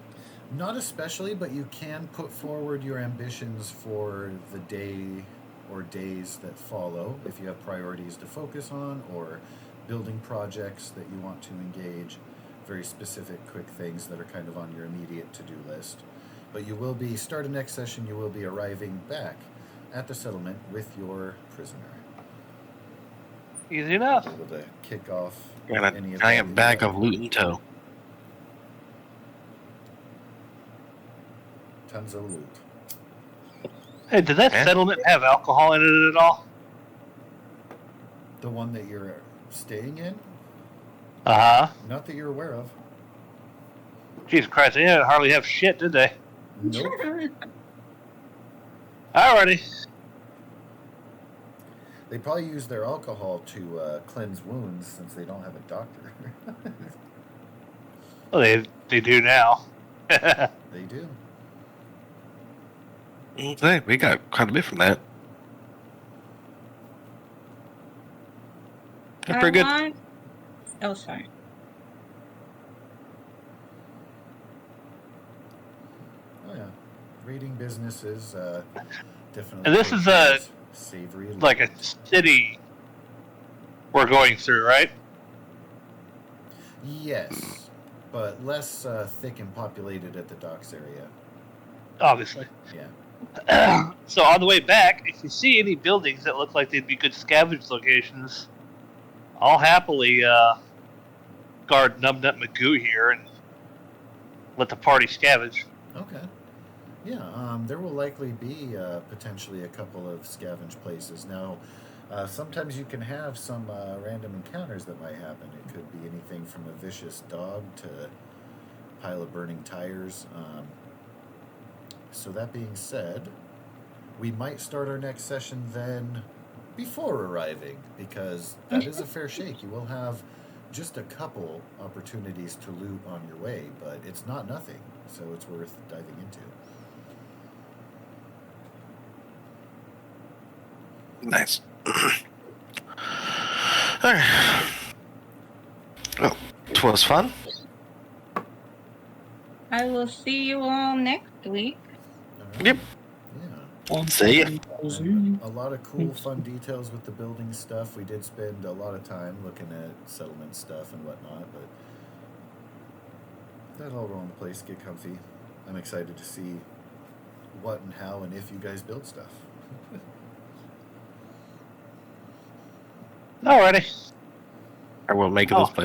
Not especially, but you can put forward your ambitions for the day or days that follow if you have priorities to focus on or building projects that you want to engage, very specific, quick things that are kind of on your immediate to-do list. But you will be, starting next session, you will be arriving back at the settlement with your prisoner. Easy enough. Able to kick off And any a of giant that bag of loot in tow. tons of loot. Hey, did that Yeah. settlement have alcohol in it at all? The one that you're staying in? Uh huh. Not that you're aware of. Jesus Christ, they didn't hardly have shit, did they? Nope. Alrighty. They probably use their alcohol to cleanse wounds since they don't have a doctor. Well, they do now. They do. Hey, we got quite a bit from that. That's pretty good. Oh, sorry. Oh yeah, raiding businesses definitely. And this is portrays savory. like a city we're going through, right? Yes, but less thick and populated at the docks area. Obviously. Yeah. So on the way back, if you see any buildings that look like they'd be good scavenge locations, I'll happily guard Numbnut Magoo here and let the party scavenge. Okay. Yeah, there will likely be potentially a couple of scavenge places. Now, sometimes you can have some random encounters that might happen. It could be anything from a vicious dog to a pile of burning tires. So that being said, we might start our next session then before arriving, because that is a fair shake. You will have just a couple opportunities to loot on your way, but it's not nothing, so it's worth diving into. Nice. Alright. Well, 'twas fun. I will see you all next week. All right. Yep. Yeah. See ya. And a lot of cool, fun details with the building stuff. We did spend a lot of time looking at settlement stuff and whatnot, but that'll all roll into place, get comfy. I'm excited to see what and how and if you guys build stuff. Alrighty. I will make Oh. this place.